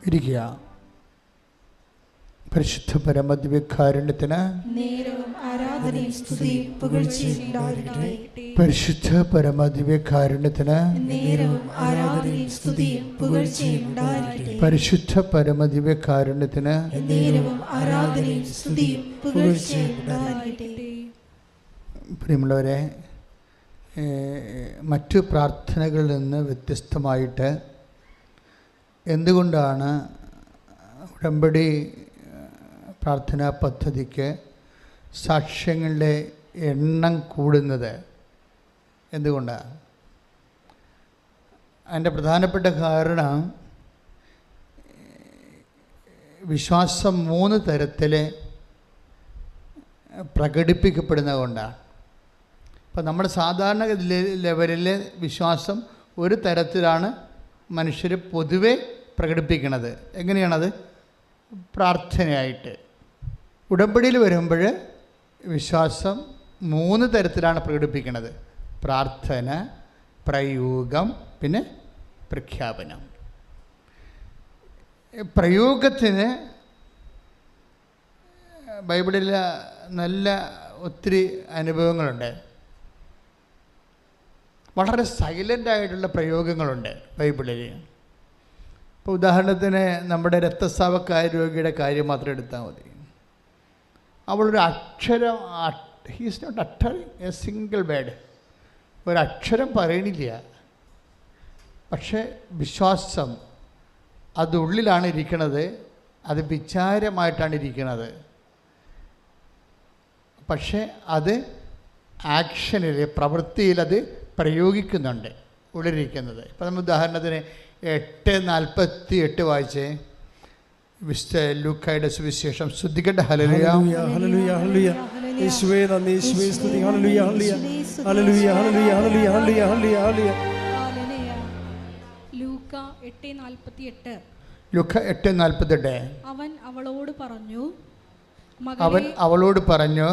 ഇരിക്കുക. പരിശുദ്ധ പരമദിവ്യകാരുണ്യത്തിന് പരിശുദ്ധ പരമദിവ്യകാരുണ്യത്തിന് പരിശുദ്ധ പരമദിവ്യകാരുണ്യത്തിന് പ്രിയമുള്ളവരെ, മറ്റു പ്രാർത്ഥനകളിൽ നിന്ന് വ്യത്യസ്തമായിട്ട് എന്തുകൊണ്ടാണ് ഉടമ്പടി പ്രാർത്ഥനാ പദ്ധതിക്ക് സാക്ഷ്യങ്ങളുടെ എണ്ണം കൂടുന്നത്? എന്തുകൊണ്ടാണ്? അതിൻ്റെ പ്രധാനപ്പെട്ട കാരണം വിശ്വാസം 3 തരത്തിൽ പ്രകടിപ്പിക്കപ്പെടുന്നത് കൊണ്ടാണ്. ഇപ്പം നമ്മുടെ സാധാരണ ലെവലിലെ വിശ്വാസം ഒരു തരത്തിലാണ് മനുഷ്യർ പൊതുവെ പ്രകടിപ്പിക്കുന്നത്. എങ്ങനെയാണത്? പ്രാർത്ഥനയായിട്ട്. ഉടമ്പടിയിൽ വരുമ്പോൾ വിശ്വാസം 3 തരത്തിലാണ് പ്രകടിപ്പിക്കുന്നത്: പ്രാർത്ഥന, പ്രയോഗം, പിന്നെ പ്രഖ്യാപനം. പ്രയോഗത്തിന് ബൈബിളിൽ നല്ല ഒത്തിരി അനുഭവങ്ങളുണ്ട്. വളരെ സൈലൻ്റായിട്ടുള്ള പ്രയോഗങ്ങളുണ്ട് ബൈബിളിൽ. ഇപ്പോൾ ഉദാഹരണത്തിന് നമ്മുടെ രക്തസ്രാവക്കായ രോഗിയുടെ കാര്യം മാത്രം എടുത്താൽ മതി. അവളൊരു അക്ഷരം, he's not uttering a single word, ഒരക്ഷരം പറയണില്ല. പക്ഷേ വിശ്വാസം അത് ഉള്ളിലാണ് ഇരിക്കുന്നത്, അത് വിചാരമായിട്ടാണ് ഇരിക്കുന്നത്. പക്ഷേ അത് ആക്ഷനിൽ, പ്രവൃത്തിയിൽ അത് പ്രയോഗിക്കുന്നുണ്ട്, ഉള്ളിലിരിക്കുന്നത്. ഇപ്പം നമ്മൾ ഉദാഹരണത്തിന് 8:48 വായിച്ചേ. വിശുദ്ധ ലൂക്കായുടെ സുവിശേഷം. സ്തുതിക്കട്ടെ. ഹല്ലേലൂയ, ഹല്ലേലൂയ, ഹല്ലേലൂയ. യേശുവേ നന്ദി, യേശുവേ സ്തുതി. ഹല്ലേലൂയ, ഹല്ലേലൂയ, ഹല്ലേലൂയ, ഹല്ലേലൂയ, ഹല്ലേലൂയ, ഹല്ലേലൂയ, ഹല്ലേലൂയ. ലൂക്ക 8:48. ലൂക്ക 8:48. അവൻ അവളോട് പറഞ്ഞു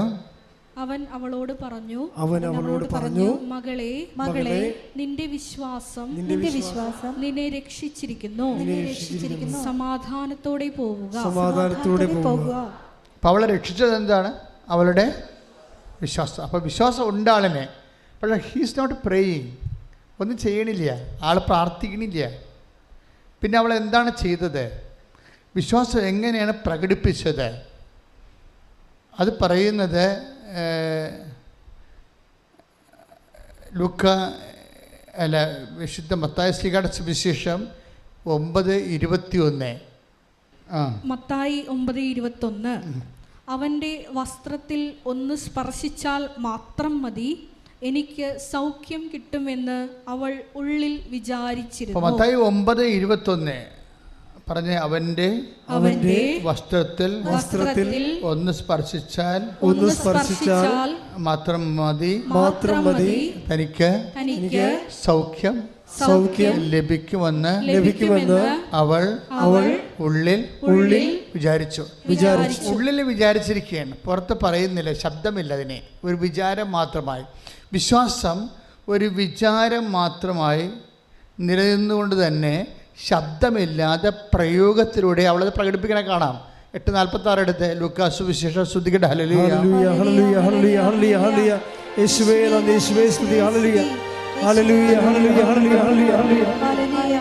മകളെ, നിന്റെ വിശ്വാസം നിന്നെ രക്ഷിച്ചിരിക്കുന്നു. സമാധാനത്തോടെ പോവുക. അപ്പോൾ അവളെ രക്ഷിച്ചത് എന്താണ്? അവളുടെ വിശ്വാസം. അപ്പോൾ വിശ്വാസം ഉണ്ട് ആളിനെ. പക്ഷേ ഹീസ് നോട്ട് പ്രേയിങ്, ഒന്നും ചെയ്യണില്ല, ആൾ പ്രാർത്ഥിക്കണില്ല. പിന്നെ അവൾ എന്താണ് ചെയ്തത്? വിശ്വാസം എങ്ങനെയാണ് പ്രകടിപ്പിച്ചത്? അത് പറയുന്നത് വിശുദ്ധ മത്തായി ശ്ലീഹായുടെ സുവിശേഷം 9:21. മത്തായി 9:21. അവൻ്റെ വസ്ത്രത്തിൽ ഒന്ന് സ്പർശിച്ചാൽ മാത്രം മതി, എനിക്ക് സൗഖ്യം കിട്ടുമെന്ന് അവൾ ഉള്ളിൽ വിചാരിച്ചിരുന്നു. മത്തായി 9:21 പറഞ്ഞ അവന്റെ വസ്ത്രത്തിൽ ഒന്ന് സ്പർശിച്ചാൽ മാത്രം മതി തനിക്ക് സൗഖ്യം ലഭിക്കുമെന്ന് അവൾ ഉള്ളിൽ വിചാരിച്ചു. ഉള്ളിൽ വിചാരിച്ചിരിക്കുകയാണ്, പുറത്ത് പറയുന്നില്ല, ശബ്ദമില്ല. അതിനെ ഒരു വിചാരം മാത്രമായി. വിശ്വാസം ഒരു വിചാരം മാത്രമായി നിലനിന്നുകൊണ്ട് തന്നെ ശബ്ദമില്ലാതെ പ്രയോഗത്തിലൂടെ അവളത് പ്രകടിപ്പിക്കണ കാണാം. 8:46 എടുത്ത് ലൂക്കാ സുവിശേഷം. സ്തുതിക്കട്ടെ. ഹല്ലേലൂയ, ഹല്ലേലൂയ, ഹല്ലേലൂയ, ഹല്ലേലൂയ, ഹല്ലേലൂയ. യേശുവേ നന്ദി, യേശുവേ സ്തുതി. ഹല്ലേലൂയ, ഹല്ലേലൂയ, ഹല്ലേലൂയ, ഹല്ലേലൂയ, ഹല്ലേലൂയ, ഹല്ലേലൂയ.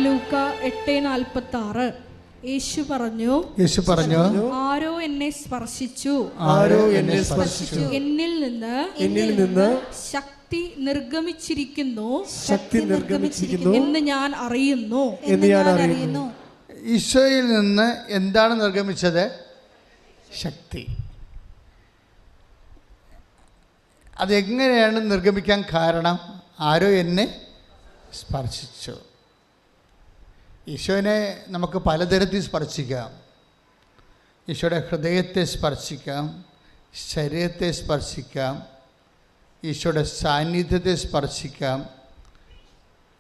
ലൂക്കാ 8:46. യേശു പറഞ്ഞു ആരോ എന്നെ സ്പർശിച്ചു, എന്നിൽ നിന്ന് ശക്തി നിർഗമിച്ചിരിക്കുന്നു എന്ന് ഞാൻ അറിയുന്നു. ഈശോയിൽ നിന്ന് എന്താണ് നിർഗമിച്ചത്? ശക്തി. അതെങ്ങനെയാണ് നിർഗമിക്കാൻ കാരണം? ആരോ എന്നെ സ്പർശിച്ചു. ഈശോനെ നമുക്ക് പലതരത്തിൽ സ്പർശിക്കാം. ഈശോയുടെ ഹൃദയത്തെ സ്പർശിക്കാം, ശരീരത്തെ സ്പർശിക്കാം, ഈശോയുടെ സാന്നിധ്യത്തെ സ്പർശിക്കാം.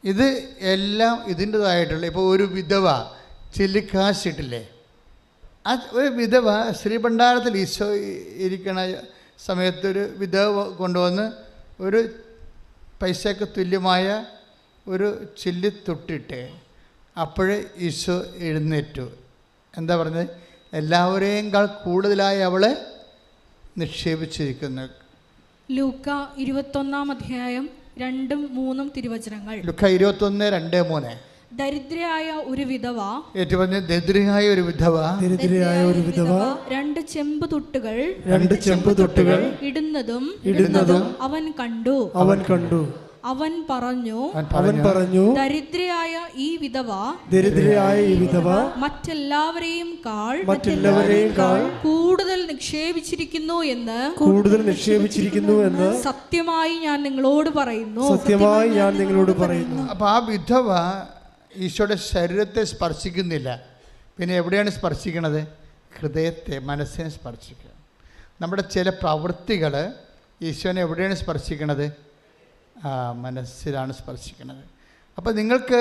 ഇത് എല്ലാം ഇതിൻ്റെതായിട്ടുള്ള. ഇപ്പോൾ ഒരു വിധവ ചെല്ലിക്കാശിട്ടില്ലേ, ആ ഒരു വിധവ ശ്രീഭണ്ഡാരത്തിൽ ഈശോ ഇരിക്കണ സമയത്തൊരു വിധവ കൊണ്ടുവന്ന് ഒരു പൈസയ്ക്ക് തുല്യമായ ഒരു ചില്ലി തൊട്ടിട്ട് അപ്പോഴേ ഈശോ എഴുന്നേറ്റു. എന്താ പറഞ്ഞത്? എല്ലാവരെയും കൂടുതലായി അവളെ നിക്ഷേപിച്ചിരിക്കുന്നു. ലൂക്ക 21 2-3 തിരുവചനങ്ങൾ. ലൂക്ക 21:2-3. ദരിദ്രയായ ഒരു വിധവ, ദരിദ്രയായ ഒരു വിധവ, ദരിദ്രയായ ഒരു വിധവ 2 ചെമ്പ് തൊട്ടുകൾ ഇടുന്നതും അവൻ കണ്ടു. അവൻ പറഞ്ഞു ദരിദ്രയായ ഈ വിധവ മറ്റെല്ലാവരെയും കാൾ കൂടുതൽ നിക്ഷേപിച്ചിരിക്കുന്നു എന്ന് സത്യമായി ഞാൻ നിങ്ങളോട് പറയുന്നു. അപ്പൊ ആ വിധവ ഈശോയുടെ ശരീരത്തെ സ്പർശിക്കുന്നില്ല. പിന്നെ എവിടെയാണ് സ്പർശിക്കുന്നത്? ഹൃദയത്തെ, മനസ്സിനെ സ്പർശിക്കുക. നമ്മുടെ ചില പ്രവൃത്തികൾ ഈശോനെ എവിടെയാണ് സ്പർശിക്കുന്നത്? മനസ്സിലാണ് സ്പർശിക്കുന്നത്. അപ്പോൾ നിങ്ങൾക്ക്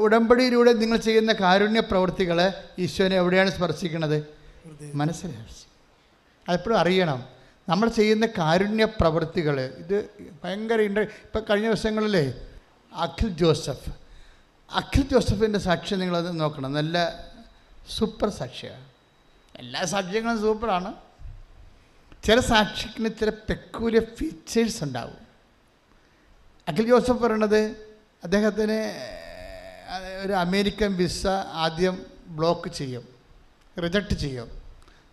ഉടമ്പടിയിലൂടെ നിങ്ങൾ ചെയ്യുന്ന കാരുണ്യ പ്രവൃത്തികൾ ഈശോനെ എവിടെയാണ് സ്പർശിക്കുന്നത്? മനസ്സിലാണ്. അതെപ്പോഴും അറിയണം. നമ്മൾ ചെയ്യുന്ന കാരുണ്യ പ്രവൃത്തികൾ ഇത് ഭയങ്കര ഇപ്പം കഴിഞ്ഞ ദിവസങ്ങളിലേ അഖിൽ ജോസഫിൻ്റെ സാക്ഷ്യം നിങ്ങളത് നോക്കണം. നല്ല സൂപ്പർ സാക്ഷിയാണ്. എല്ലാ സാക്ഷ്യങ്ങളും സൂപ്പറാണ്. ചില സാക്ഷിക്കിന് ചില പെക്കൂലിയർ ഫീച്ചേഴ്സ് ഉണ്ടാവും. അഖിൽ ജോസഫ് പറയണത് അദ്ദേഹത്തിന് ഒരു അമേരിക്കൻ വിസ ആദ്യം ബ്ലോക്ക് ചെയ്യും, റിജക്റ്റ് ചെയ്യും.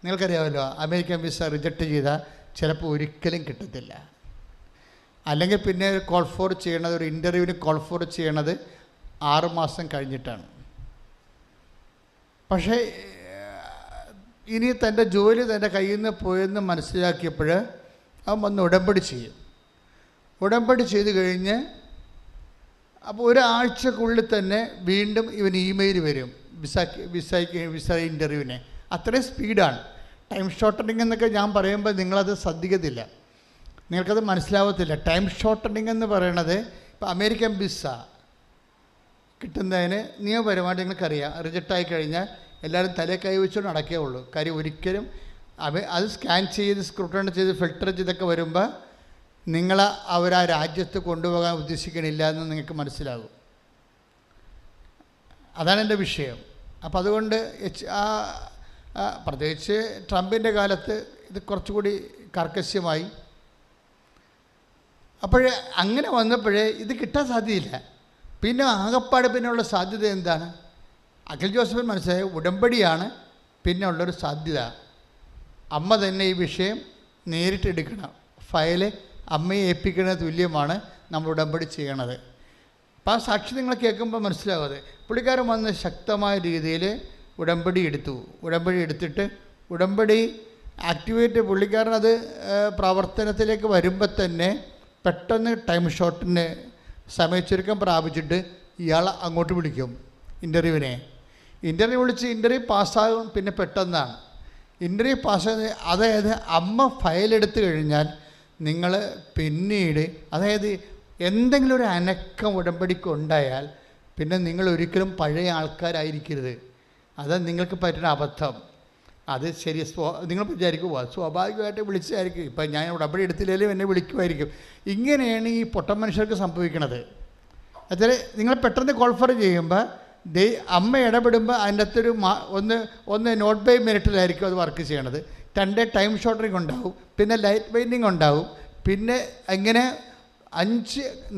നിങ്ങൾക്കറിയാമല്ലോ, അമേരിക്കൻ വിസ റിജക്റ്റ് ചെയ്താൽ ചിലപ്പോൾ ഒരിക്കലും കിട്ടത്തില്ല. അല്ലെങ്കിൽ പിന്നെ കോൾ ഫോർ ചെയ്യണത്, ഒരു ഇൻ്റർവ്യൂവിന് കോൾ ഫോർ ചെയ്യണത് 6 മാസം കഴിഞ്ഞിട്ടാണ്. പക്ഷേ ഇനി തൻ്റെ ജോലി തൻ്റെ കയ്യിൽ നിന്ന് പോയെന്ന് മനസ്സിലാക്കിയപ്പോൾ അവൻ വന്ന് ഉടമ്പടി ചെയ്യും. ഉടമ്പടി ചെയ്ത് കഴിഞ്ഞ് അപ്പോൾ ഒരാഴ്ചക്കുള്ളിൽ തന്നെ വീണ്ടും ഇവന് ഇമെയിൽ വരും വിസ ഇൻ്റർവ്യൂവിന്. അത്രയും സ്പീഡാണ്. ടൈം ഷോർട്ടനിങ് എന്നൊക്കെ ഞാൻ പറയുമ്പോൾ നിങ്ങളത് ശ്രദ്ധിക്കത്തില്ല, നിങ്ങൾക്കത് മനസ്സിലാവത്തില്ല. ടൈം ഷോർട്ടനിങ് എന്ന് പറയണത് ഇപ്പോൾ അമേരിക്കൻ വിസ കിട്ടുന്നതിന് നിയമപരമായിട്ട് നിങ്ങൾക്കറിയാം, റിജക്റ്റായി കഴിഞ്ഞാൽ എല്ലാവരും തലേ കൈ വെച്ചുകൊണ്ട് നടക്കേ ഉള്ളൂ. കാര്യം ഒരിക്കലും അത് സ്കാൻ ചെയ്ത് സ്ക്രൂട്ടൺ ചെയ്ത് ഫിൽട്ടർ ചെയ്തൊക്കെ വരുമ്പോൾ നിങ്ങളെ അവരാ രാജ്യത്ത് കൊണ്ടുപോകാൻ ഉദ്ദേശിക്കണില്ല എന്ന് നിങ്ങൾക്ക് മനസ്സിലാകും. അതാണ് എൻ്റെ വിഷയം. അപ്പോൾ അതുകൊണ്ട് പ്രത്യേകിച്ച് ട്രംപിൻ്റെ കാലത്ത് ഇത് കുറച്ചുകൂടി കർക്കശ്യമായി. അപ്പോഴേ അങ്ങനെ വന്നപ്പോഴേ ഇത് കിട്ടാൻ സാധ്യതയില്ല. പിന്നെ ആകപ്പാട് പിന്നെയുള്ള സാധ്യത എന്താണ്? അഖിൽ ജോസഫിന് മനസ്സിലായ ഉടമ്പടിയാണ് പിന്നെ ഉള്ളൊരു സാധ്യത. അമ്മ തന്നെ ഈ വിഷയം നേരിട്ടെടുക്കണം. ഫയല് അമ്മയെ ഏൽപ്പിക്കുന്നത് തുല്യമാണ് നമ്മൾ ഉടമ്പടി ചെയ്യണത്. അപ്പോൾ ആ സാക്ഷി നിങ്ങൾ കേൾക്കുമ്പോൾ മനസ്സിലാകാതെ പുള്ളിക്കാരൻ വന്ന് ശക്തമായ രീതിയിൽ ഉടമ്പടി എടുത്തിട്ട് ഉടമ്പടി ആക്ടിവേറ്റ് പുള്ളിക്കാരൻ അത് പ്രവർത്തനത്തിലേക്ക് വരുമ്പോൾ തന്നെ പെട്ടെന്ന് ടൈം ഷോട്ടിന് സമയച്ചുരുക്കം പ്രാപിച്ചിട്ട് ഇയാൾ അങ്ങോട്ട് വിളിക്കും ഇൻ്റർവ്യൂ വിളിച്ച് ഇൻ്റർവ്യൂ പാസ്സാകും. പിന്നെ പെട്ടെന്നാണ് ഇൻ്റർവ്യൂ പാസ്സാകുന്നത്. അതായത് അമ്മ ഫയലെടുത്ത് കഴിഞ്ഞാൽ നിങ്ങൾ പിന്നീട്, അതായത് എന്തെങ്കിലും ഒരു അനക്കം ഉടമ്പടിക്ക് ഉണ്ടായാൽ പിന്നെ നിങ്ങൾ ഒരിക്കലും പഴയ ആൾക്കാരായിരിക്കരുത്. അത് നിങ്ങൾക്ക് പറ്റുന്ന അബദ്ധം. അത് ശരി, നിങ്ങൾ വിചാരിക്കുക സ്വാഭാവികമായിട്ട് വിളിച്ചായിരിക്കും. ഇപ്പം ഞാൻ ഉടമ്പടി എടുത്തില്ലെങ്കിലും എന്നെ വിളിക്കുമായിരിക്കും. ഇങ്ങനെയാണ് ഈ പൊട്ട മനുഷ്യർക്ക് സംഭവിക്കണത്. അതിൽ നിങ്ങൾ പെട്ടെന്ന് കോൾഫർ ചെയ്യുമ്പോൾ അമ്മ ഇടപെടുമ്പോൾ അതിൻ്റെ അകത്തൊരു ഒന്ന് നോട്ട് ബൈ മിനിറ്റിലായിരിക്കും അത് വർക്ക് ചെയ്യണത്. 2 ടൈം ഷോർട്ടറിങ് ഉണ്ടാവും, പിന്നെ ലൈറ്റ് ബൈൻഡിങ് ഉണ്ടാവും, പിന്നെ അങ്ങനെ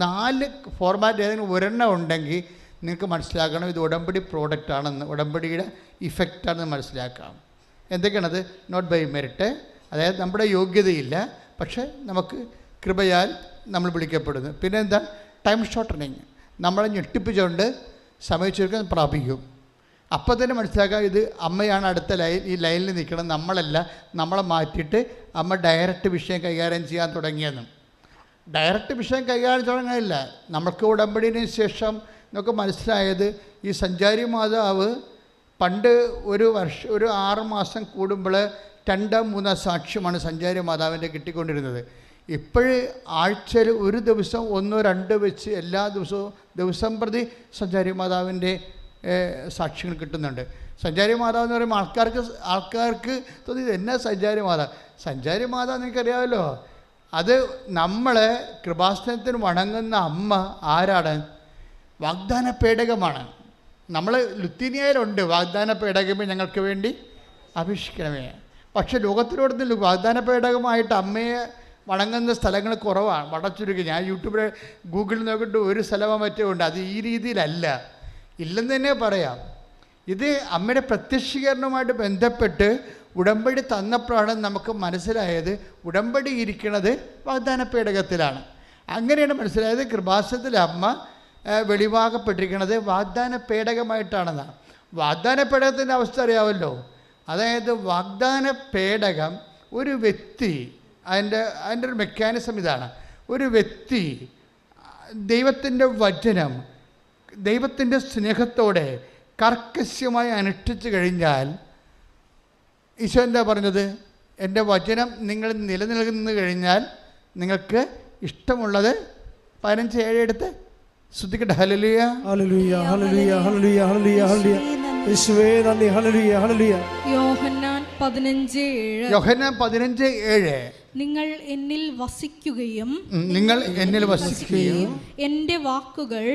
4 ഫോർമാറ്റ് ഏതെങ്കിലും ഒരെണ്ണം ഉണ്ടെങ്കിൽ നിങ്ങൾക്ക് മനസ്സിലാക്കണം ഇത് ഉടമ്പടി പ്രോഡക്റ്റാണെന്ന്, ഉടമ്പടിയുടെ ഇഫക്റ്റാണെന്ന് മനസ്സിലാക്കാം. എന്തൊക്കെയാണത്? നോട്ട് ബൈ മെറിറ്റ്, അതായത് നമ്മുടെ യോഗ്യതയില്ല, പക്ഷേ നമുക്ക് കൃപയാൽ നമ്മൾ വിളിക്കപ്പെടുന്നു. പിന്നെ എന്താ? ടൈം ഷോർട്ടനിങ്, നമ്മളെ ഞെട്ടിപ്പിച്ചുകൊണ്ട് സമയച്ചുരുക്കം പ്രാപിക്കും. അപ്പോൾ തന്നെ മനസ്സിലാക്കാം ഇത് അമ്മയാണ് അടുത്ത ഈ ലൈനിൽ നിൽക്കണം, നമ്മളല്ല. നമ്മളെ മാറ്റിയിട്ട് അമ്മ ഡയറക്റ്റ് വിഷയം കൈകാര്യം ചെയ്യാൻ തുടങ്ങിയെന്ന്. ഡയറക്റ്റ് വിഷയം കൈകാര്യം തുടങ്ങാനില്ല. നമുക്ക് ഉടമ്പടിന് ശേഷം നമുക്ക് മനസ്സിലായത് ഈ സഞ്ചാരി മാതാവ് പണ്ട് ഒരു 6 മാസം കൂടുമ്പോൾ 2-3 സാക്ഷ്യമാണ് സഞ്ചാരി മാതാവിൻ്റെ കിട്ടിക്കൊണ്ടിരുന്നത്. ഇപ്പോഴ് ആഴ്ചയിൽ ഒരു ദിവസം 1-2 വെച്ച് എല്ലാ ദിവസം പ്രതി സഞ്ചാരി മാതാവിൻ്റെ സാക്ഷ്യങ്ങൾ കിട്ടുന്നുണ്ട്. സഞ്ചാരി മാതാവ് എന്ന് പറയുമ്പോൾ ആൾക്കാർക്ക് തോന്നി എന്നാ സഞ്ചാരി മാതാവ് നിങ്ങൾക്കറിയാമല്ലോ. അത് നമ്മളെ കൃപാസനത്തിന് വണങ്ങുന്ന അമ്മ ആരാണ്? വാഗ്ദാന പേടകമാണ്. നമ്മൾ ലുത്തീനിയയിലുണ്ട് വാഗ്ദാന പേടകമേ ഞങ്ങൾക്ക് വേണ്ടി അപേക്ഷിക്കണമേ. പക്ഷേ ലോകത്തിലോടത്തിൽ വാഗ്ദാന പേടകമായിട്ട് അമ്മയെ വണങ്ങുന്ന സ്ഥലങ്ങൾ കുറവാണ്, വടച്ചുരുക്കി. ഞാൻ യൂട്യൂബിൽ ഗൂഗിളിൽ നോക്കിയിട്ട് ഒരു സ്ഥലമോ മറ്റോ ഉണ്ട്. അത് ഈ രീതിയിലല്ല, ഇല്ലെന്ന് തന്നെ പറയാം. ഇത് അമ്മയുടെ പ്രത്യക്ഷീകരണവുമായിട്ട് ബന്ധപ്പെട്ട് ഉടമ്പടി തന്നപ്പോഴാണ് നമുക്ക് മനസ്സിലായത് ഉടമ്പടി ഇരിക്കുന്നത് വാഗ്ദാന പേടകത്തിലാണ്. അങ്ങനെയാണ് മനസ്സിലായത് കൃപാസനത്തിൽ അമ്മ വെളിവാകപ്പെട്ടിരിക്കുന്നത് വാഗ്ദാന പേടകമായിട്ടാണെന്നാണ്. വാഗ്ദാന പേടകത്തിൻ്റെ അവസ്ഥ അറിയാമല്ലോ. അതായത് വാഗ്ദാന പേടകം ഒരു വ്യക്തി, അതിൻ്റെ ഒരു മെക്കാനിസം ഇതാണ്. ഒരു വ്യക്തി ദൈവത്തിൻ്റെ വചനം ദൈവത്തിൻ്റെ സ്നേഹത്തോടെ കർക്കശ്യമായി അനുഷ്ഠിച്ചു കഴിഞ്ഞാൽ, ഈശോ എന്താ പറഞ്ഞത്? എൻ്റെ വചനം നിങ്ങൾ നിലനിൽക്കുന്നു കഴിഞ്ഞാൽ നിങ്ങൾക്ക് ഇഷ്ടമുള്ളത് 15:7 എടുത്ത് ശ്രദ്ധിക്കട്ടെ. ഹല്ലേലൂയ ഹല്ലേലൂയ ഹല്ലേലൂയ ഹല്ലേലൂയ ഹല്ലേലൂയ ഹല്ലേലൂയ. യേശുവേ നന്ദി. ഹല്ലേലൂയ ഹല്ലേലൂയ. യോഹന്നാൻ 15:7. യോഹന്നാൻ 15:7. നിങ്ങൾ എന്നിൽ വസിക്കുകയും എന്റെ വാക്കുകൾ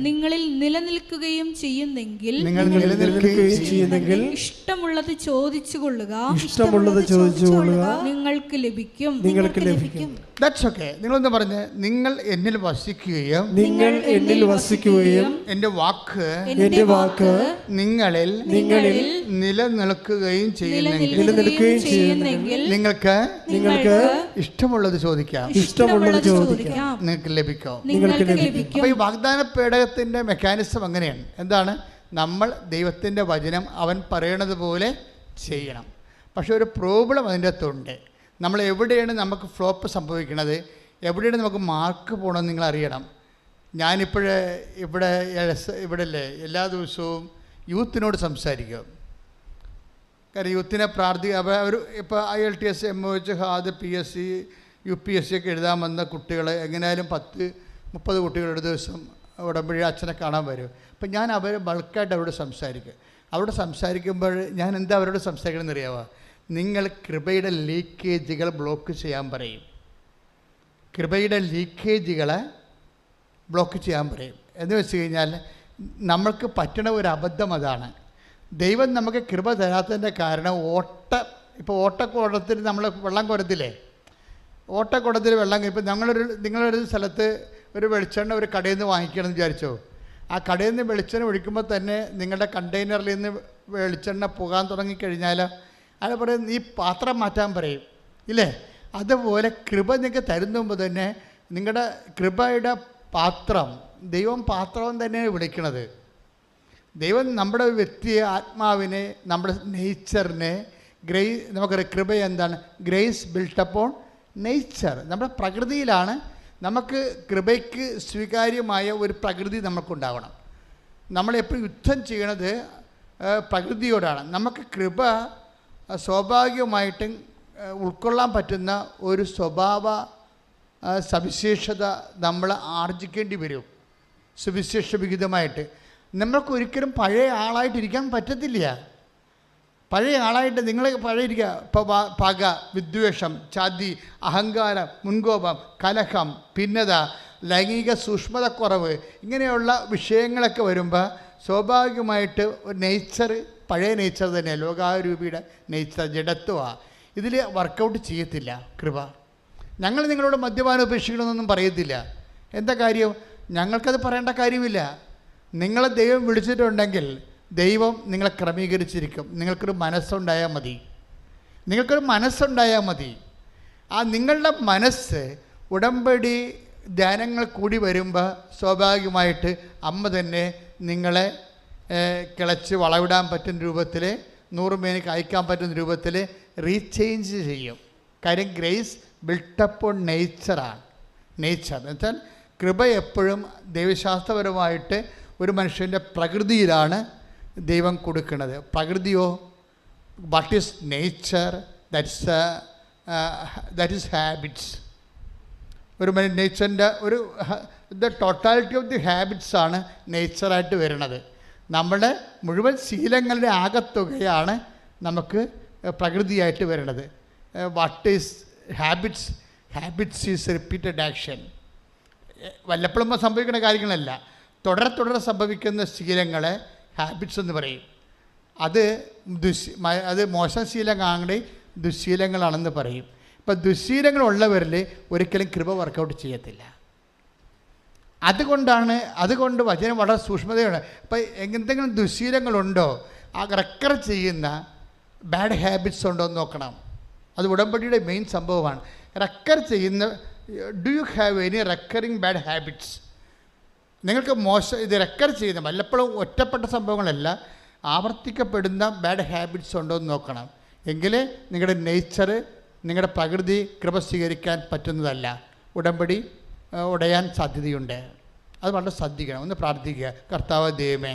നിങ്ങളിൽ നിലനിൽക്കുകയും ചെയ്യുന്നെങ്കിൽ ഇഷ്ടമുള്ളത് ചോദിച്ചു കൊള്ളുക, നിങ്ങൾക്ക് ലഭിക്കും. That's okay. നിങ്ങളൊന്ന് പറഞ്ഞ്, നിങ്ങൾ എന്നിൽ വസിക്കുകയും എൻ്റെ വാക്ക് നിങ്ങളിൽ നിലനിൽക്കുകയും ചെയ്യുന്നെങ്കിൽ നിങ്ങൾക്ക് ഇഷ്ടമുള്ളത് ചോദിക്കാം, നിങ്ങൾക്ക് ലഭിക്കും. അപ്പോൾ ഈ വാഗ്ദാന പേടകത്തിൻ്റെ മെക്കാനിസം അങ്ങനെയാണ്. എന്താണ്? നമ്മൾ ദൈവത്തിൻ്റെ വചനം അവൻ പറയണത് പോലെ ചെയ്യണം. പക്ഷെ ഒരു പ്രോബ്ലം അതിൻ്റെ അകത്തുണ്ട്. നമ്മൾ എവിടെയാണ് നമുക്ക് ഫ്ലോപ്പ് സംഭവിക്കുന്നത്, എവിടെയാണ് നമുക്ക് മാർക്ക് പോകണമെന്ന് നിങ്ങൾ അറിയണം. ഞാനിപ്പോഴേ ഇവിടെ അല്ലേ എല്ലാ ദിവസവും യൂത്തിനോട് സംസാരിക്കും. കാരണം യൂത്തിനെ അവർ ഇപ്പോൾ IELTS, MOH, HAD, PSC, UPSC ഒക്കെ എഴുതാൻ വന്ന കുട്ടികൾ എങ്ങനെയായാലും 10-30 കുട്ടികൾ ഒരു ദിവസം ഉടമ്പടി അച്ഛനെ കാണാൻ വരും. അപ്പം ഞാൻ അവർ ബൾക്കായിട്ട് അവരോട് സംസാരിക്കും. അവരോട് സംസാരിക്കുമ്പോൾ ഞാൻ എന്താ അവരോട് സംസാരിക്കണമെന്ന് അറിയാമോ? നിങ്ങൾ കൃപയുടെ ലീക്കേജുകൾ ബ്ലോക്ക് ചെയ്യാൻ പറയും. കൃപയുടെ ലീക്കേജുകളെ ബ്ലോക്ക് ചെയ്യാൻ പറയും. എന്ന് വെച്ച് കഴിഞ്ഞാൽ നമ്മൾക്ക് പറ്റണ ഒരു അബദ്ധം അതാണ്. ദൈവം നമുക്ക് കൃപ തരാത്തതിൻ്റെ കാരണം ഇപ്പോൾ ഓട്ടക്കുടത്തിൽ നമ്മൾ വെള്ളം കുരത്തില്ലേ, ഓട്ടക്കുടത്തിൽ വെള്ളം. ഇപ്പോൾ നിങ്ങളൊരു സ്ഥലത്ത് ഒരു വെളിച്ചെണ്ണ ഒരു കടയിൽ നിന്ന് വാങ്ങിക്കണമെന്ന് വിചാരിച്ചോ, ആ കടയിൽ നിന്ന് വെളിച്ചെണ്ണ ഒഴിക്കുമ്പോൾ തന്നെ നിങ്ങളുടെ കണ്ടെയ്നറിൽ നിന്ന് വെളിച്ചെണ്ണ പോകാൻ തുടങ്ങിക്കഴിഞ്ഞാൽ അത് പറയും നീ പാത്രം മാറ്റാൻ പറയും ഇല്ലേ. അതുപോലെ കൃപ നിങ്ങൾക്ക് തരുന്നുമ്പോൾ തന്നെ നിങ്ങളുടെ കൃപയുടെ പാത്രം, ദൈവം പാത്രം തന്നെയാണ് വിളിക്കണത്. ദൈവം നമ്മുടെ വ്യക്തിയെ, ആത്മാവിനെ, നമ്മുടെ നേച്ചറിനെ നമുക്കറിയാം. കൃപ എന്താണ്? Grace built upon nature. നമ്മുടെ പ്രകൃതിയിലാണ്. നമുക്ക് കൃപയ്ക്ക് സ്വീകാര്യമായ ഒരു പ്രകൃതി നമുക്കുണ്ടാവണം. നമ്മളെപ്പോഴും യുദ്ധം ചെയ്യണത് പ്രകൃതിയോടാണ്. നമുക്ക് കൃപ സ്വാഭാവികമായിട്ടും ഉൾക്കൊള്ളാൻ പറ്റുന്ന ഒരു സ്വഭാവ സവിശേഷത നമ്മൾ ആർജിക്കേണ്ടി വരും. സുവിശേഷ വിഹിതമായിട്ട് നമ്മൾക്കൊരിക്കലും പഴയ ആളായിട്ടിരിക്കാൻ പറ്റത്തില്ല. പഴയ ആളായിട്ട് നിങ്ങൾ പഴയിരിക്കുക. ഇപ്പോൾ പക, വിദ്വേഷം, ചതി, അഹങ്കാരം, മുൻകോപം, കലഹം, ഭിന്നത, ലൈംഗിക സൂക്ഷ്മതക്കുറവ്, ഇങ്ങനെയുള്ള വിഷയങ്ങളൊക്കെ വരുമ്പോൾ സ്വാഭാവികമായിട്ട് നേച്ചർ പഴയ നേച്ചർ തന്നെ, ലോകാരൂപിയുടെ നേച്ചർ, ജഡത്വമാണ്. ഇതിൽ വർക്കൗട്ട് ചെയ്യത്തില്ല കൃപ. ഞങ്ങൾ നിങ്ങളോട് മദ്യപാനം ഉപേക്ഷിക്കണമെന്നൊന്നും പറയത്തില്ല. എന്താ കാര്യം? ഞങ്ങൾക്കത് പറയേണ്ട കാര്യമില്ല. നിങ്ങളെ ദൈവം വിളിച്ചിട്ടുണ്ടെങ്കിൽ ദൈവം നിങ്ങളെ ക്രമീകരിച്ചിരിക്കും. നിങ്ങൾക്കൊരു മനസ്സുണ്ടായാൽ മതി. ആ നിങ്ങളുടെ മനസ്സ് ഉടമ്പടി ധ്യാനങ്ങൾ കൂടി വരുമ്പോൾ സ്വാഭാവികമായിട്ട് അമ്മ തന്നെ നിങ്ങളെ കിളച്ച് വളവിടാൻ പറ്റുന്ന രൂപത്തിൽ, 100 മേനിക്ക് അയക്കാൻ പറ്റുന്ന രൂപത്തിൽ റീചേഞ്ച് ചെയ്യും. കാര്യം ഗ്രേസ് ബിൽട്ടപ്പോൾ നേച്ചറാണ്. നേച്ചർ എന്ന് വെച്ചാൽ കൃപ എപ്പോഴും ദൈവശാസ്ത്രപരമായിട്ട് ഒരു മനുഷ്യൻ്റെ പ്രകൃതിയിലാണ് ദൈവം കൊടുക്കുന്നത്. പ്രകൃതിയോ what is nature? That is habits. ഒരു നേച്ചറിൻ്റെ ദ ടോട്ടാലിറ്റി ഓഫ് ദി ഹാബിറ്റ്സാണ് നേച്ചറായിട്ട് വരുന്നത്. നമ്മുടെ മുഴുവൻ ശീലങ്ങളുടെ ആകത്തുകയാണ് നമുക്ക് പ്രകൃതിയായിട്ട് വരുന്നത്. What is habits? Habits is repeated action. വല്ലപ്പോഴും സംഭവിക്കുന്ന കാര്യങ്ങളല്ല, തുടരെ സംഭവിക്കുന്ന ശീലങ്ങളെ ഹാബിറ്റ്സ് എന്ന് പറയും. അത് മോശം ശീലങ്ങളാണെങ്കിൽ ദുശ്ശീലങ്ങളാണെന്ന് പറയും. ഇപ്പം ദുശ്ശീലങ്ങളുള്ളവരിൽ ഒരിക്കലും കൃപ വർക്കൗട്ട് ചെയ്യത്തില്ല. അതുകൊണ്ട് വചനം വളരെ സൂക്ഷ്മതയാണ്. ഇപ്പം എന്തെങ്കിലും ദുശ്ശീലങ്ങളുണ്ടോ, ആ റെക്കർ ചെയ്യുന്ന ബാഡ് ഹാബിറ്റ്സ് ഉണ്ടോ എന്ന് നോക്കണം. അത് ഉടമ്പടിയുടെ മെയിൻ സംഭവമാണ്. റെക്കർ ചെയ്യുന്ന, do you have any recurring bad habits? നിങ്ങൾക്ക് ഇത് റെക്കർ ചെയ്യുന്ന, വല്ലപ്പോഴും ഒറ്റപ്പെട്ട സംഭവങ്ങളല്ല, ആവർത്തിക്കപ്പെടുന്ന ബാഡ് ഹാബിറ്റ്സ് ഉണ്ടോ എന്ന് നോക്കണം. എങ്കിലേ നിങ്ങളുടെ നേച്ചർ, നിങ്ങളുടെ പ്രകൃതി കൃപ സ്വീകരിക്കാൻ പറ്റുന്നതല്ല, ഉടമ്പടി ഉടയാൻ സാധ്യതയുണ്ട്. അത് വളരെ ശ്രദ്ധിക്കണം. ഒന്ന് പ്രാർത്ഥിക്കുക. കർത്താവായ ദൈവമേ,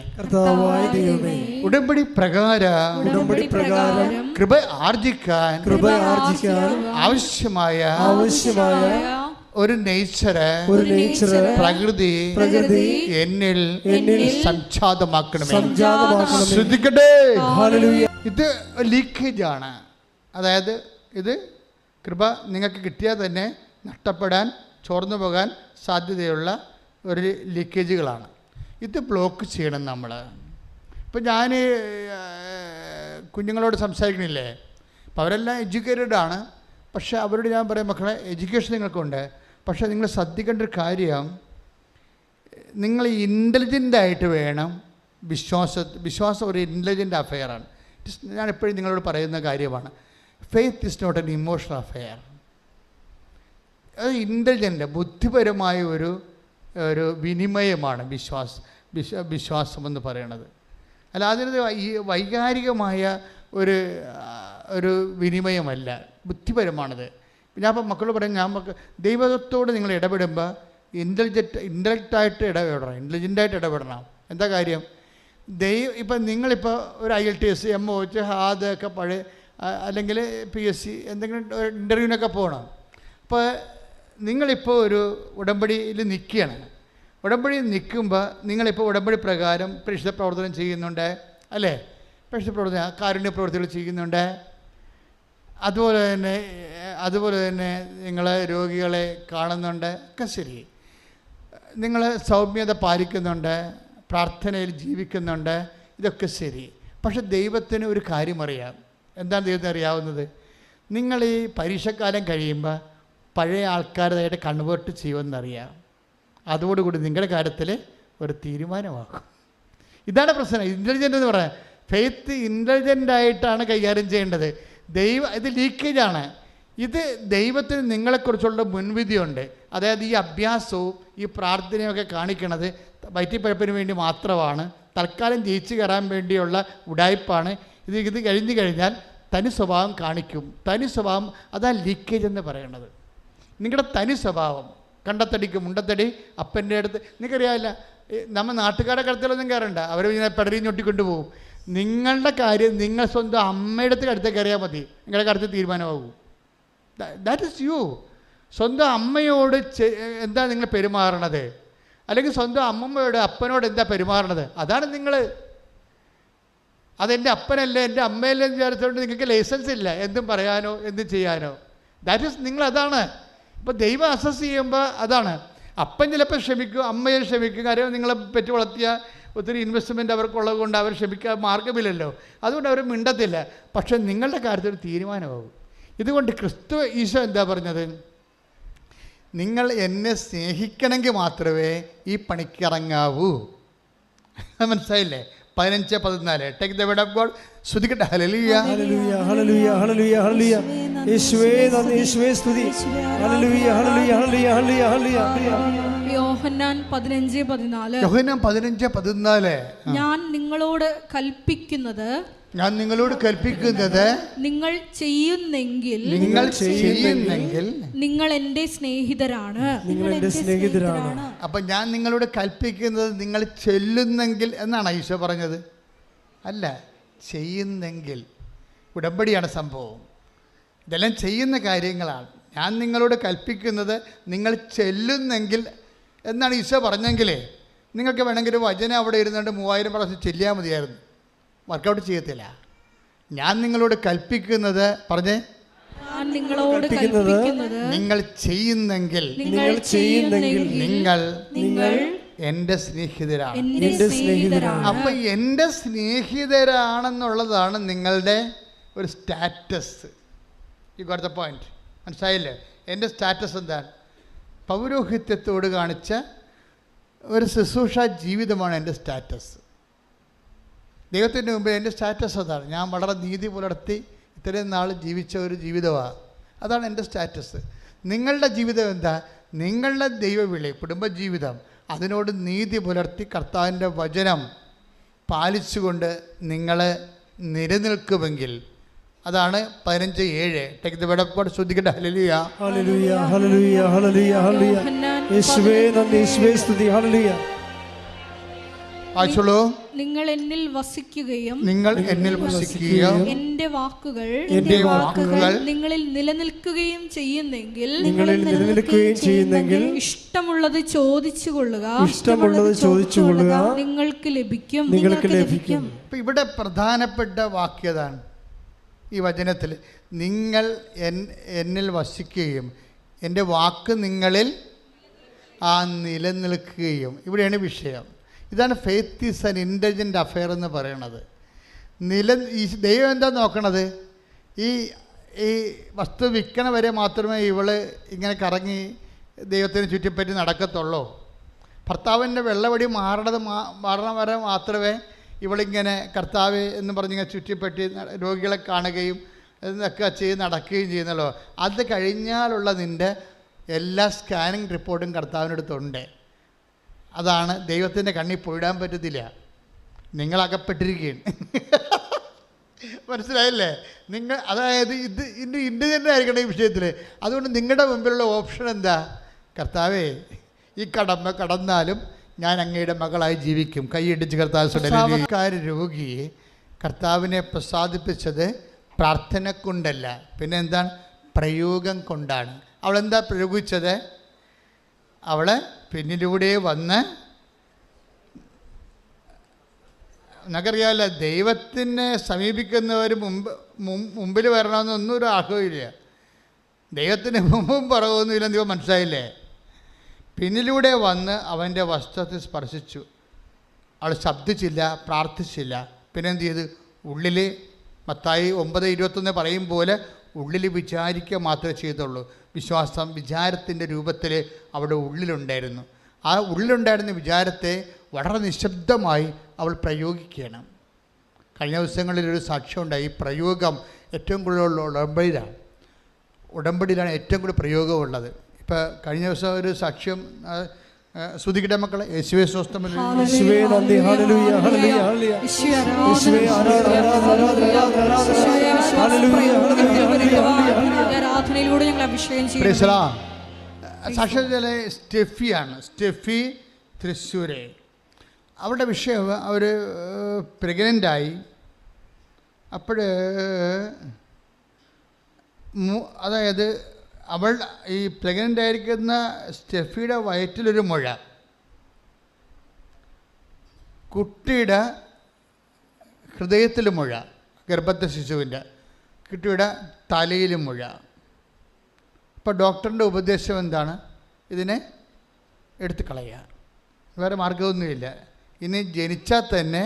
ഉടമ്പടി പ്രകാരം കൃപ ആർജിക്കാൻ ആവശ്യമായ ഒരു നേച്ചർ പ്രകൃതി എന്നിൽ സംജാതമാക്കണമേ. ശ്രദ്ധിക്കട്ടെ, ഇത് ലീക്കേജാണ്. അതായത് ഇത് കൃപ നിങ്ങൾക്ക് കിട്ടിയാൽ തന്നെ നഷ്ടപ്പെടാൻ, ചോർന്നു പോകാൻ സാധ്യതയുള്ള ഒരു ലീക്കേജുകളാണ്. ഇത് ബ്ലോക്ക് ചെയ്യണം നമ്മൾ. ഇപ്പം ഞാൻ കുഞ്ഞുങ്ങളോട് സംസാരിക്കണില്ലേ, അപ്പം അവരെല്ലാം എഡ്യൂക്കേറ്റഡ് ആണ്. പക്ഷേ അവരോട് ഞാൻ പറയും, മക്കളെ എഡ്യൂക്കേഷൻ നിങ്ങൾക്കുണ്ട്, പക്ഷേ നിങ്ങൾ ശ്രദ്ധിക്കേണ്ട ഒരു കാര്യം, നിങ്ങൾ ഇൻ്റലിജൻ്റായിട്ട് വേണം വിശ്വാസം ഒരു ഇൻ്റലിജൻ്റ് അഫെയറാണ്. ഞാൻ എപ്പോഴും നിങ്ങളോട് പറയുന്ന കാര്യമാണ്. Faith is not an emotional affair. അത് ഇൻ്റലിജൻ്റ്, ബുദ്ധിപരമായ ഒരു വിനിമയമാണ് വിശ്വാസം എന്ന് പറയുന്നത്. അല്ല, അതിന് ഈ വൈകാരികമായ ഒരു വിനിമയമല്ല, ബുദ്ധിപരമാണത്. ഞാൻ അപ്പം മക്കളോട് പറയും, ദൈവത്തോട് നിങ്ങൾ ഇടപെടുമ്പോൾ ഇൻ്റലക്റ്റായിട്ട് ഇൻ്റലിജൻ്റായിട്ട് ഇടപെടണം. എന്താ കാര്യം? ഇപ്പം നിങ്ങളിപ്പോൾ ഒരു IELTS, MOH, അതൊക്കെ പഴയ, അല്ലെങ്കിൽ PSC എന്തെങ്കിലും ഇൻ്റർവ്യൂവിനൊക്കെ പോകണം. അപ്പോൾ നിങ്ങളിപ്പോൾ ഒരു ഉടമ്പടിയിൽ നിൽക്കുകയാണ്. ഉടമ്പടിയിൽ നിൽക്കുമ്പോൾ നിങ്ങളിപ്പോൾ ഉടമ്പടി പ്രകാരം പരിശുദ്ധ പ്രവർത്തനം ചെയ്യുന്നുണ്ട്, അല്ലേ? പരിശുദ്ധ പ്രവർത്തനം, കാരുണ്യ പ്രവർത്തികൾ ചെയ്യുന്നുണ്ട്. അതുപോലെ തന്നെ നിങ്ങൾ രോഗികളെ കാണുന്നുണ്ട്, ഒക്കെ ശരി. നിങ്ങൾ സൗമ്യത പാലിക്കുന്നുണ്ട്, പ്രാർത്ഥനയിൽ ജീവിക്കുന്നുണ്ട്, ഇതൊക്കെ ശരി. പക്ഷെ ദൈവത്തിന് ഒരു കാര്യം അറിയാം. എന്താണ് ദൈവത്തിന് അറിയാവുന്നത്? നിങ്ങൾ ഈ പരീക്ഷക്കാലം കഴിയുമ്പോൾ പഴയ ആൾക്കാരായിട്ട് കൺവേർട്ട് ചെയ്യുമെന്നറിയാം. അതോടുകൂടി നിങ്ങളുടെ കാര്യത്തിൽ ഒരു തീരുമാനമാക്കും. ഇതാണ് പ്രശ്നം. ഇൻ്റലിജൻ്റ് എന്ന് പറയാം. ഫെയ്ത്ത് ഇൻ്റലിജൻ്റായിട്ടാണ് കൈകാര്യം ചെയ്യേണ്ടത്. ഇത് ലീക്കേജാണ്. ഇത് ദൈവത്തിന് നിങ്ങളെക്കുറിച്ചുള്ള മുൻവിധിയുണ്ട്. അതായത് ഈ അഭ്യാസവും ഈ പ്രാർത്ഥനയൊക്കെ കാണിക്കുന്നത് വയറ്റിപ്പഴപ്പിന് വേണ്ടി മാത്രമാണ്, തൽക്കാലം ജയിച്ചു കയറാൻ വേണ്ടിയുള്ള ഉടായ്പാണ്. ഇത് കഴിഞ്ഞു കഴിഞ്ഞാൽ തനി സ്വഭാവം കാണിക്കും. തനി സ്വഭാവം, അതാണ് ലീക്കേജ് എന്ന് പറയുന്നത്. നിങ്ങളുടെ തനി സ്വഭാവം, കണ്ടത്തടിക്ക് മുണ്ടത്തടി, അപ്പൻ്റെ അടുത്ത്, നിങ്ങൾക്കറിയാമില്ല, നമ്മൾ നാട്ടുകാരുടെ കടത്തിലൊന്നും കയറണ്ട, അവർ ഇങ്ങനെ പെടറി ഞൊട്ടിക്കൊണ്ട് പോകും. നിങ്ങളുടെ കാര്യം നിങ്ങൾ സ്വന്തം അമ്മയുടെ അടുത്തേക്ക് അറിയാൽ മതി, നിങ്ങളുടെ കാര്യത്തിൽ തീരുമാനമാകും. That is U. സ്വന്തം അമ്മയോട് എന്താ നിങ്ങൾ പെരുമാറണത്, അല്ലെങ്കിൽ സ്വന്തം അമ്മമ്മയോട് അപ്പനോട് എന്താ പെരുമാറണത്, അതാണ് നിങ്ങൾ. അതെൻ്റെ അപ്പനല്ലേ എൻ്റെ അമ്മയല്ലേ എന്ന് വിചാരിച്ചുകൊണ്ട് നിങ്ങൾക്ക് ലൈസൻസ് ഇല്ല എന്തും പറയാനോ എന്തും ചെയ്യാനോ. ദാറ്റ് ഈസ് നിങ്ങളതാണ്. ഇപ്പോൾ ദൈവം അസസ് ചെയ്യുമ്പോൾ അതാണ്. അപ്പൻ ചിലപ്പോൾ ക്ഷമിക്കും, അമ്മയെ ക്ഷമിക്കും. കാര്യം നിങ്ങളെ പെറ്റ് വളർത്തിയ ഒത്തിരി ഇൻവെസ്റ്റ്മെൻറ്റ് അവർക്കുള്ളത് കൊണ്ട് അവർ ക്ഷമിക്കാൻ മാർഗ്ഗമില്ലല്ലോ, അതുകൊണ്ട് അവർ മിണ്ടത്തില്ല. പക്ഷെ നിങ്ങളുടെ കാര്യത്തിൽ ഒരു തീരുമാനമാകും. ഇതുകൊണ്ട് ഈശോ എന്താ പറഞ്ഞത്? നിങ്ങൾ എന്നെ സ്നേഹിക്കണമെങ്കിൽ മാത്രമേ ഈ പണിക്കിറങ്ങാവൂ. മനസ്സിലായില്ലേ? 15-14 take the word of God. സ്തുതിക്കട്ടെ. ഹല്ലേലൂയ, ഹല്ലേലൂയ, ഹല്ലേലൂയ, ഹല്ലേലൂയ, ഹല്ലേലൂയ. യേശുവേ നന്ദി, യേശുവേ സ്തുതി. ഹല്ലേലൂയ, ഹല്ലേലൂയ, ഹല്ലേലൂയ, ഹല്ലേലൂയ, ഹല്ലേലൂയ. യോഹന്നാൻ 15:14. യോഹന്നാൻ 15:14. ഞാൻ നിങ്ങളോട് കൽപ്പിക്കുന്നത് നിങ്ങൾ ചെയ്യുന്നെങ്കിൽ നിങ്ങൾ എൻ്റെ സ്നേഹിതരാണ്. അപ്പം ഞാൻ നിങ്ങളോട് കൽപ്പിക്കുന്നത് നിങ്ങൾ ചെല്ലുന്നെങ്കിൽ എന്നാണ് ഈശോ പറഞ്ഞത്. അല്ല, ചെയ്യുന്നെങ്കിൽ. ഉടമ്പടിയാണ് സംഭവം. ഇതെല്ലാം ചെയ്യുന്ന കാര്യങ്ങളാണ്. ഞാൻ നിങ്ങളോട് കൽപ്പിക്കുന്നത് നിങ്ങൾ ചെല്ലുന്നെങ്കിൽ എന്നാണ് ഈശോ പറഞ്ഞെങ്കിലേ നിങ്ങൾക്ക് വേണമെങ്കിൽ വചനം അവിടെ ഇരുന്നുകൊണ്ട് 3000 പ്രാവശ്യം ചെല്ലിയാൽ മതിയായിരുന്നു. വർക്കൗട്ട് ചെയ്യത്തില്ല. ഞാൻ നിങ്ങളോട് കൽപ്പിക്കുന്നത് പറഞ്ഞേ, ഞാൻ ഞാൻ നിങ്ങളോട് കൽപ്പിക്കുന്നത് നിങ്ങൾ ചെയ്യുന്നെങ്കിൽ നിങ്ങൾ എൻ്റെ സ്നേഹിതരാണ്. അപ്പൊ എൻ്റെ സ്നേഹിതരാണെന്നുള്ളതാണ് നിങ്ങളുടെ ഒരു status. You got the point. മനസ്സിലായില്ലേ? എൻ്റെ സ്റ്റാറ്റസ് എന്താണ്? പൗരോഹിത്യത്തോട് കാണിച്ച ഒരു ശുശ്രൂഷ ജീവിതമാണ് എൻ്റെ സ്റ്റാറ്റസ്. ദൈവത്തിൻ്റെ മുമ്പിൽ എൻ്റെ സ്റ്റാറ്റസ് അതാണ്. ഞാൻ വളരെ നീതി പുലർത്തി ഇത്രയും നാൾ ജീവിച്ച ഒരു ജീവിതമാണ്. അതാണ് എൻ്റെ സ്റ്റാറ്റസ്. നിങ്ങളുടെ ജീവിതം എന്താ? നിങ്ങളുടെ ദൈവവിളി, കുടുംബജീവിതം, അതിനോട് നീതി പുലർത്തി കർത്താവിൻ്റെ വചനം പാലിച്ചുകൊണ്ട് നിങ്ങൾ നിലനിൽക്കുമെങ്കിൽ അതാണ് 15:7. Take the word of God. ശ്രദ്ധിക്കട്ടെ. ഹല്ലേലൂയ, ഹല്ലേലൂയ, ഹല്ലേലൂയ, ഹല്ലേലൂയ, ഹല്ലേലൂയ. യേശുവേ നന്ദി, യേശുവേ സ്തുതി. ഹല്ലേലൂയ. വായിച്ചോളൂ. നിങ്ങൾ എന്നിൽ വസിക്കുകയും എന്റെ വാക്കുകൾ നിങ്ങളിൽ നിലനിൽക്കുകയും ചെയ്യുന്നെങ്കിൽ ഇഷ്ടമുള്ളത് ചോദിച്ചുകൊള്ളുക, നിങ്ങൾക്ക് ലഭിക്കും. ഇപ്പം ഇവിടെ പ്രധാനപ്പെട്ട വാക്യതാണ് ഈ വചനത്തിൽ. നിങ്ങൾ എന്നിൽ വസിക്കുകയും എൻ്റെ വാക്ക് നിങ്ങളിൽ നിലനിൽക്കുകയും. ഇവിടെയാണ് വിഷയം. ഇതാണ് faith is an intelligent affair എന്ന് പറയണത്. ഈ ദൈവം എന്താ നോക്കണത്? ഈ വസ്തു വിൽക്കണ വരെ മാത്രമേ ഇവള് ഇങ്ങനെ കറങ്ങി ദൈവത്തിന് ചുറ്റിപ്പറ്റി നടക്കത്തുള്ളൂ. ഭർത്താവിൻ്റെ വെള്ളവടി മാറണ വരെ മാത്രമേ ഇവളിങ്ങനെ കർത്താവ് എന്ന് പറഞ്ഞിങ്ങനെ ചുറ്റിപ്പറ്റി രോഗികളെ കാണുകയും എന്നൊക്കെ ചെയ്ത് നടക്കുകയും ചെയ്യുന്നല്ലോ. അത് കഴിഞ്ഞാലുള്ള നിൻ്റെ എല്ലാ സ്കാനിങ് റിപ്പോർട്ടും കർത്താവിനടുത്തുണ്ട്. അതാണ് ദൈവത്തിൻ്റെ കണ്ണിൽ പൊഴിടാൻ പറ്റത്തില്ല. നിങ്ങളകപ്പെട്ടിരിക്കുകയാണ്. മനസ്സിലായില്ലേ? അതായത് ഇൻ്റലിജൻ്റ് ആയിരിക്കണം ഈ വിഷയത്തിൽ. അതുകൊണ്ട് നിങ്ങളുടെ മുമ്പിലുള്ള ഓപ്ഷൻ എന്താ? കർത്താവേ, ഈ കടന്നാലും ഞാൻ അങ്ങയുടെ മകളായി ജീവിക്കും. കൈയിടിച്ച് കർത്താവ്. രോഗിയെ കർത്താവിനെ പ്രസാദിപ്പിച്ചത് പ്രാർത്ഥന കൊണ്ടല്ല, പിന്നെ എന്താണ്? പ്രയോഗം കൊണ്ടാണ്. അവളെന്താ പ്രയോഗിച്ചത്? അവളെ പിന്നിലൂടെ വന്ന്, നമുക്കറിയാമല്ലോ, ദൈവത്തിനെ സമീപിക്കുന്നവർ മുമ്പിൽ വരണമെന്നൊന്നും ഒരു ആഗ്രഹമില്ല. ദൈവത്തിന് മുമ്പും പുറകൊന്നുമില്ല. ദൈവം മനസ്സിലായില്ലേ? പിന്നിലൂടെ വന്ന് അവൻ്റെ വസ്ത്രത്തിൽ സ്പർശിച്ചു. അവൾ ശബ്ദിച്ചില്ല, പ്രാർത്ഥിച്ചില്ല. പിന്നെ എന്ത് ചെയ്ത്? ഉള്ളിൽ മത്തായി 9:21 പറയും പോലെ ഉള്ളിൽ വിചാരിക്കുക മാത്രമേ ചെയ്തുള്ളൂ. വിശ്വാസം വിചാരത്തിൻ്റെ രൂപത്തിൽ അവിടെ ഉള്ളിലുണ്ടായിരുന്നു. ആ ഉള്ളിലുണ്ടായിരുന്ന വിചാരത്തെ വളരെ നിശബ്ദമായി അവൾ പ്രയോഗിക്കണം. കഴിഞ്ഞ ദിവസങ്ങളിലൊരു സാക്ഷ്യമുണ്ടായി. ഈ പ്രയോഗം ഏറ്റവും കൂടുതലുള്ള ഉടമ്പടിയിലാണ് ഏറ്റവും കൂടുതൽ പ്രയോഗമുള്ളത്. ഇപ്പോൾ കഴിഞ്ഞ ദിവസം ഒരു സാക്ഷ്യം ശ്രുതിക്കട്ടെ മക്കളെ. യേശുവേ സ്വസ്ഥം. യേശുവേ നന്ദി. ഹല്ലേലൂയ, ഹല്ലേലൂയ, ഹല്ലേലൂയ. യേശുവേ ആരാധനയിലൂടെ ഞങ്ങൾ അഭിഷേകം ചെയ്യുന്നു. സാക്ഷ്യത്തിലെ സ്റ്റെഫിയാണ്. സ്റ്റെഫി തൃശ്ശൂരെ. അവരുടെ വിഷയം, അവർ പ്രഗ്നൻ്റായി. അപ്പോൾ അതായത് അവൾ ഈ പ്രഗ്നൻ്റ് ആയിരിക്കുന്ന സ്റ്റെഫിയുടെ വയറ്റിലൊരു മുഴ, കുട്ടിയുടെ ഹൃദയത്തിൽ മുഴ, ഗർഭത്തെ ശിശുവിൻ്റെ, കുട്ടിയുടെ തലയിലും മുഴ. അപ്പോൾ ഡോക്ടറിൻ്റെ ഉപദേശം എന്താണ്? ഇതിനെ എടുത്ത് കളയുക, വേറെ മാർഗമൊന്നുമില്ല. ഇനി ജനിച്ചാൽ തന്നെ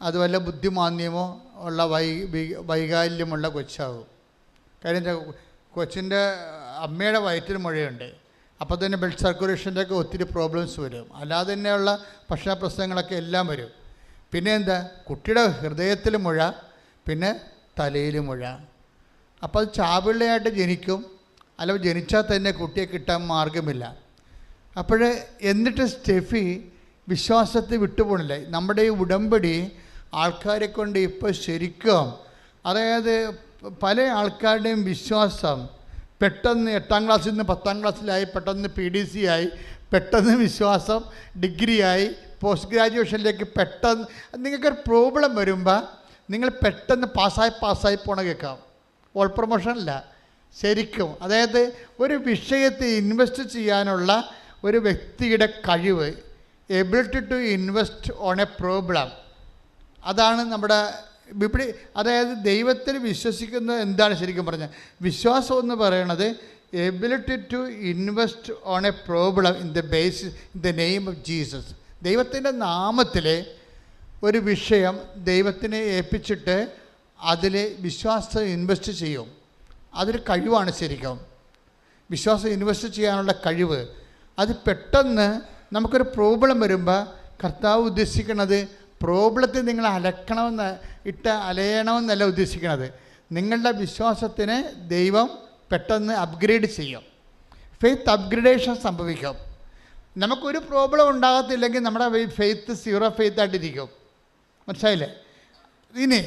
അത് വല്ല ബുദ്ധിമാന്യമോ ഉള്ള വൈകാല്യമുള്ള കൊച്ചാവും. കാര്യം കൊച്ചിൻ്റെ അമ്മയുടെ വയറ്റിൽ മുഴയുണ്ട്. അപ്പോൾ തന്നെ ബ്ലഡ് സർക്കുലേഷൻ്റെ ഒക്കെ ഒത്തിരി പ്രോബ്ലംസ് വരും. അല്ലാതെ തന്നെയുള്ള ഭക്ഷണ പ്രശ്നങ്ങളൊക്കെ എല്ലാം വരും. പിന്നെ എന്താ? കുട്ടിയുടെ ഹൃദയത്തിൽ മുഴ, പിന്നെ തലയിൽ മുഴ. അപ്പോൾ അത് ചാപിള്ളയായിട്ട് ജനിക്കും, അല്ലെങ്കിൽ ജനിച്ചാൽ തന്നെ കുട്ടിയെ കിട്ടാൻ മാർഗമില്ല. എന്നിട്ട് സ്റ്റെഫി വിശ്വാസത്തെ വിട്ടുപോണില്ല. നമ്മുടെ ഈ ഉടമ്പടി ആൾക്കാരെ കൊണ്ട് ഇപ്പോൾ ശരിക്കും, അതായത് പല ആൾക്കാരുടെയും വിശ്വാസം പെട്ടെന്ന് 8ാം ക്ലാസ്സിൽ നിന്ന് 10ാം ക്ലാസ്സിലായി, പെട്ടെന്ന് PDC ആയി, പെട്ടെന്ന് വിശ്വാസം ഡിഗ്രിയായി, പോസ്റ്റ് ഗ്രാജുവേഷനിലേക്ക് പെട്ടെന്ന്. നിങ്ങൾക്കൊരു പ്രോബ്ലം വരുമ്പോൾ നിങ്ങൾ പെട്ടെന്ന് പാസ്സായി പോണ കേൾക്കാം. ഓൾ പ്രൊമോഷനല്ല, ശരിക്കും. അതായത് ഒരു വിഷയത്തെ ഇൻവെസ്റ്റ് ചെയ്യാനുള്ള ഒരു വ്യക്തിയുടെ കഴിവ്, ability to invest on a problem, അതാണ് നമ്മുടെ ഇവിടെ അതായത് ദൈവത്തിൽ വിശ്വസിക്കുന്നത് എന്താണ് ശരിക്കും പറഞ്ഞാൽ? വിശ്വാസം എന്ന് പറയുന്നത് ability to invest on a problem in the basis in the name of Jesus. ദൈവത്തിൻ്റെ നാമത്തിൽ ഒരു വിഷയം ദൈവത്തിനെ ഏൽപ്പിച്ചിട്ട് അതിൽ വിശ്വാസം ഇൻവെസ്റ്റ് ചെയ്യും. അതൊരു കഴിവാണ് ശരിക്കും. വിശ്വാസം ഇൻവെസ്റ്റ് ചെയ്യാനുള്ള കഴിവ്. അത് പെട്ടെന്ന് നമുക്കൊരു പ്രോബ്ലം വരുമ്പോൾ കർത്താവ് ഉദ്ദേശിക്കുന്നത് പ്രോബ്ലത്തിൽ നിങ്ങൾ അലയണമെന്നല്ല ഉദ്ദേശിക്കുന്നത്. നിങ്ങളുടെ വിശ്വാസത്തിനെ ദൈവം പെട്ടെന്ന് അപ്ഗ്രേഡ് ചെയ്യും. ഫെയ്ത്ത് അപ്ഗ്രേഡേഷൻ സംഭവിക്കും. നമുക്കൊരു പ്രോബ്ലം ഉണ്ടാകത്തില്ലെങ്കിൽ നമ്മുടെ ഫെയ്ത്ത് 0 ഫെയ്ത്തായിട്ടിരിക്കും. മനസ്സിലായില്ലേ? ഇനി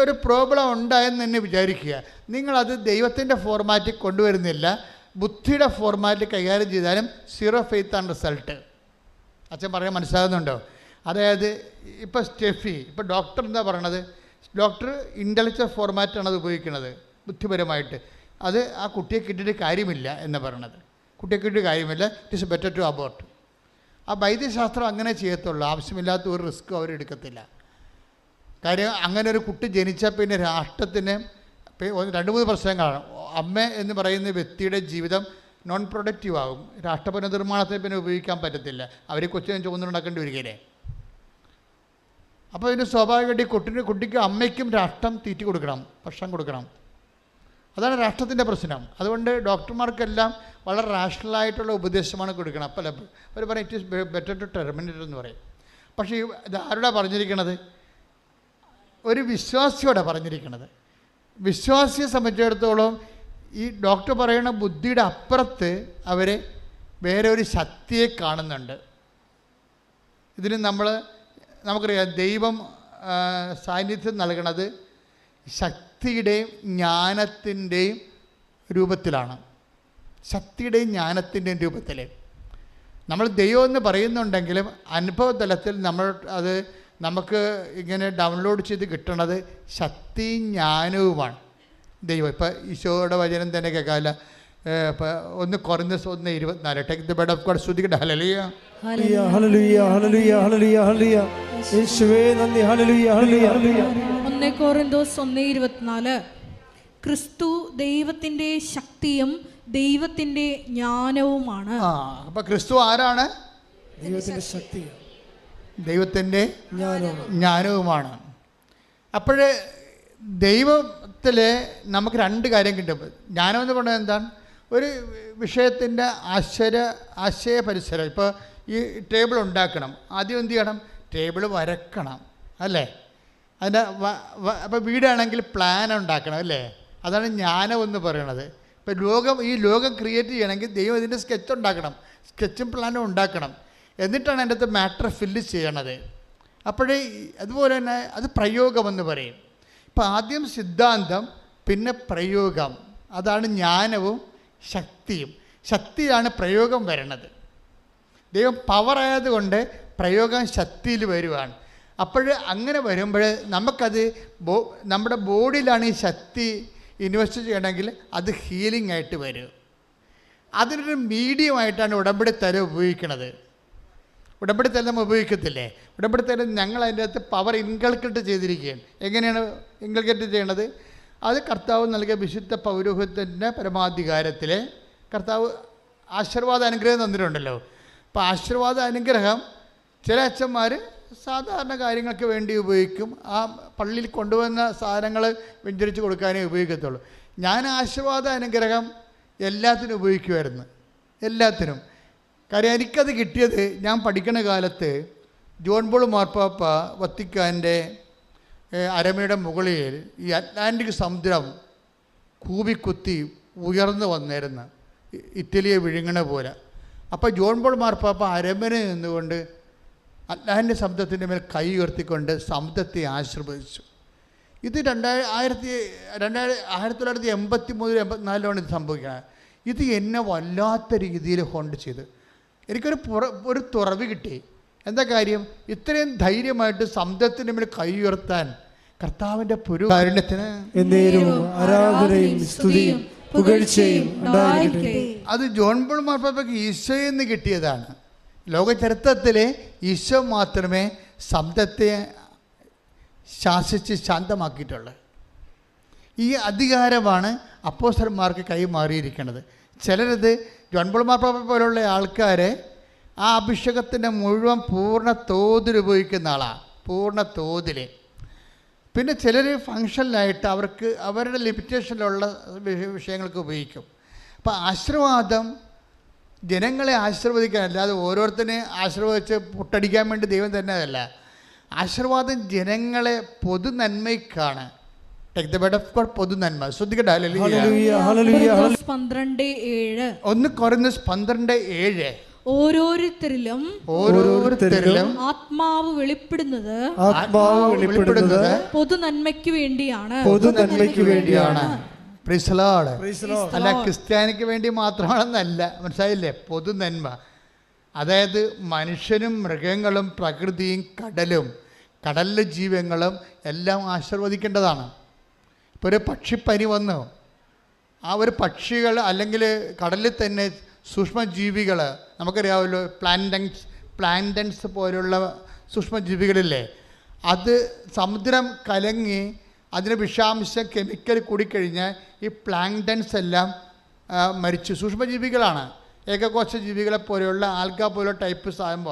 ഒരു പ്രോബ്ലം ഉണ്ടായെന്ന് തന്നെ വിചാരിക്കുക. നിങ്ങളത് ദൈവത്തിൻ്റെ ഫോർമാറ്റിൽ കൊണ്ടുവരുന്നില്ല, ബുദ്ധിയുടെ ഫോർമാറ്റിൽ കൈകാര്യം ചെയ്താലും 0 ഫെയ്ത്താണ് റിസൾട്ട്. അച്ഛൻ പറയാൻ മനസ്സിലാകുന്നുണ്ടോ? അതായത് ഇപ്പോൾ ഇപ്പോൾ ഡോക്ടർ എന്താ പറയണത്? ഡോക്ടർ ഇൻ്റലക്ച്വൽ ഫോർമാറ്റാണ് അത് ഉപയോഗിക്കുന്നത് ബുദ്ധിപരമായിട്ട്. അത് ആ കുട്ടിയെ കിട്ടിയിട്ട് കാര്യമില്ല എന്ന് പറയണത്. കുട്ടിയെ കിട്ടിയിട്ട് കാര്യമില്ല, it is better to abort. ആ വൈദ്യശാസ്ത്രം അങ്ങനെ ചെയ്യത്തുള്ളൂ. ആവശ്യമില്ലാത്ത ഒരു റിസ്ക്കും അവരെടുക്കത്തില്ല. കാര്യം അങ്ങനെ ഒരു കുട്ടി ജനിച്ചാൽ പിന്നെ രാഷ്ട്രത്തിന് 2-3 പ്രശ്നങ്ങളാണ്. അമ്മ എന്ന് പറയുന്ന വ്യക്തിയുടെ ജീവിതം നോൺ പ്രൊഡക്റ്റീവ് ആകും. രാഷ്ട്ര പുനർനിർമ്മാണത്തിന് പിന്നെ ഉപയോഗിക്കാൻ പറ്റത്തില്ല. അവർ കൊച്ചിനെ ചുമന്നുണ്ടാക്കേണ്ടി വരികയില്ലേ. അപ്പോൾ ഇതിന് സ്വാഭാവികമായിട്ട് കുട്ടിക്ക് അമ്മയ്ക്കും രാഷ്ട്രം തീറ്റി കൊടുക്കണം, ഭക്ഷണം കൊടുക്കണം. അതാണ് രാഷ്ട്രത്തിൻ്റെ പ്രശ്നം. അതുകൊണ്ട് ഡോക്ടർമാർക്കെല്ലാം വളരെ റാഷണലായിട്ടുള്ള ഉപദേശമാണ് കൊടുക്കണം. അപ്പോൾ അവർ പറയും it is better to terminate എന്ന് പറയും. പക്ഷേ ഇത് ആരോടാ പറഞ്ഞിരിക്കണത്? ഒരു വിശ്വാസിയോടെ പറഞ്ഞിരിക്കണത്. വിശ്വാസിയെ സംബന്ധിച്ചിടത്തോളം ഈ ഡോക്ടർ പറയുന്ന ബുദ്ധിയുടെ അപ്പുറത്ത് അവർ വേറെ ഒരു ശക്തിയെ കാണുന്നുണ്ട്. ഇതിന് നമുക്കറിയാം ദൈവം സാന്നിധ്യം നൽകണത് ശക്തിയുടെയും ജ്ഞാനത്തിൻ്റെയും രൂപത്തിലാണ്. ശക്തിയുടെയും ജ്ഞാനത്തിൻ്റെയും രൂപത്തിൽ നമ്മൾ ദൈവം എന്ന് പറയുന്നുണ്ടെങ്കിലും അനുഭവതലത്തിൽ നമുക്ക് ഇങ്ങനെ ഡൗൺലോഡ് ചെയ്ത് കിട്ടണത് ശക്തിയും ജ്ഞാനവുമാണ് ദൈവം. ഇപ്പം ഈശോയുടെ വചനം തന്നെ കേൾക്കാമല്ല. ഇപ്പം 1 Corinthians 1:24 take the bed of God. സ്തുതിക്കട്ടെ. ഹല്ലേലൂയ ഹല്ലേലൂയ ഹല്ലേലൂയ ഹല്ലേലൂയ ഹല്ലേലൂയ യേശുവേ നന്ദി. ഹല്ലേലൂയ ഹല്ലേലൂയ ഹല്ലേലൂയ. 1 Corinthians 1:24 ക്രിസ്തു ദൈവത്തിന്റെ ശക്തിയും ദൈവത്തിന്റെ ജ്ഞാനവുമാണ്. അപ്പം ക്രിസ്തു ആരാണ്? ദൈവത്തിന്റെ ശക്തി, ദൈവത്തിൻ്റെ ജ്ഞാനവുമാണ്. അപ്പോൾ ദൈവത്തിൽ നമുക്ക് 2 കാര്യം കിട്ടും. ജ്ഞാനം എന്ന് പറയുന്നത് എന്താണ്? ഒരു വിഷയത്തിൻ്റെ ആശയ പരിസരം. ഇപ്പോൾ ഈ ടേബിൾ ഉണ്ടാക്കണം, ആദ്യം എന്ത് ചെയ്യണം? ടേബിൾ വരക്കണം അല്ലേ? അതിൻ്റെ അപ്പോൾ വീടാണെങ്കിൽ പ്ലാൻ ഉണ്ടാക്കണം അല്ലേ? അതാണ് ജ്ഞാനം എന്ന് പറയുന്നത്. ഇപ്പോൾ ഈ ലോകം ക്രിയേറ്റ് ചെയ്യണമെങ്കിൽ ദൈവം ഇതിൻ്റെ സ്കെച്ച് ഉണ്ടാക്കണം, സ്കെച്ചും പ്ലാനും ഉണ്ടാക്കണം. എന്നിട്ടാണ് അതിൻ്റെ അകത്ത് മാറ്റർ ഫില്ല് ചെയ്യണത്. അപ്പോഴേ അതുപോലെ തന്നെ അത് പ്രയോഗമെന്ന് പറയും. ഇപ്പം ആദ്യം സിദ്ധാന്തം, പിന്നെ പ്രയോഗം. അതാണ് ജ്ഞാനവും ശക്തിയും. ശക്തിയാണ് പ്രയോഗം വരണത്. ദൈവം പവറായതുകൊണ്ട് പ്രയോഗം ശക്തിയിൽ വരുവാണ്. അപ്പോൾ അങ്ങനെ വരുമ്പോൾ നമുക്കത് നമ്മുടെ ബോഡിയിലാണ് ഈ ശക്തി ഇൻവെസ്റ്റ് ചെയ്യണമെങ്കിൽ അത് ഹീലിംഗ് ആയിട്ട് വരും. അതിനൊരു മീഡിയമായിട്ടാണ് ഉടമ്പടി തരം ഉപയോഗിക്കുന്നത്. ഉടമ്പടി തരം നമ്മൾ ഉപയോഗിക്കത്തില്ലേ? ഉടമ്പടി തരം ഞങ്ങൾ അതിൻ്റെ അകത്ത് പവർ ഇൻകൾക്കേറ്റ് ചെയ്തിരിക്കുകയാണ്. എങ്ങനെയാണ് ഇൻകൾക്കേറ്റ് ചെയ്യണത്? അത് കർത്താവ് നൽകിയ വിശുദ്ധ പൗരോഹിത്യത്തിൻ്റെ പരമാധികാരത്തിൽ കർത്താവ് ആശീർവാദ അനുഗ്രഹം തന്നിട്ടുണ്ടല്ലോ. അപ്പോൾ ആശീർവാദ അനുഗ്രഹം ചില അച്ഛന്മാർ സാധാരണ കാര്യങ്ങൾക്ക് വേണ്ടി ഉപയോഗിക്കും. ആ പള്ളിയിൽ കൊണ്ടുവന്ന സാധനങ്ങൾ വെഞ്ചരിച്ച് കൊടുക്കാനേ ഉപയോഗിക്കത്തുള്ളൂ. ഞാൻ ആശീർവാദ അനുഗ്രഹം എല്ലാത്തിനും ഉപയോഗിക്കുമായിരുന്നു, എല്ലാത്തിനും. കാര്യം എനിക്കത് കിട്ടിയത് ഞാൻ പഠിക്കുന്ന കാലത്ത് ജോൺ പോൾ മാർപ്പാപ്പ വത്തിക്കാൻ്റെ അരമനയുടെ മുകളിൽ ഈ അറ്റ്ലാന്റിക് സമുദ്രം കൂവിക്കുത്തി ഉയർന്നു വന്നിരുന്നു, ഇറ്റലിയെ വിഴുങ്ങണ പോലെ. അപ്പോൾ ജോൺ പോൾ മാർപ്പാപ്പ അരമനയിൽ നിന്നുകൊണ്ട് അറ്റ്ലാന്റിക് സമുദ്രത്തിൻ്റെ മേൽ കൈ ഉയർത്തിക്കൊണ്ട് സമുദ്രത്തെ ആശീർവദിച്ചു. ഇത് 1983-84 ഇത് സംഭവിക്കണം. ഇത് എന്നെ വല്ലാത്ത രീതിയിൽ ഹോണ്ട് ചെയ്ത് എനിക്കൊരു തുറവ് കിട്ടി. എന്താ കാര്യം? ഇത്രയും ധൈര്യമായിട്ട് സമുദ്രത്തിൻ്റെ മേൽ കൈ ഉയർത്താൻ കർത്താവിൻ്റെ പുരുകാരുണ്യത്തിന് ആരാധനയും സ്തുതിയും പുകഴ്ചയും ഉണ്ടായിരിക്കട്ടെ. അത് ജോൺ പോൾ മാർപ്പാപ്പയ്ക്ക് ഈശോയിൽ നിന്ന് കിട്ടിയതാണ്. ലോക ചരിത്രത്തിലെ ഈശോ മാത്രമേ സമുദ്രത്തെ ശാസിച്ച് ശാന്തമാക്കിയിട്ടുള്ളത്. ഈ അധികാരമാണ് അപ്പോസ്തലന്മാർക്ക് കൈമാറിയിരിക്കുന്നത്. ചിലരത് ജോൺ പോൾ മാർപ്പാപ്പ പോലുള്ള ആൾക്കാരെ ആ അഭിഷേകത്തിൻ്റെ മുഴുവൻ പൂർണ്ണ തോതിൽ ഉപയോഗിക്കുന്ന ആളാണ്, പൂർണ്ണ തോതിൽ. പിന്നെ ചിലർ ഫങ്ഷനിലായിട്ട് അവർക്ക് അവരുടെ ലിമിറ്റേഷനിലുള്ള വിഷയങ്ങൾക്ക് ഉപയോഗിക്കും. അപ്പോൾ ആശീർവാദം ജനങ്ങളെ ആശീർവദിക്കാൻ, അല്ലാതെ ഓരോരുത്തരെ ആശീർവദിച്ച് പുട്ടടിക്കാൻ വേണ്ടി ദൈവം തന്നെ അതല്ല. ആശീർവാദം ജനങ്ങളെ പൊതു നന്മയ്ക്കാണ്. Take the word of God, പൊതു നന്മ. ശ്രദ്ധിക്കട്ടെ. കൊരിന്ത്യർ 12:7. 1 കൊരിന്ത്യർ 12:7. ഓരോരുത്തരിലും ആത്മാവ് വെളിപ്പെടുന്നത് പൊതു നന്മയ്ക്ക് വേണ്ടിയാണ്. Price the Lord. അല്ല, ക്രിസ്ത്യാനിക്ക് വേണ്ടി മാത്രമാണെന്നല്ല, മനസ്സിലായില്ലേ? പൊതു നന്മ, അതായത് മനുഷ്യനും മൃഗങ്ങളും പ്രകൃതിയും കടലും കടലിലെ ജീവങ്ങളും എല്ലാം ആശീർവദിക്കേണ്ടതാണ്. ഇപ്പോൾ ഒരു പക്ഷിപ്പനി വന്നു, ആ ഒരു പക്ഷികൾ അല്ലെങ്കിൽ കടലിൽ തന്നെ സൂക്ഷ്മജീവികൾ, നമുക്കറിയാമല്ലോ, പ്ലാന്റൻസ് പോലുള്ള സൂക്ഷ്മജീവികളില്ലേ, അത് സമുദ്രം കലങ്ങി അതിന് വിഷാംശം കെമിക്കൽ കൂടിക്കഴിഞ്ഞാൽ ഈ പ്ലാങ്ടൻസ് എല്ലാം മരിച്ചു. സൂക്ഷ്മജീവികളാണ്, ഏകകോശ ജീവികളെ പോലെയുള്ള ആൽഗ പോലുള്ള ടൈപ്പ് സാധനം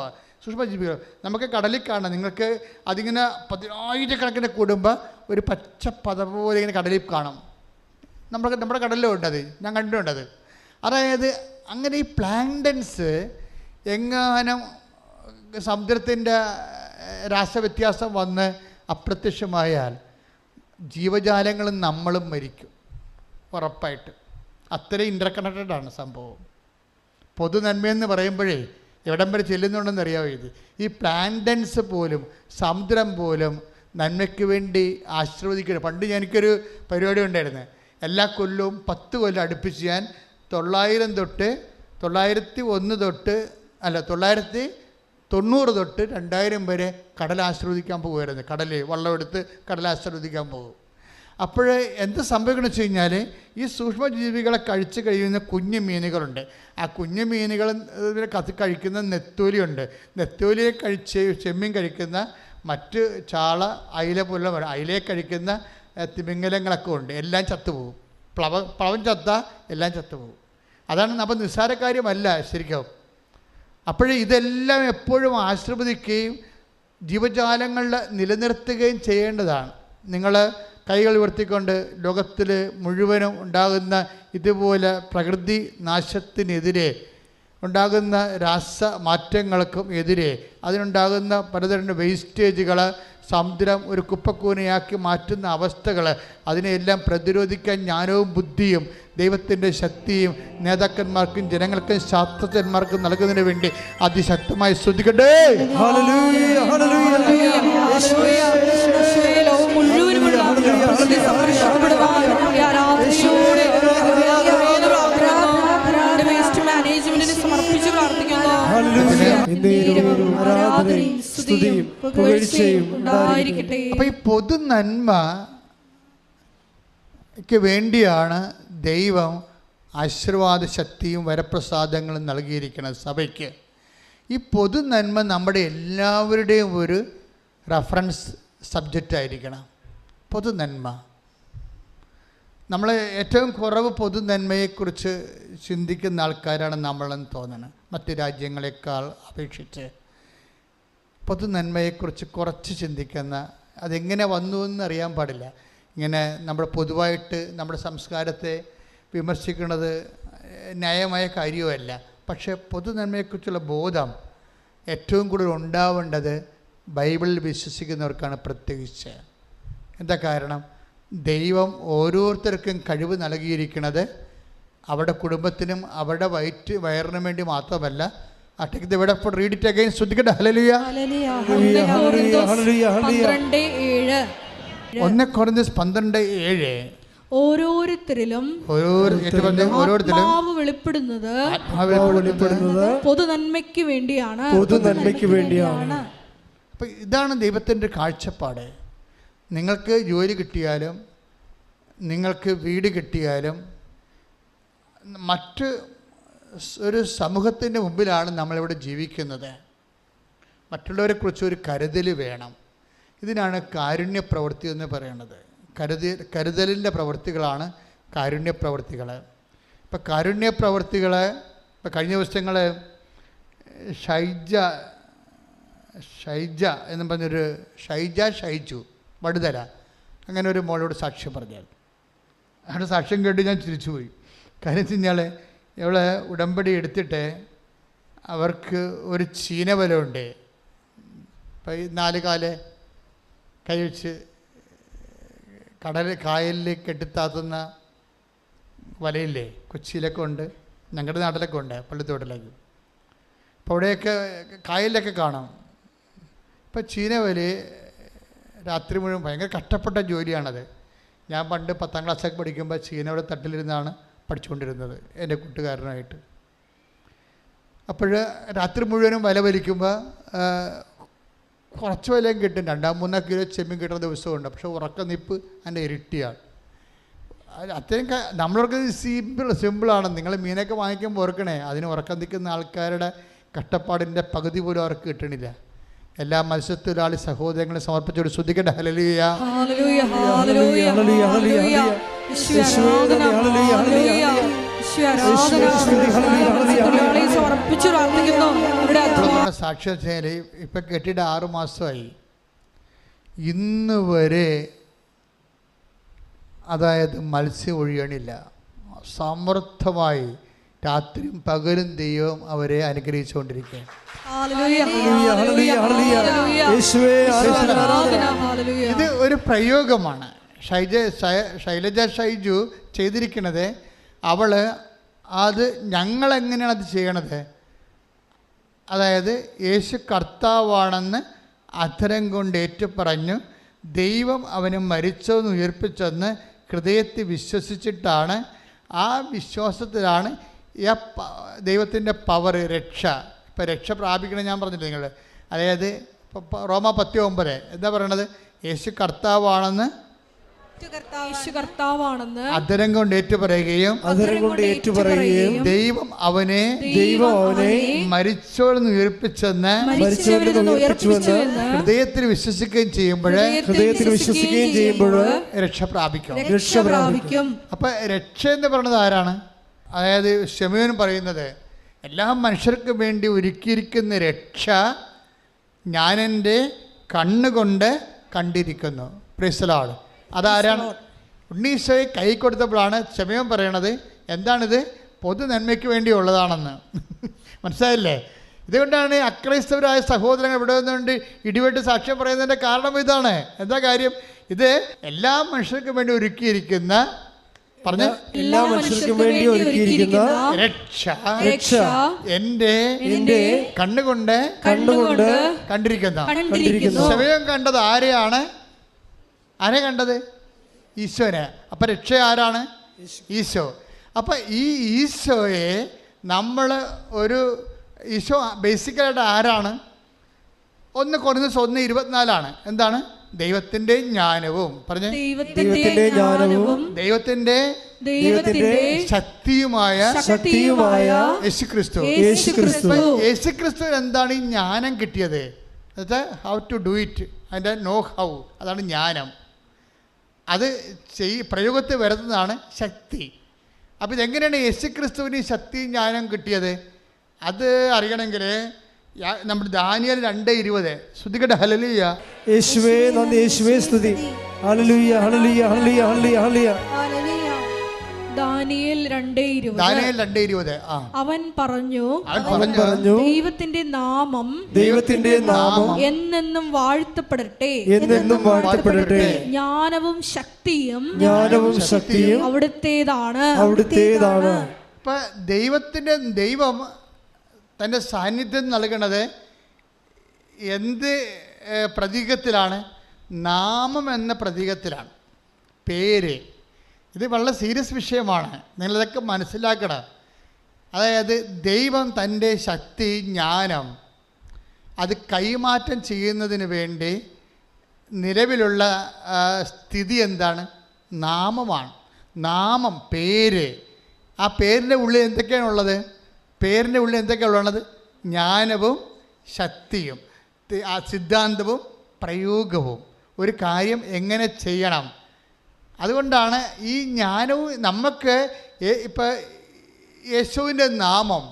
സൂക്ഷ്മജീവികൾ നമുക്ക് കടലിൽ കാണാം. നിങ്ങൾക്ക് അതിങ്ങനെ 10,000 കൂടുമ്പോൾ ഒരു പച്ച പത പോലെ ഇങ്ങനെ കടലിൽ കാണും. നമ്മുടെ കടലിലും ഉണ്ടത്, ഞാൻ കണ്ടിട്ടുണ്ടത്. അതായത് അങ്ങനെ ഈ പ്ലാങ്ടൻസ് എങ്ങാനും സമുദ്രത്തിൻ്റെ രാസവ്യത്യാസം വന്ന് അപ്രത്യക്ഷമായാൽ ജീവജാലങ്ങളും നമ്മളും മരിക്കും ഉറപ്പായിട്ട്. അത്രയും ഇൻ്റർകണക്റ്റഡാണ് സംഭവം. പൊതു നന്മയെന്ന് പറയുമ്പോഴേ എവിടം വരെ ചെല്ലുന്നുണ്ടെന്ന് അറിയാമോ? ഈ പ്ലാന്റൻസ് പോലും സമുദ്രം പോലും നന്മയ്ക്ക് വേണ്ടി ആശീർവദിക്കണം. പണ്ട് എനിക്കൊരു പരിപാടി ഉണ്ടായിരുന്നു. എല്ലാ കൊല്ലവും 10 കൊല്ലം അടുപ്പിച്ച് ഞാൻ 901 തൊട്ട് 990 തൊട്ട് 2000 വരെ കടൽ ആശീർവദിക്കാൻ പോകുമായിരുന്നു. കടലിൽ വള്ളമെടുത്ത് കടൽ ആശീർവദിക്കാൻ പോകും. അപ്പോൾ എന്ത് സംഭവിക്കണമെന്ന് വെച്ച് കഴിഞ്ഞാൽ, ഈ സൂക്ഷ്മജീവികളെ കഴിച്ച് കഴിയുന്ന കുഞ്ഞു മീനുകളുണ്ട്. ആ കുഞ്ഞു മീനുകൾ കഴിക്കുന്ന നെത്തോലിയുണ്ട്. നെത്തോലിയെ ചെമ്മീൻ കഴിക്കുന്ന മറ്റ് ചാള, അയില പോലുള്ള അയിലയെ കഴിക്കുന്ന തിമിംഗലങ്ങളൊക്കെ ഉണ്ട്. എല്ലാം ചത്തുപോകും. പ്ലവൻ ചത്താൽ എല്ലാം ചത്തുപോകും. അതാണ്. അപ്പം നിസ്സാര കാര്യമല്ല ശരിക്കും. അപ്പോഴേ ഇതെല്ലാം എപ്പോഴും ആശീർവദിക്കുകയും ജീവജാലങ്ങളിൽ നിലനിർത്തുകയും ചെയ്യേണ്ടതാണ്. നിങ്ങൾ കൈകൾ ഉയർത്തിക്കൊണ്ട് ലോകത്തിൽ മുഴുവനും ഉണ്ടാകുന്ന ഇതുപോലെ പ്രകൃതി നാശത്തിനെതിരെ, ഉണ്ടാകുന്ന രാസമാറ്റങ്ങൾക്കും എതിരെ, അതിനുണ്ടാകുന്ന പലതരം വേസ്റ്റേജുകൾ, സമുദ്രം ഒരു കുപ്പക്കൂനയാക്കി മാറ്റുന്ന അവസ്ഥകൾ, അതിനെയെല്ലാം പ്രതിരോധിക്കാൻ ജ്ഞാനവും ബുദ്ധിയും ദൈവത്തിൻ്റെ ശക്തിയും നേതാക്കന്മാർക്കും ജനങ്ങൾക്കും ശാസ്ത്രജ്ഞന്മാർക്കും നൽകുന്നതിന് വേണ്ടി അതിശക്തമായി സ്തുതിക്കട്ടെ. അപ്പൊ ഈ പൊതു നന്മയ്ക്ക് വേണ്ടിയാണ് ദൈവം ആശീർവാദ ശക്തിയും വരപ്രസാദങ്ങളും നൽകിയിരിക്കുന്നത് സഭയ്ക്ക്. ഈ പൊതു നന്മ നമ്മുടെ എല്ലാവരുടെയും ഒരു റഫറൻസ് സബ്ജക്റ്റ് ആയിരിക്കണം. പൊതു നന്മ, നമ്മൾ ഏറ്റവും കുറവ് പൊതു നന്മയെക്കുറിച്ച് ചിന്തിക്കുന്ന ആൾക്കാരാണ് നമ്മളെന്ന് തോന്നുന്നത്. മറ്റ് രാജ്യങ്ങളെക്കാൾ അപേക്ഷിച്ച് പൊതു നന്മയെക്കുറിച്ച് കുറച്ച് ചിന്തിക്കുന്ന, അതെങ്ങനെ വന്നു എന്നറിയാൻ പാടില്ല. ഇങ്ങനെ നമ്മൾ പൊതുവായിട്ട് നമ്മുടെ സംസ്കാരത്തെ വിമർശിക്കുന്നത് ന്യായമായ കാര്യവുമല്ല. പക്ഷേ പൊതു നന്മയെക്കുറിച്ചുള്ള ബോധം ഏറ്റവും കൂടുതൽ ഉണ്ടാവേണ്ടത് ബൈബിളിൽ വിശ്വസിക്കുന്നവർക്കാണ്. പ്രത്യേകിച്ച് എന്താ കാരണം? ദൈവം ഓരോരുത്തർക്കും കഴിവ് നൽകിയിരിക്കുന്നത് അവരുടെ കുടുംബത്തിനും അവരുടെ വയറിനും വേണ്ടി മാത്രമല്ല. Take the word of God, read it again. ശ്രദ്ധിക്കട്ടെ. ഹല്ലേലൂയ. 1 കൊരിന്ത്യർ 12:7. ഓരോരുത്തരിലും ആത്മാവ് വെളിപ്പെടുന്നത് പൊതു നന്മയ്ക്ക് വേണ്ടിയാണ്. അപ്പം ഇതാണ് ദൈവത്തിൻ്റെ കാഴ്ചപ്പാട്. നിങ്ങൾക്ക് ജോലി കിട്ടിയാലും നിങ്ങൾക്ക് വീട് കിട്ടിയാലും മറ്റ് ഒരു സമൂഹത്തിൻ്റെ മുമ്പിലാണ് നമ്മളിവിടെ ജീവിക്കുന്നത്. മറ്റുള്ളവരെക്കുറിച്ച് ഒരു കരുതൽ വേണം. ഇതിനാണ് കാരുണ്യ പ്രവൃത്തി എന്ന് പറയുന്നത്. കരുതലിൻ്റെ പ്രവൃത്തികളാണ് കാരുണ്യ പ്രവൃത്തികൾ. ഇപ്പം കാരുണ്യ പ്രവൃത്തികൾ ഇപ്പം കഴിഞ്ഞ ദിവസങ്ങൾ ഷൈജ എന്നും പറഞ്ഞൊരു ഷൈജു വടുതല അങ്ങനെ ഒരു മോളോട് സാക്ഷ്യം പറഞ്ഞാൽ അവിടെ സാക്ഷ്യം കേട്ട് ഞാൻ ചിരിച്ചുപോയി. കാര്യം വെച്ചാൽ ഇവളെ ഉടമ്പടി എടുത്തിട്ട് അവർക്ക് ഒരു ചീനവലമുണ്ട്. ഇപ്പം ഈ 4 കാല് കൈ വെച്ച് കായലിൽ കെട്ടിത്താത്തുന്ന വലയില്ലേ, കൊച്ചിയിലൊക്കെ ഉണ്ട്, ഞങ്ങളുടെ നാട്ടിലൊക്കെ ഉണ്ട്, പള്ളിത്തോട്ടിലേക്ക്. അപ്പോൾ അവിടെയൊക്കെ കായലിലൊക്കെ കാണാം. ഇപ്പം ചീനവല രാത്രി മുഴുവൻ ഭയങ്കര കഷ്ടപ്പെട്ട ജോലിയാണത്. ഞാൻ പണ്ട് 10ാം ക്ലാസ്സൊക്കെ പഠിക്കുമ്പോൾ ചീനവല തട്ടിലിരുന്നാണ് പഠിച്ചുകൊണ്ടിരുന്നത് എൻ്റെ കൂട്ടുകാരനായിട്ട്. അപ്പോൾ രാത്രി മുഴുവനും വല വലിക്കുമ്പോൾ കുറച്ച് വിലയും കിട്ടും, 2-3 കിലോ ചെമ്മീൻ കിട്ടുന്ന ദിവസമുണ്ട്. പക്ഷേ ഉറക്കനിപ്പ് അതിൻ്റെ ഇരട്ടിയാണ്. അത്രയും നമ്മളൊക്കെ സിമ്പിളാണ്. നിങ്ങൾ മീനൊക്കെ വാങ്ങിക്കുമ്പോൾ ഓർക്കണേ, അതിന് ഉറക്കം നിൽക്കുന്ന ആൾക്കാരുടെ കഷ്ടപ്പാടിൻ്റെ പകുതി പോലും അവർക്ക് കിട്ടണില്ല. എല്ലാ മത്സ്യത്തൊഴിലാളി സഹോദരങ്ങളെ സമർപ്പിച്ചോട് ശ്രദ്ധിക്കട്ടെ. ഹല്ലേലൂയ, ഹല്ലേലൂയ, ഹല്ലേലൂയ, ഹല്ലേലൂയ. സാക്ഷ്യം ചെയ്യാൻ ഇപ്പം കെട്ടിയിട്ട് 6 മാസമായി. ഇന്ന് വരെ അതായത് മത്സ്യം ഒഴിയണില്ല. സമൃദ്ധമായി രാത്രിയും പകലും ദൈവം അവരെ അനുഗ്രഹിച്ചുകൊണ്ടിരിക്കുകയാണ്. ഇത് ഒരു പ്രയോഗമാണ്. ശൈലജ ഷൈജു ചെയ്തിരിക്കുന്നത്. അവൾ അത് ഞങ്ങളെങ്ങനെയാണ് അത് ചെയ്യണത്? അതായത് യേശു കർത്താവാണെന്ന് അധരം കൊണ്ട് ഏറ്റുപറഞ്ഞു, ദൈവം അവനെ മരിച്ചെന്ന് ഉയർപ്പിച്ചെന്ന് ഹൃദയത്തിൽ വിശ്വസിച്ചിട്ടാണ്. ആ വിശ്വാസത്തിലാണ് ദൈവത്തിൻ്റെ പവർ, രക്ഷ. ഇപ്പം രക്ഷ പ്രാപിക്കണം ഞാൻ പറഞ്ഞില്ല നിങ്ങൾ. അതായത് റോമ 10:9 എന്താ പറയണത്? യേശു കർത്താവാണെന്ന് അധരം കൊണ്ട് ഏറ്റുപറയുകയും ദൈവം അവനെ മരിച്ചവരെന്ന് ഉയർപ്പിച്ചെന്ന് ഹൃദയത്തിൽ വിശ്വസിക്കുകയും ചെയ്യുമ്പോൾ രക്ഷ പ്രാപിക്കും. അപ്പൊ രക്ഷ എന്ന് പറയുന്നത് ആരാണ്? അതായത് ശമൂവേൽ പറയുന്നത് എല്ലാ മനുഷ്യർക്കും വേണ്ടി ഒരുക്കിയിരിക്കുന്ന രക്ഷ ഞാനെൻ്റെ കണ്ണുകൊണ്ട് കണ്ടിരിക്കുന്നു. Price the Lord. അതാരാണ്? ഉണ്ണീശോയെ കൈ കൊടുത്തപ്പോഴാണ് ശമൂവേൽ പറയണത് എന്താണിത്? പൊതു നന്മയ്ക്ക് വേണ്ടിയുള്ളതാണെന്ന്. മനസ്സിലായില്ലേ? ഇതുകൊണ്ടാണ് അക്രൈസ്തവരായ സഹോദരങ്ങൾ ഇവിടെ നിന്നുകൊണ്ട് ഇടിവെട്ട് സാക്ഷ്യം പറയുന്നതിൻ്റെ കാരണം ഇതാണ്. എന്താ കാര്യം? ഇത് എല്ലാ മനുഷ്യർക്കും വേണ്ടി ഒരുക്കിയിരിക്കുന്ന എല്ലാ മനുഷ്യർക്കും വേണ്ടി ഒരുക്കിയിരിക്കുന്ന രക്ഷ എൻ്റെ കണ്ണുകൊണ്ട് കണ്ടിരിക്കുന്ന. ശമൂവേൽ കണ്ടത് ആരെയാണ്? ആരെ കണ്ടത്? ഈശോനെ. അപ്പം രക്ഷ ആരാണ്? ഈശോ. അപ്പം ഈ ഈശോയെ നമ്മൾ ഈശോ ബേസിക്കലായിട്ട് ആരാണ്? 1 കൊരിന്ത്യർ 1:24 എന്താണ്? ദൈവത്തിൻ്റെ ജ്ഞാനവും ദൈവത്തിൻ്റെ ശക്തിയുമായ യേശുക്രിസ്തു. യേശുക്രിസ്തു എന്താണ് ഈ ജ്ഞാനം കിട്ടിയത്? ഹൗ ടു ഡു ഇറ്റ്, അതിൻ്റെ നോ ഹൗ, അതാണ് ജ്ഞാനം. അത് പ്രയോഗത്തിൽ വരുന്നതാണ് ശക്തി. അപ്പോൾ ഇതെങ്ങനെയാണ് യേശുക്രിസ്തുവിന് ശക്തി ജ്ഞാനം കിട്ടിയത്? അത് അറിയണമെങ്കിൽ നമ്മുടെ ദാനിയേൽ 2:20 ശ്രദ്ധിക്കട്ടെ. ഹല്ലേലൂയ, യേശുവേ നന്ദി, യേശുവേ സ്തുതി. ഹല്ലേലൂയ, ഹല്ലേലൂയ, ഹല്ലേലൂയ, ഹല്ലേലൂയ, ഹല്ലേലൂയ. ദാനിയേൽ 2:20 അവൻ പറഞ്ഞു ദൈവത്തിന്റെ നാമം എന്നെന്നും വാഴ്ത്തപ്പെടട്ടെ, ജ്ഞാനവും ശക്തിയും അവിടുത്തേതാണ്. ഇപ്പൊ ദൈവം തൻ്റെ സാന്നിധ്യം നൽകുന്നത് എന്ത് പ്രതീകത്തിലാണ്? നാമം എന്ന പ്രതീകത്തിലാണ്. പേര്. ഇത് വളരെ സീരിയസ് വിഷയമാണ്, നിങ്ങളിതൊക്കെ മനസ്സിലാക്കണം. അതായത് ദൈവം തൻ്റെ ശക്തി, ജ്ഞാനം അത് കൈമാറ്റം ചെയ്യുന്നതിന് വേണ്ടി നിലവിലുള്ള സ്ഥിതി എന്താണ്? നാമമാണ്. നാമം, പേര്. ആ പേരിൻ്റെ ഉള്ളിൽ എന്തൊക്കെയാണുള്ളത്? പേരിൻ്റെ ഉള്ളിൽ എന്തൊക്കെയാണുള്ളത്? ജ്ഞാനവും ശക്തിയും, ആ സിദ്ധാന്തവും പ്രയോഗവും. ഒരു കാര്യം എങ്ങനെ ചെയ്യണം. അതുകൊണ്ടാണ് ഈ ജ്ഞാനവും നമുക്ക് ഇപ്പം യേശുവിൻ്റെ നാമം,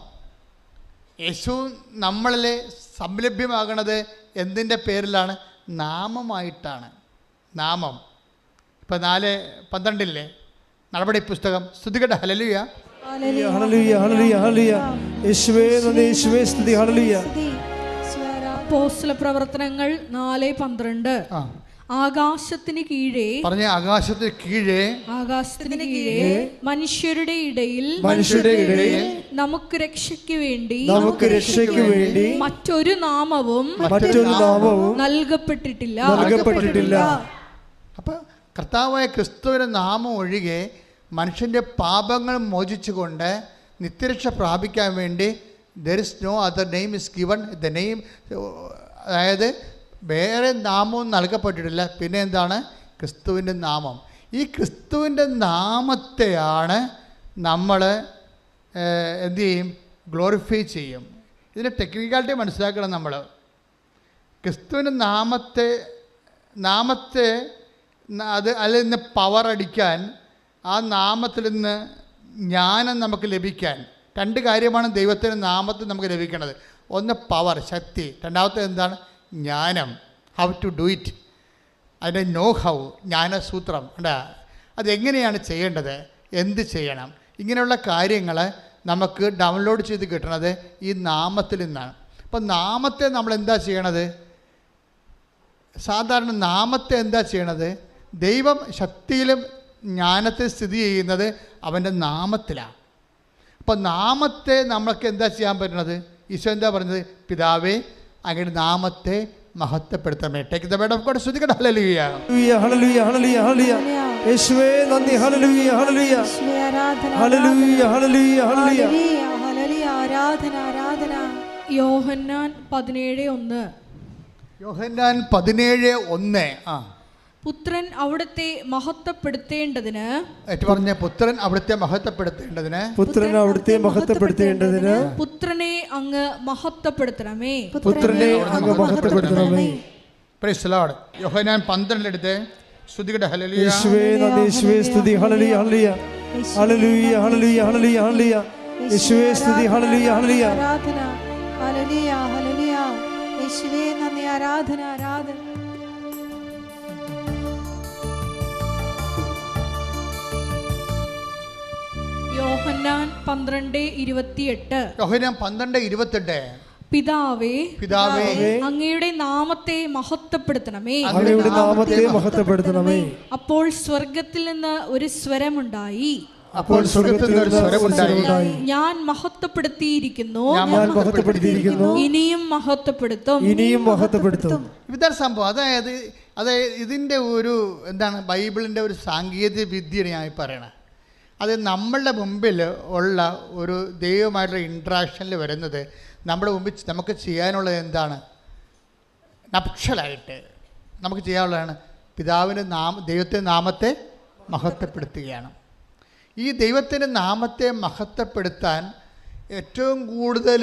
യേശു നമ്മളിൽ സംലഭ്യമാകണത് എന്തിൻ്റെ പേരിലാണ്? നാമമായിട്ടാണ്. നാമം. ഇപ്പം 4:12 നടപടി പുസ്തകം. സ്തുതികട്ടെ. ഹല്ലേലൂയ, ഹല്ലേലൂയ, ഹല്ലേലൂയ, ഹല്ലേലൂയ. യേശുവേ നന്ദി, യേശുവേ സ്തുതി. ഹല്ലേലൂയ. അപ്പോസ്തല പ്രവർത്തനങ്ങൾ 4:12. ആകാശത്തിന് കീഴേ, പറഞ്ഞ ആകാശത്തിന് കീഴേ, ആകാശത്തിന് കീഴേ മനുഷ്യരുടെ ഇടയിൽ നമുക്ക് രക്ഷയ്ക്ക് വേണ്ടി മറ്റൊരു നാമവും നൽകപ്പെട്ടിട്ടില്ല. അപ്പൊ കർത്താവായ ക്രിസ്തുവിന്റെ നാമം ഒഴികെ മനുഷ്യന്റെ പാപങ്ങൾ മോചിച്ചുകൊണ്ട് നിത്യരക്ഷ പ്രാപിക്കാൻ വേണ്ടി there is no other name is given. the name, അതായത് വേറെ നാമവും നൽകപ്പെട്ടിട്ടില്ല. പിന്നെ എന്താണ്? ക്രിസ്തുവിൻ്റെ നാമം. ഈ ക്രിസ്തുവിൻ്റെ നാമത്തെയാണ് നമ്മൾ എന്തു ചെയ്യും? ഗ്ലോറിഫൈ ചെയ്യും. ഇതിൻ്റെ ടെക്നിക്കാലിറ്റി മനസ്സിലാക്കണം നമ്മൾ. ക്രിസ്തുവിൻ്റെ നാമത്തെ അതിൽ നിന്ന് പവർ അടിക്കാൻ, ആ നാമത്തിൽ നിന്ന് ജ്ഞാനം നമുക്ക് ലഭിക്കാൻ 2 കാര്യമാണ് ദൈവത്തിൻ്റെ നാമത്തിൽ നമുക്ക് ലഭിക്കുന്നത്. ഒന്ന് പവർ, ശക്തി. രണ്ടാമത്തെ എന്താണ്? ജ്ഞാനം. How to do it. അതിൻ്റെ നോ ഹൗ, ജ്ഞാനസൂത്രം. അതെങ്ങനെയാണ് ചെയ്യേണ്ടത്, എന്ത് ചെയ്യണം, ഇങ്ങനെയുള്ള കാര്യങ്ങൾ നമുക്ക് ഡൗൺലോഡ് ചെയ്ത് കിട്ടണത് ഈ നാമത്തിൽ നിന്നാണ്. അപ്പം നാമത്തെ നമ്മൾ എന്താ ചെയ്യണത്? സാധാരണ നാമത്തെ എന്താ ചെയ്യണത്? ദൈവം ശക്തിയിലും ജ്ഞാനത്തിൽ സ്ഥിതി ചെയ്യുന്നത് അവൻ്റെ നാമത്തിലാണ്. അപ്പം നാമത്തെ നമ്മൾക്ക് എന്താ ചെയ്യാൻ പറ്റുന്നത്? ഈശോ എന്താ പറഞ്ഞത്? പിതാവേ, അങ്ങയുടെ നാമത്തെ മഹത്വപ്പെടുത്തണമേ. Take the word of God. സ്തുതിക്കട്ടെ. ഹല്ലേലൂയ, ഹല്ലേലൂയ, ഹല്ലേലൂയ, ഹല്ലേലൂയ. യേശുവേ നന്ദി. ഹല്ലേലൂയ, ഹല്ലേലൂയ, ഹല്ലേലൂയ, ഹല്ലേലൂയ, ഹല്ലേലൂയ. ആരാധന, ആരാധന. യോഹന്നാൻ 17:1. യോഹന്നാൻ 17:1. പുത്രൻ അവിടുത്തെ മഹത്വപ്പെടുത്തേണ്ടതിന്, പറഞ്ഞ പുത്രൻ അവിടുത്തെ മഹത്വപ്പെടുത്തേണ്ടതിന്, പുത്രൻ അവിടുത്തെ മഹത്വപ്പെടുത്തേണ്ടതിന് പുത്രനെ അങ്ങ് മഹത്വപ്പെടുത്തണമേ, പുത്രനെ അങ്ങ് മഹത്വപ്പെടുത്തണമേ. Praise the Lord. യോഹന്നാൻ 12 എടുത്ത് സ്തുതിക്കട്ടെ. ഹല്ലേലൂയ, യേശുവേ നന്ദി, യേശുവേ സ്തുതി. ഹല്ലേലൂയ, ഹല്ലേലൂയ, ഹല്ലേലൂയ, ഹല്ലേലൂയ, ഹല്ലേലൂയ, ഹല്ലേലൂയ. യേശുവേ സ്തുതി. ഹല്ലേലൂയ, ഹല്ലേലൂയ, ആരാധന. ഹല്ലേലൂയ, ഹല്ലേലൂയ. യേശുവേ നന്ദി, ആരാധന, ആരാധന. യോഹന്നാൻ 12:28. യോഹന്നാൻ 12:28. പിതാവേ, പിതാവേ, അങ്ങയുടെ നാമത്തെ മഹത്വപ്പെടുത്തണമേ, അങ്ങയുടെ നാമത്തെ മഹത്വപ്പെടുത്തണമേ. അപ്പോൾ സ്വർഗത്തിൽ നിന്ന് ഒരു സ്വരമുണ്ടായി, അപ്പോൾ സ്വർഗ്ഗത്തിൽ നിന്ന് ഒരു സ്വരമുണ്ടായി, ഞാൻ മഹത്വപ്പെടുത്തിയിരിക്കുന്നു, ഞാൻ മഹത്വപ്പെടുത്തിയിരിക്കുന്നു, ഇനിയും മഹത്വപ്പെടുത്തും, ഇനിയും മഹത്വപ്പെടുത്തും. ഇതാണ് സംഭവം. അതായത് ഇതിൻ്റെ ഒരു എന്താണ്, ബൈബിളിൻ്റെ ഒരു സാങ്കേതിക വിദ്യയാണ് ഞാൻ പറയണത്. അത് നമ്മളുടെ മുമ്പിൽ ഉള്ള ഒരു ദൈവമായിട്ടുള്ള ഇൻട്രാക്ഷനിൽ വരുന്നത് നമ്മുടെ മുമ്പിൽ നമുക്ക് ചെയ്യാനുള്ളത് എന്താണ്? നപ്ഷലായിട്ട് നമുക്ക് ചെയ്യാനുള്ളതാണ് പിതാവിൻ്റെ ദൈവത്തിൻ്റെ നാമത്തെ മഹത്വപ്പെടുത്തുകയാണ്. ഈ ദൈവത്തിൻ്റെ നാമത്തെ മഹത്വപ്പെടുത്താൻ ഏറ്റവും കൂടുതൽ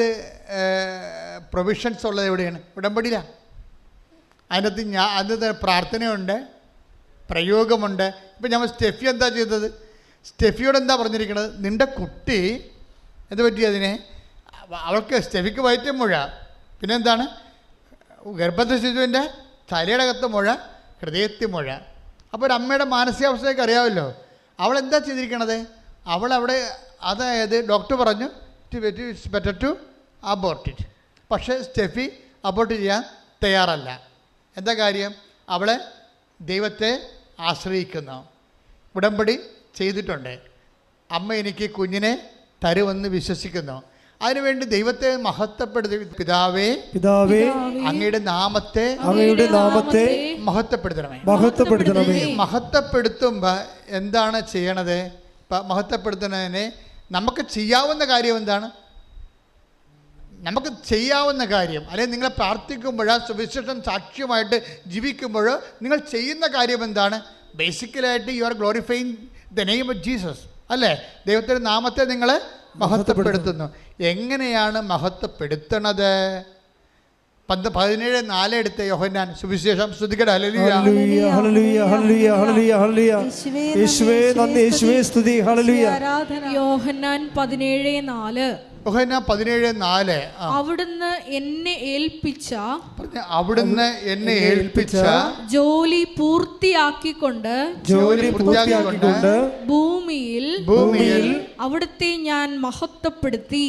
പ്രൊവിഷൻസ് ഉള്ളത് എവിടെയാണ്? ഉടമ്പടിയിലാണ്. അതിനകത്ത് പ്രാർത്ഥനയുണ്ട്, പ്രയോഗമുണ്ട്. ഇപ്പം നമ്മൾ സ്റ്റെഫി എന്താ ചെയ്തത്? സ്റ്റെഫിയോട് എന്താ പറഞ്ഞിരിക്കുന്നത്? നിൻ്റെ കുട്ടി എന്ത് പറ്റി? അതിനെ അവൾക്ക് സ്റ്റെഫിക്ക് വയറ്റും മുഴ, പിന്നെ എന്താണ്, ഗർഭസ്ഥ ശിശുവിൻ്റെ തലയുടെ അകത്ത് മുഴ, ഹൃദയത്തിൽ മുഴ. അപ്പോൾ ഒരു അമ്മയുടെ മാനസികാവസ്ഥയൊക്കെ അറിയാമല്ലോ. അവളെന്താ ചെയ്തിരിക്കണത്? അവളവിടെ, അതായത് ഡോക്ടർ പറഞ്ഞു it's better to abort it. പക്ഷേ സ്റ്റെഫി അബോർട്ട് ചെയ്യാൻ തയ്യാറല്ല. എന്താ കാര്യം? അവളെ ദൈവത്തെ ആശ്രയിക്കുന്നു, ഉടമ്പടി ചെയ്തിട്ടുണ്ട്. അമ്മ എനിക്ക് കുഞ്ഞിനെ തരുമെന്ന് വിശ്വസിക്കുന്നു. അതിനുവേണ്ടി ദൈവത്തെ മഹത്വപ്പെടുത്തി, പിതാവേ, പിതാവേ, അങ്ങയുടെ നാമത്തെ മഹത്വപ്പെടുത്തണമേ. മഹത്വപ്പെടുത്തുമ്പോൾ എന്താണ് ചെയ്യണത്? മഹത്വപ്പെടുത്തുന്നതിന് നമുക്ക് ചെയ്യാവുന്ന കാര്യം എന്താണ്? നമുക്ക് ചെയ്യാവുന്ന കാര്യം, അല്ലെങ്കിൽ നിങ്ങൾ പ്രാർത്ഥിക്കുമ്പോൾ, സുവിശേഷം സാക്ഷ്യമായിട്ട് ജീവിക്കുമ്പോൾ നിങ്ങൾ ചെയ്യുന്ന കാര്യം എന്താണ്? ബേസിക്കലായിട്ട് you are glorifying the name of Jesus, അല്ലേ? ദൈവത്തിൻ്റെ നാമത്തെ നിങ്ങൾ മഹത്വപ്പെടുത്തുന്നു. എങ്ങനെയാണ് മഹത്വപ്പെടുത്തണത്? 17:4 എടുത്ത യോഹന്നാൻ സുവിശേഷം. ശ്രദ്ധിക്കട്ടെ. ഹല്ലേലൂയ. ഹല്ലേലൂയ ഹല്ലേലൂയ ഹല്ലേലൂയ ഹല്ലേലൂയ ഹല്ലേലൂയ. യേശുവേ നന്ദി, യേശുവേ സ്തുതി. ഹല്ലേലൂയ. യോഹന്നാൻ 17:4. യോഹന്നാൻ 17:4. അവിടുന്ന് എന്നെ ഏൽപ്പിച്ച ജോലി പൂർത്തിയാക്കിക്കൊണ്ട് ഭൂമിയിൽ അവിടുത്തെ ഞാൻ മഹത്വപ്പെടുത്തി.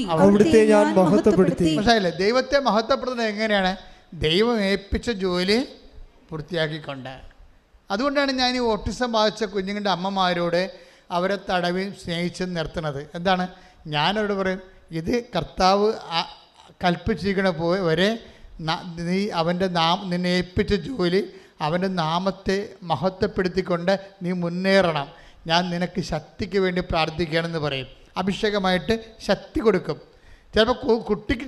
മനസ്സിലായില്ലേ? ദൈവത്തെ മഹത്വപ്പെടുത്തുന്നത് എങ്ങനെയാണ്? ദൈവം ഏൽപ്പിച്ച ജോലി പൂർത്തിയാക്കിക്കൊണ്ട്. അതുകൊണ്ടാണ് ഞാൻ ഈ ഓട്ടിസം ബാധിച്ച കുഞ്ഞുങ്ങളുടെ അമ്മമാരോട് അവരെ തടവി സ്നേഹിച്ച് നിർത്തുന്നത്. എന്താണ്? ഞാനവരോട് പറയും, ഇത് കർത്താവ് കൽപ്പിച്ചിരിക്കണ വരെ നീ നിന്നെ ഏൽപ്പിച്ച ജോലി അവൻ്റെ നാമത്തെ മഹത്വപ്പെടുത്തിക്കൊണ്ട് നീ മുന്നേറണം. ഞാൻ നിനക്ക് ശക്തിക്ക് വേണ്ടി പ്രാർത്ഥിക്കുകയാണെന്ന് പറയും. അഭിഷേകമായിട്ട് ശക്തി കൊടുക്കും. ചിലപ്പോൾ കുട്ടിക്ക്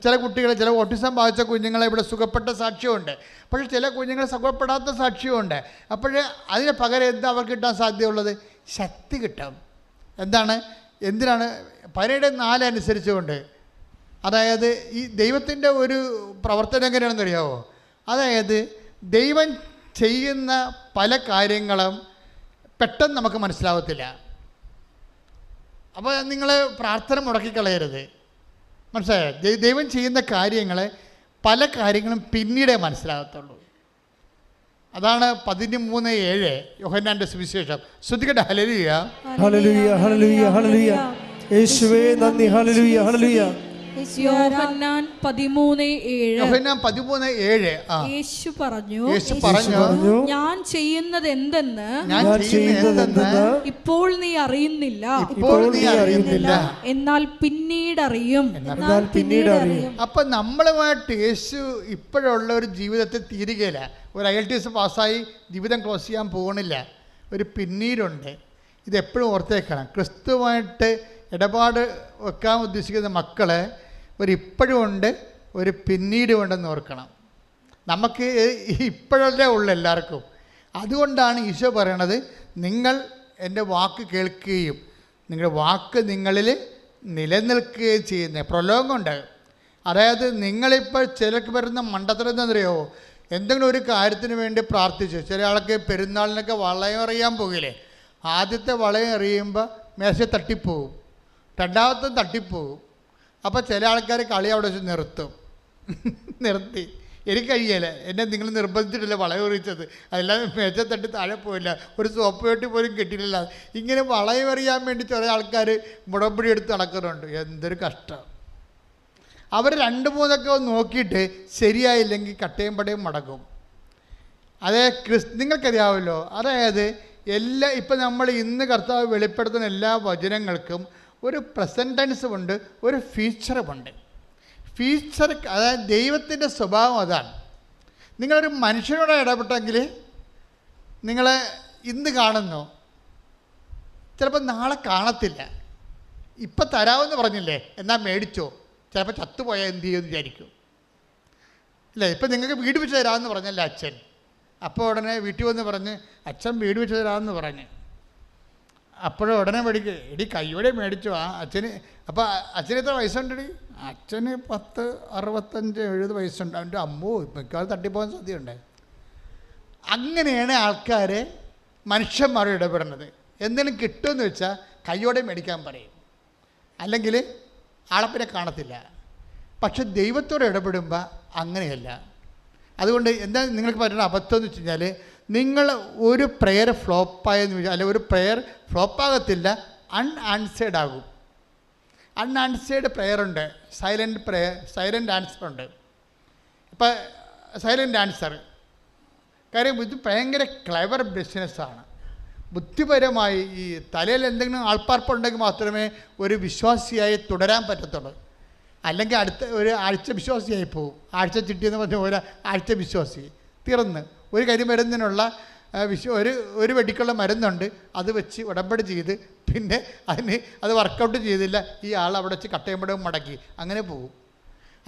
ചില കുട്ടികളെ, ചില ഓട്ടിസം ബാധിച്ച കുഞ്ഞുങ്ങളെ ഇവിടെ സുഖപ്പെട്ട സാക്ഷ്യമുണ്ട്. പക്ഷേ ചില കുഞ്ഞുങ്ങളെ സുഖപ്പെടാത്ത സാക്ഷ്യമുണ്ട്. അപ്പോഴേ അതിന് പകരം എന്താ അവർക്ക് കിട്ടാൻ സാധ്യതയുള്ളത്? ശക്തി കിട്ടും. എന്തിനാണ്? 17:4 അനുസരിച്ചുകൊണ്ട്. അതായത് ഈ ദൈവത്തിൻ്റെ ഒരു പ്രവർത്തനം എങ്ങനെയാണെന്ന് അറിയാമോ? അതായത് ദൈവം ചെയ്യുന്ന പല കാര്യങ്ങളും പെട്ടെന്ന് നമുക്ക് മനസ്സിലാവത്തില്ല. അപ്പോൾ നിങ്ങൾ പ്രാർത്ഥന മുടക്കിക്കളയരുത്. മനസ്സിലായോ? ദൈവം ചെയ്യുന്ന കാര്യങ്ങൾ പല കാര്യങ്ങളും പിന്നീടേ മനസ്സിലാകത്തുള്ളൂ. അതാണ് 13:7 യോഹന്നാന്റെ സുവിശേഷം. ശ്രദ്ധിക്കട്ടെ. ഹല്ലേലൂയ ഹല്ലേലൂയ ഹല്ലേലൂയ ഹല്ലേലൂയ. യേശുവേ നന്ദി. ഹല്ലേലൂയ ഹല്ലേലൂയ. യോഹന്നാൻ 13:7. യേശു പറഞ്ഞു, ഞാൻ ചെയ്യുന്നത് എന്തെന്ന് ഇപ്പോൾ നീ അറിയുന്നില്ല, എന്നാൽ പിന്നീട് അറിയും. അപ്പൊ നമ്മളുമായിട്ട് യേശു ഇപ്പോഴുള്ള ഒരു ജീവിതത്തിൽ തീരുകയില്ല. ഒരു IELTS പാസ്സായി ജീവിതം ക്ലോസ് ചെയ്യാൻ പോകണില്ല. ഒരു പിന്നീടുണ്ട്. ഇതെപ്പോഴും ഓർത്തേക്കണം. ക്രിസ്തുവായിട്ട് ഇടപാട് വെക്കാൻ ഉദ്ദേശിക്കുന്ന മക്കളെ ഇപ്പോഴും ഉണ്ട്, ഒരു പിന്നീടും ഉണ്ടെന്ന് ഓർക്കണം. നമുക്ക് ഇപ്പോഴല്ലേ ഉള്ളു എല്ലാവർക്കും. അതുകൊണ്ടാണ് ഈശോ പറയണത്, നിങ്ങൾ എൻ്റെ വാക്ക് കേൾക്കുകയും നിങ്ങളുടെ വാക്ക് നിങ്ങളിൽ നിലനിൽക്കുകയും ചെയ്യുന്നത്. പ്രലോഭമുണ്ട്. അതായത് നിങ്ങളിപ്പോൾ ചിലർക്ക് വരുന്ന മണ്ടത്തരം എന്താണെന്നറിയോ? എന്തെങ്കിലും ഒരു കാര്യത്തിന് വേണ്ടി പ്രാർത്ഥിച്ചു. ചില ആൾക്ക് പെരുന്നാളിനൊക്കെ വളയം എറിയാൻ പോകില്ലേ? ആദ്യത്തെ വളയം എറിയുമ്പോൾ മേശ തട്ടിപ്പോവും, രണ്ടാമത്തെ തട്ടിപ്പോവും. അപ്പോൾ ചില ആൾക്കാർ കളി അവിടെ വെച്ച് നിർത്തി. എനിക്ക് കഴിയല്ല, എന്നെ നിങ്ങൾ നിർബന്ധിച്ചിട്ടില്ല വളയം എറിയിച്ചത്, അതെല്ലാം മേശ തട്ടി താഴെ പോയില്ല, ഒരു സോപ്പ് പെട്ടി പോലും കിട്ടിയില്ല. ഇങ്ങനെ വളയം എറിയാൻ വേണ്ടി ചില ആൾക്കാർ മുടമ്പടി എടുത്ത് നടക്കുന്നുണ്ട്. എന്തൊരു കഷ്ടം. അവർ 2-3 നോക്കിയിട്ട് ശരിയായില്ലെങ്കിൽ കട്ടയും പടയും മടക്കും. അതേ നിങ്ങൾക്കറിയാമല്ലോ. അതായത് ഇപ്പം നമ്മൾ ഇന്ന് കർത്താവ് വെളിപ്പെടുത്തുന്ന എല്ലാ വചനങ്ങൾക്കും ഒരു പ്രസൻറ്റ് ടെൻസും ഉണ്ട്, ഒരു ഫ്യൂച്ചറുമുണ്ട്. ഫ്യൂച്ചർ അതായത് ദൈവത്തിൻ്റെ സ്വഭാവം അതാണ്. നിങ്ങളൊരു മനുഷ്യനോട് ഇടപെട്ടെങ്കിൽ നിങ്ങളെ ഇന്ന് കാണുന്നു, ചിലപ്പോൾ നാളെ കാണത്തില്ല. ഇപ്പം തരാമെന്ന് പറഞ്ഞില്ലേ, എന്നാൽ മേടിച്ചോ, ചിലപ്പോൾ ചത്തുപോയാൽ എന്ത് ചെയ്യുമെന്ന് വിചാരിക്കും. ഇല്ലേ? ഇപ്പം നിങ്ങൾക്ക് വീട് വെച്ച് തരാമെന്ന് പറഞ്ഞല്ലേ അച്ഛൻ, അപ്പോൾ ഉടനെ വീട്ടിൽ വന്ന് പറഞ്ഞ് അച്ഛൻ വീട് വെച്ച് തരാമെന്ന് പറഞ്ഞ്, അപ്പോഴും ഉടനെ മേടിക്കുക, എടി കയ്യോടെ മേടിച്ചു ആ അച്ഛന്. അപ്പോൾ അച്ഛന് എത്ര വയസ്സുണ്ടെടി? അച്ഛന് 10, 65, 70 വയസ്സുണ്ട്. അവൻ്റെ അമ്മോ മിക്കവാറും തട്ടിപ്പോകാൻ സാധ്യതയുണ്ട്. അങ്ങനെയാണ് ആൾക്കാർ മനുഷ്യന്മാരോട് ഇടപെടുന്നത്. എന്തെങ്കിലും കിട്ടുമെന്ന് വെച്ചാൽ കയ്യോടെ മേടിക്കാൻ പറയും, അല്ലെങ്കിൽ ആളപ്പിനെ കാണത്തില്ല. പക്ഷെ ദൈവത്തോട് ഇടപെടുമ്പോൾ അങ്ങനെയല്ല. അതുകൊണ്ട് എന്താ നിങ്ങൾക്ക് പറ്റുന്ന അബദ്ധം എന്ന് വെച്ച് കഴിഞ്ഞാൽ, നിങ്ങൾ ഒരു പ്രെയർ ഫ്ലോപ്പായെന്ന് വെച്ചാൽ, അല്ലെങ്കിൽ ഒരു പ്രെയർ ഫ്ലോപ്പാകത്തില്ല, അൺആൻസേർഡ് ആകും. അൺആൻസേർഡ് പ്രെയർ ഉണ്ട്, സൈലൻ്റ് ആൻസർ ഉണ്ട്. ഇപ്പം സൈലൻ്റ് ആൻസർ കാര്യം ഇത് ഭയങ്കര ക്ലെവർ ബിസിനസ്സാണ്. ബുദ്ധിപരമായി ഈ തലയിൽ എന്തെങ്കിലും ആൾപ്പാർപ്പുണ്ടെങ്കിൽ മാത്രമേ ഒരു വിശ്വാസിയായി തുടരാൻ പറ്റത്തുള്ളൂ. അല്ലെങ്കിൽ അടുത്ത ഒരു ആഴ്ച വിശ്വാസിയായി പോകും. ആഴ്ച ചിട്ടിയെന്ന് പറഞ്ഞാൽ ഒരാഴ്ച വിശ്വാസി തീർന്ന്. ഒരു കരിമരുന്നിനുള്ള ഒരു വെടിക്കുള്ള മരുന്നുണ്ട്, അത് വെച്ച് ഉടമ്പടി ചെയ്ത് പിന്നെ അത് വർക്കൗട്ട് ചെയ്തില്ല, ഈ ആൾ അവിടെ വെച്ച് കട്ടയമ്പടവും മടക്കി അങ്ങനെ പോകും.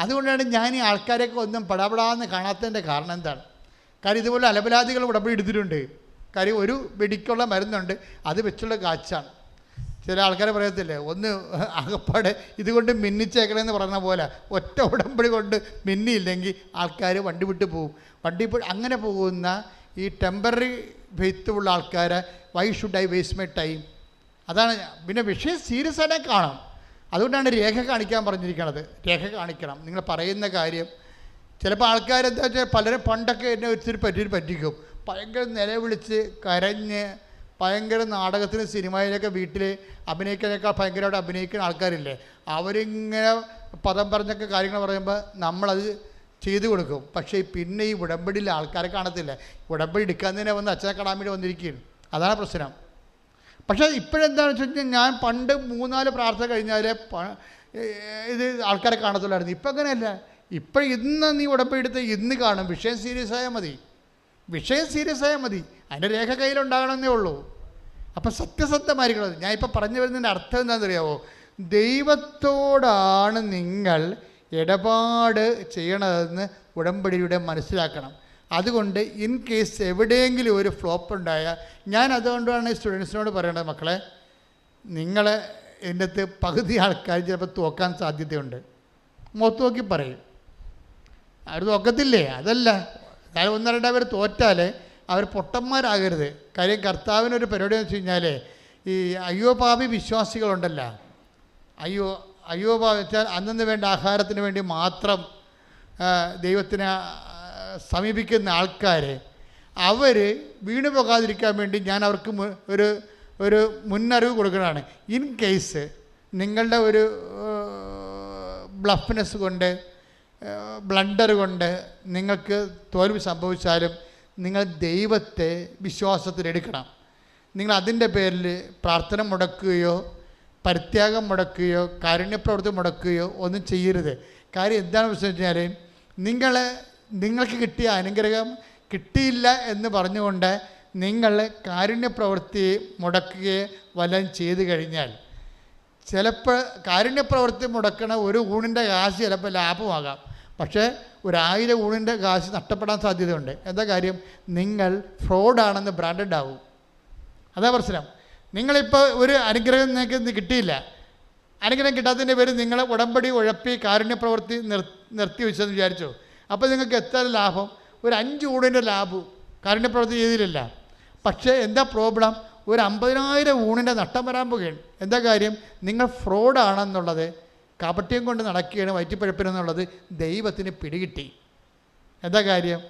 അതുകൊണ്ടാണ് ഞാൻ ഈ ആൾക്കാരെയൊക്കെ ഒന്നും പടാപടാന്ന് കാണാത്തതിൻ്റെ കാരണം എന്താണ്? കാര്യം ഇതുപോലെ അലപലാദികൾ ഉടമ്പടി എടുത്തിട്ടുണ്ട്. കാര്യം ഒരു വെടിക്കുള്ള മരുന്നുണ്ട്, അത് വെച്ചുള്ള കാച്ചാണ്. ചില ആൾക്കാർ പറയത്തില്ലേ, ഒന്ന് അകപ്പാടെ ഇതുകൊണ്ട് മിന്നിച്ചേക്കണമെന്ന് പറഞ്ഞ പോലെ ഒറ്റ ഉടമ്പടി കൊണ്ട് മിന്നിയില്ലെങ്കിൽ ആൾക്കാർ വണ്ടി വിട്ട് പോകും. അങ്ങനെ പോകുന്ന ഈ ടെമ്പററി ഫെയ്ത്തുള്ള ആൾക്കാരെ why should I waste my time? അതാണ്. പിന്നെ വിഷയം സീരിയസ് ആയിട്ട് കാണാം. അതുകൊണ്ടാണ് രേഖ കാണിക്കാൻ പറഞ്ഞിരിക്കുന്നത്. രേഖ കാണിക്കണം നിങ്ങൾ പറയുന്ന കാര്യം. ചിലപ്പോൾ ആൾക്കാരെന്താ വെച്ചാൽ പലരും പണ്ടൊക്കെ എന്നെ ഒത്തിരി പറ്റിക്കും. ഭയങ്കര നിലവിളിച്ച് കരഞ്ഞ് ഭയങ്കര നാടകത്തിന് സിനിമയിലൊക്കെ വീട്ടിൽ അഭിനയിക്കാനേക്കാൾ ഭയങ്കരമായിട്ട് അഭിനയിക്കുന്ന ആൾക്കാരില്ലേ, അവരിങ്ങനെ പദം പറഞ്ഞൊക്കെ കാര്യങ്ങൾ പറയുമ്പോൾ നമ്മളത് ചെയ്തു കൊടുക്കും. പക്ഷേ പിന്നെ ഈ ഉടമ്പടിയിൽ ആൾക്കാരെ കാണത്തില്ല. ഉടമ്പടി എടുക്കാൻ തന്നെ വന്ന് അച്ഛനെ കാണാൻ വേണ്ടി വന്നിരിക്കുകയാണ്. അതാണ് പ്രശ്നം. പക്ഷേ ഇപ്പോഴെന്താണെന്ന് വെച്ച് കഴിഞ്ഞാൽ ഞാൻ പണ്ട് 3-4 പ്രാർത്ഥന കഴിഞ്ഞാൽ ഇത് ആൾക്കാരെ കാണത്തുള്ളായിരുന്നു. ഇപ്പം അങ്ങനെയല്ല. ഇപ്പം ഇന്ന് നീ ഉടമ്പടി എടുത്ത് ഇന്ന് കാണും. വിഷയം സീരിയസ് ആയാൽ മതി. അതിൻ്റെ രേഖ കയ്യിലുണ്ടാകണമെന്നേ ഉള്ളൂ. അപ്പം സത്യസന്ധമായിരിക്കണം. ഞാൻ ഇപ്പം പറഞ്ഞു വരുന്നതിൻ്റെ അർത്ഥം എന്താണെന്നറിയാമോ? ദൈവത്തോടാണ് നിങ്ങൾ ഇടപാട് ചെയ്യണതെന്ന് ഉടമ്പടിയുടെ മനസ്സിലാക്കണം. അതുകൊണ്ട് ഇൻ കേസ് എവിടെയെങ്കിലും ഒരു ഫ്ലോപ്പ് ഉണ്ടായാൽ, ഞാൻ അതുകൊണ്ടാണ് സ്റ്റുഡൻസിനോട് പറയേണ്ടത്, മക്കളെ നിങ്ങൾ എൻ്റെ അടുത്ത് പകുതി ആൾക്കാർ ചിലപ്പോൾ തോക്കാൻ സാധ്യതയുണ്ട്. മുഖത്ത് നോക്കി പറയും. അവർ തോക്കത്തില്ലേ? അതല്ല, അതായത് 1-2 പേർ തോറ്റാൽ അവർ പൊട്ടന്മാരാകരുത്. കാര്യം കർത്താവിനൊരു പരിപാടി എന്ന് വെച്ച് കഴിഞ്ഞാൽ, ഈ അയ്യോ പാപി വിശ്വാസികളുണ്ടല്ലോ, അയ്യോ പാപി വെച്ചാൽ അന്നു വേണ്ട ആഹാരത്തിന് വേണ്ടി മാത്രം ദൈവത്തിനെ സമീപിക്കുന്ന ആൾക്കാർ, അവർ വീണു പോകാതിരിക്കാൻ വേണ്ടി ഞാൻ അവർക്ക് ഒരു മുന്നറിവ് കൊടുക്കുന്നതാണ്. ഇൻ കേസ് നിങ്ങളുടെ ഒരു ബ്ലഫ്നെസ് കൊണ്ട് ബ്ലണ്ടർ കൊണ്ട് നിങ്ങൾക്ക് തോൽവി സംഭവിച്ചാലും നിങ്ങൾ ദൈവത്തെ വിശ്വാസത്തിലെടുക്കണം. നിങ്ങൾ അതിൻ്റെ പേരിൽ പ്രാർത്ഥന മുടക്കുകയോ പരിത്യാഗം മുടക്കുകയോ കാരുണ്യപ്രവൃത്തി മുടക്കുകയോ ഒന്നും ചെയ്യരുത്. കാര്യം എന്താണെന്ന് വെച്ച് കഴിഞ്ഞാൽ, നിങ്ങൾക്ക് കിട്ടിയ അനുഗ്രഹം കിട്ടിയില്ല എന്ന് പറഞ്ഞുകൊണ്ട് നിങ്ങൾ കാരുണ്യപ്രവൃത്തി മുടക്കുകയോ വല്ലതും ചെയ്തു കഴിഞ്ഞാൽ, ചിലപ്പോൾ കാരുണ്യപ്രവൃത്തി മുടക്കണ ഒരു ഊണിൻ്റെ കാശ് ചിലപ്പോൾ ലാഭമാകാം. പക്ഷേ 1000 ഊണിൻ്റെ കാശ് നഷ്ടപ്പെടാൻ സാധ്യതയുണ്ട്. എന്താ കാര്യം? നിങ്ങൾ ഫ്രോഡാണെന്ന് ബ്രാൻഡഡ് ആവും. അതാ പ്രശ്നം. നിങ്ങളിപ്പോൾ ഒരു അനുഗ്രഹം നിങ്ങൾക്ക് കിട്ടിയില്ല. അനുഗ്രഹം കിട്ടാത്തതിൻ്റെ പേര് നിങ്ങൾ ഉടമ്പടി ഉഴപ്പി കാരുണ്യപ്രവൃത്തി നിർത്തി വെച്ചെന്ന് വിചാരിച്ചോ. അപ്പോൾ നിങ്ങൾക്ക് എത്ര ലാഭം? ഒരു 5 ഊണിൻ്റെ ലാഭം കാരുണ്യപ്രവൃത്തി ചെയ്തില്ല. പക്ഷേ എന്താ പ്രോബ്ലം? ഒരു 50,000 ഊണിൻ്റെ നഷ്ടം വരാൻ പോകുകയാണ്. എന്താ കാര്യം? നിങ്ങൾ ഫ്രോഡാണെന്നുള്ളത്, കാപട്യം കൊണ്ട് നടക്കുകയാണ്, വയറ്റിപ്പഴപ്പിനെന്നുള്ളത് ദൈവത്തിന് പിടികിട്ടി. എന്താ കാര്യം?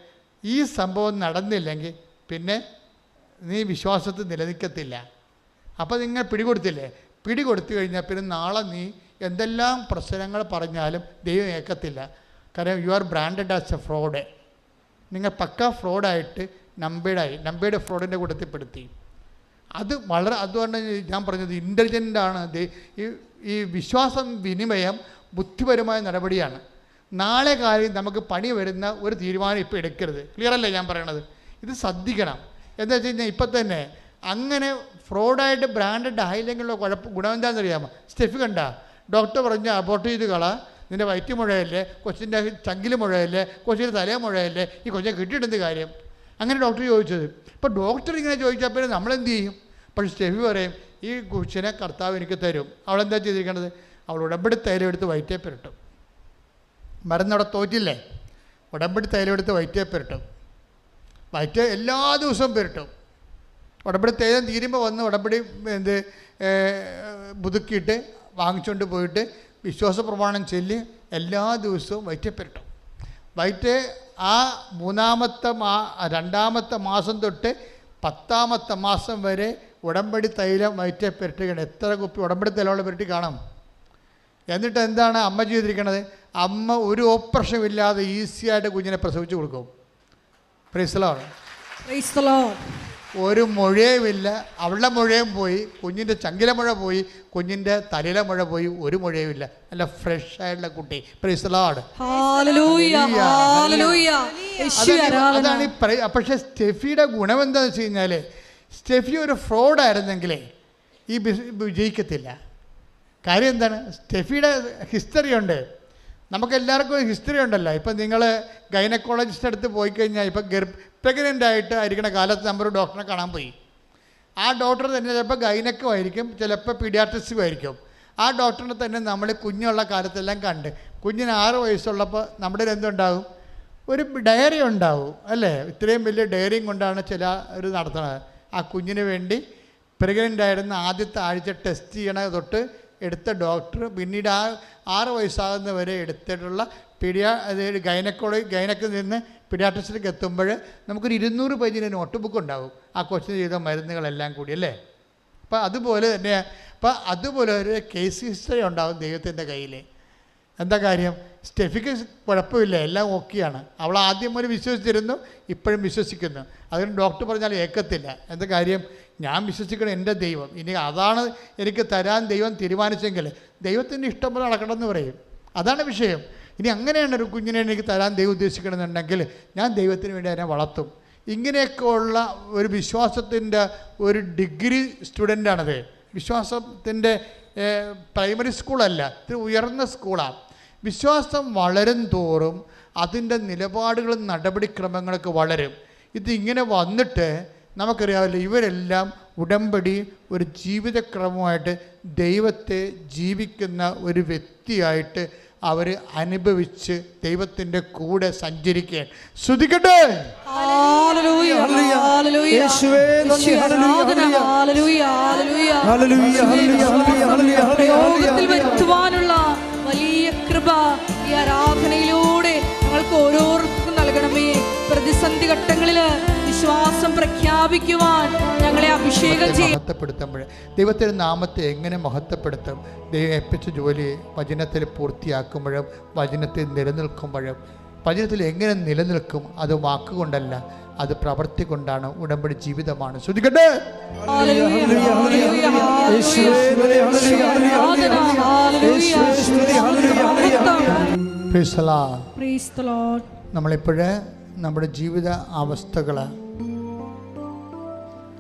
ഈ സംഭവം നടന്നില്ലെങ്കിൽ പിന്നെ നീ വിശ്വാസത്തിൽ നിലനിൽക്കത്തില്ല. അപ്പോൾ നിങ്ങൾ പിടികൊടുത്തില്ലേ? പിടികൊടുത്തു കഴിഞ്ഞാൽ പിന്നെ നാളെ നീ എന്തെല്ലാം പ്രശ്നങ്ങൾ പറഞ്ഞാലും ദൈവം ഏൽക്കത്തില്ല. കാരണം you are branded as A fraud. നിങ്ങൾ പക്ക ഫ്രോഡായിട്ട് നമ്പേഡ് ഫ്രോഡിൻ്റെ കൂട്ടത്തിൽപ്പെടുത്തി. അതുകൊണ്ട് ഞാൻ പറഞ്ഞത് ഇൻ്റലിജൻ്റാണ്. ഈ വിശ്വാസം വിനിമയം ബുദ്ധിപരമായ നടപടിയാണ്. നാളെ കാര്യം നമുക്ക് പണി വരുന്ന ഒരു തീരുമാനം ഇപ്പോൾ എടുക്കരുത്. ക്ലിയറല്ലേ ഞാൻ പറയണത്? ഇത് ശ്രദ്ധിക്കണം. എന്താ വെച്ച് കഴിഞ്ഞാൽ ഇപ്പം തന്നെ അങ്ങനെ ഫ്രോഡായിട്ട് ബ്രാൻഡഡ് ആയില്ലെങ്കിലുള്ള ഗുണം എന്താണെന്നറിയാമോ? സ്റ്റെഫ് കണ്ട ഡോക്ടർ പറഞ്ഞ അബോർട്ട് ചെയ്ത് നിൻ്റെ വയറ്റ് മുഴയല്ലേ, കൊച്ചിൻ്റെ ചങ്കിൽ മുഴയല്ലേ, കൊച്ചിൻ്റെ തലേ മുഴയല്ലേ, ഈ കൊച്ചിനെ കിട്ടിയിട്ടെന്ത് കാര്യം? അങ്ങനെ ഡോക്ടർ ചോദിച്ചത്. ഇപ്പോൾ ഡോക്ടർ ഇങ്ങനെ ചോദിച്ചാൽ പിന്നെ നമ്മളെന്ത് ചെയ്യും? പക്ഷേ സ്റ്റെഫി പറയും, ഈ കൊച്ചിനെ കർത്താവ് എനിക്ക് തരും. അവളെന്താ ചെയ്തിരിക്കേണ്ടത്? അവൾ ഉടമ്പടി തൈലമെടുത്ത് വയറ്റേ പുരട്ടും. മരുന്നവിടെ തോറ്റില്ലേ? ഉടമ്പടി തൈലമെടുത്ത് വയറ്റേ പുരട്ടും. വയറ്റ് എല്ലാ ദിവസവും പുരട്ടും. ഉടമ്പടി തൈലം തീരുമ്പോൾ വന്ന് ഉടമ്പടി പുതുക്കിയിട്ട് വാങ്ങിച്ചുകൊണ്ട് പോയിട്ട് വിശ്വാസ പ്രമാണം ചൊല്ലി എല്ലാ ദിവസവും വയറ്റേ പുരട്ടും. വയറ്റ് ആ 2ാമത്തെ മാസം തൊട്ട് 10ാമത്തെ മാസം വരെ ഉടമ്പടി തൈലം വയറ്റേ പുരട്ടുകയാണ്. എത്ര കുപ്പി ഉടമ്പടി തൈലമുള്ള പുരട്ടി കാണാം. എന്നിട്ട് എന്താണ് അമ്മ ചെയ്തിരിക്കണത്? അമ്മ ഒരു ഓപ്പറേഷൻ ഇല്ലാതെ ഈസിയായിട്ട് കുഞ്ഞിനെ പ്രസവിച്ച് കൊടുക്കും. Price the Lord. Price the Lord. ഒരു മുഴയുമില്ല. അവളുടെ മുഴയും പോയി, കുഞ്ഞിൻ്റെ ചങ്കിലെ മുഴ പോയി, കുഞ്ഞിൻ്റെ തലയിലെ മുഴ പോയി, ഒരു മുഴയുമില്ല. നല്ല ഫ്രഷ് ആയിട്ടുള്ള കുട്ടി. Price the Lord. Hallelujah, hallelujah. അതാണ് പക്ഷേ സ്റ്റെഫിയുടെ ഗുണം എന്താണെന്ന് വെച്ച് കഴിഞ്ഞാൽ, സ്റ്റെഫി ഒരു ഫ്രോഡായിരുന്നെങ്കിലേ ഈ വിജയിക്കത്തില്ല. കാര്യം എന്താണ്? സ്റ്റെഫിയുടെ ഹിസ്റ്ററി ഉണ്ട്. നമുക്കെല്ലാവർക്കും ഒരു ഹിസ്റ്ററി ഉണ്ടല്ലോ. ഇപ്പം നിങ്ങൾ ഗൈനക്കോളജിസ്റ്റ് അടുത്ത് പോയി കഴിഞ്ഞാൽ, ഇപ്പം പ്രഗ്നൻ്റ് ആയിട്ട് ആയിരിക്കണ കാലത്ത് നമ്മളൊരു ഡോക്ടറെ കാണാൻ പോയി. ആ ഡോക്ടർ തന്നെ ചിലപ്പോൾ ഗൈനക്കും ആയിരിക്കും, ചിലപ്പോൾ പീഡിയാട്രിസ്റ്റും ആയിരിക്കും. ആ ഡോക്ടറിനെ തന്നെ നമ്മൾ കുഞ്ഞുള്ള കാലത്തെല്ലാം കണ്ട്, കുഞ്ഞിന് 6 വയസ്സുള്ളപ്പോൾ നമ്മുടെ എന്തുണ്ടാകും, ഒരു ഡയറി ഉണ്ടാവും അല്ലേ? ഇത്രയും വലിയ ഡയറിയും കൊണ്ടാണ് ചില ഒരു നടത്തുന്നത്. ആ കുഞ്ഞിന് വേണ്ടി പ്രഗ്നൻ്റ് ആയിരുന്ന ആദ്യത്തെ ആഴ്ച ടെസ്റ്റ് ചെയ്യണത് തൊട്ട് എടുത്ത ഡോക്ടർ പിന്നീട് ആ 6 വയസ്സാകുന്നവരെ എടുത്തിട്ടുള്ള അതായത് ഗൈനക്കിൽ നിന്ന് പീഡിയാട്രിസ്റ്റിലേക്ക് എത്തുമ്പോൾ നമുക്കൊരു 200 പേജിൻ്റെ നോട്ട് ബുക്ക് ഉണ്ടാകും ആ കൊച്ചിന് ചെയ്ത മരുന്നുകളെല്ലാം കൂടി അല്ലേ? അപ്പോൾ അതുപോലെ തന്നെ അതുപോലെ ഒരു കേസ് ഹിസ്റ്ററി ഉണ്ടാകും ദൈവത്തിൻ്റെ കയ്യിൽ. എന്താ കാര്യം? സ്റ്റെഫിക്ക് കുഴപ്പമില്ല, എല്ലാം ഓക്കെയാണ്. അവൾ ആദ്യം ഒരു വിശ്വസിച്ചിരുന്നു, ഇപ്പോഴും വിശ്വസിക്കുന്നു. അതിന് ഡോക്ടർ പറഞ്ഞാൽ ഏക്കത്തില്ല. എന്താ കാര്യം? ഞാൻ വിശ്വസിക്കണം എൻ്റെ ദൈവം, ഇനി അതാണ് എനിക്ക് തരാൻ ദൈവം തീരുമാനിച്ചെങ്കിൽ ദൈവത്തിൻ്റെ ഇഷ്ടം പോലെ നടക്കണമെന്ന് പറയും. അതാണ് വിഷയം. ഇനി അങ്ങനെയാണ് ഒരു കുഞ്ഞിനെ എനിക്ക് തരാൻ ദൈവം ഉദ്ദേശിക്കണമെന്നുണ്ടെങ്കിൽ ഞാൻ ദൈവത്തിന് വേണ്ടി അതിനെ വളർത്തും. ഇങ്ങനെയൊക്കെ ഉള്ള ഒരു വിശ്വാസത്തിൻ്റെ ഒരു ഡിഗ്രി സ്റ്റുഡൻ്റാണത്. വിശ്വാസത്തിൻ്റെ പ്രൈമറി സ്കൂളല്ല, ഇത് ഉയർന്ന സ്കൂളാണ്. വിശ്വാസം വളരും തോറും അതിൻ്റെ നിലപാടുകളും നടപടിക്രമങ്ങളൊക്കെ വളരും. ഇതിങ്ങനെ വന്നിട്ട് നമുക്കറിയാമല്ലോ, ഇവരെല്ലാം ഉടമ്പടി ഒരു ജീവിതക്രമമായിട്ട് ദൈവത്തെ ജീവിക്കുന്ന ഒരു വ്യക്തിയായിട്ട് അവർ അനുഭവിച്ച് ദൈവത്തിൻ്റെ കൂടെ സഞ്ചരിക്കാൻ ശ്രുതിക്കട്ടെ. വരുത്തുവാനുള്ള വലിയ കൃപ ഈ ആരാധനയിലൂടെ ഞങ്ങൾക്ക് ഓരോരുത്തർക്കും നൽകണമേ. പ്രതിസന്ധി ഘട്ടങ്ങളിൽ വിശ്വാസം പ്രഖ്യാപിക്കുവാൻ ഞങ്ങളെ അഭിഷേകം ചെയ്യും. മഹത്വപ്പെടുത്തുമ്പോൾ ദൈവത്തിൻ്റെ നാമത്തെ എങ്ങനെ മഹത്വപ്പെടുത്തും? ദൈവം ഏൽപ്പിച്ച ജോലി വചനത്തിൽ പൂർത്തിയാക്കുമ്പോഴും വചനത്തിൽ നിലനിൽക്കുമ്പോഴും വചനത്തിൽ എങ്ങനെ നിലനിൽക്കും? അത് വാക്കുകൊണ്ടല്ല, അത് പ്രവൃത്തി കൊണ്ടാണ്. ഉടമ്പടി ജീവിതമാണ്. ശ്രദ്ധിക്കട്ടെ. നമ്മളിപ്പോഴേ നമ്മുടെ ജീവിത അവസ്ഥകൾ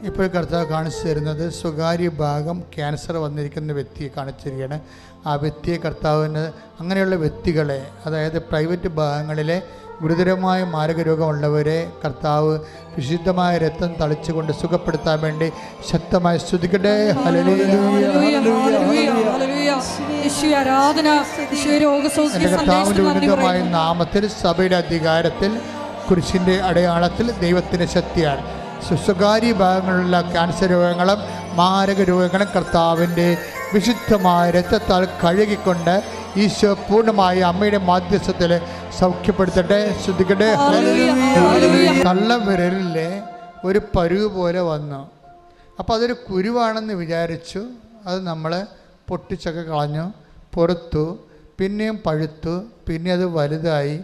ഇപ്പോൾ കർത്താവ് കാണിച്ചു തരുന്നത് സ്വകാര്യ ഭാഗം ക്യാൻസർ വന്നിരിക്കുന്ന വ്യക്തിയെ കാണിച്ചിരിക്കുകയാണ്. ആ വ്യക്തിയെ കർത്താവിന് അങ്ങനെയുള്ള വ്യക്തികളെ, അതായത് പ്രൈവറ്റ് ഭാഗങ്ങളിലെ ഗുരുതരമായ മാരകരോഗമുള്ളവരെ കർത്താവ് വിശുദ്ധമായ രക്തം തളിച്ചുകൊണ്ട് സുഖപ്പെടുത്താൻ വേണ്ടി ശക്തമായി സ്തുതിക്കട്ടെ. എൻ്റെ കർത്താവിൻ്റെ ഉന്നതമായ നാമത്തിൽ, സഭയുടെ അധികാരത്തിൽ, കുരിശിൻ്റെ അടയാളത്തിൽ, ദൈവത്തിൻ്റെ ശക്തിയാണ് സ്വകാര്യ ഭാഗങ്ങളിലുള്ള ക്യാൻസർ രോഗങ്ങളും മാരക രോഗങ്ങളും കർത്താവിൻ്റെ വിശുദ്ധമായ രക്തത്താൽ കഴുകിക്കൊണ്ട് ഈശോ പൂർണ്ണമായി അമ്മയുടെ മാധ്യസ്ഥത്തിൽ സൗഖ്യപ്പെടുത്തട്ടെ. ശ്രദ്ധിക്കട്ടെ. കള്ളവിരലിലെ ഒരു പരുവ് പോലെ വന്നു. അപ്പോൾ അതൊരു കുരുവാണെന്ന് വിചാരിച്ചു. അത് നമ്മൾ പൊട്ടിച്ചൊക്കെ കളഞ്ഞു, പുറത്തു, പിന്നെയും പഴുത്തു, പിന്നെ അത് വലുതായി.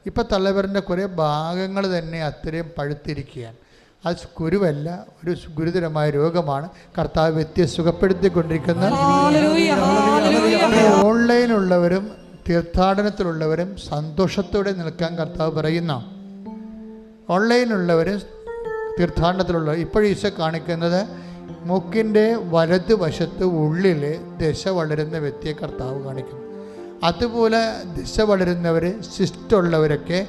ഇപ്പോൾ തള്ളവിരലിൻ്റെ കുറേ ഭാഗങ്ങൾ തന്നെ അത്രയും പഴുത്തിരിക്കുകയാണ്. അത് കുരുവല്ല, ഒരു ഗുരുതരമായ രോഗമാണ്. കർത്താവ് വ്യക്തിയെ സുഖപ്പെടുത്തിക്കൊണ്ടിരിക്കുന്ന ഓൺലൈനിലുള്ളവരും തീർത്ഥാടനത്തിലുള്ളവരും സന്തോഷത്തോടെ നിൽക്കാൻ കർത്താവ് പറയുന്നു. ഓൺലൈനിലുള്ളവരും തീർത്ഥാടനത്തിലുള്ളവർ ഇപ്പോഴും ഈശോ കാണിക്കുന്നത് മൂക്കിൻ്റെ വലതുവശത്ത് ഉള്ളിൽ ദശ വളരുന്ന വ്യക്തിയെ കർത്താവ് കാണിക്കുന്നു. അതുപോലെ ദശ വളരുന്നവർ, സിസ്റ്റുള്ളവരൊക്കെ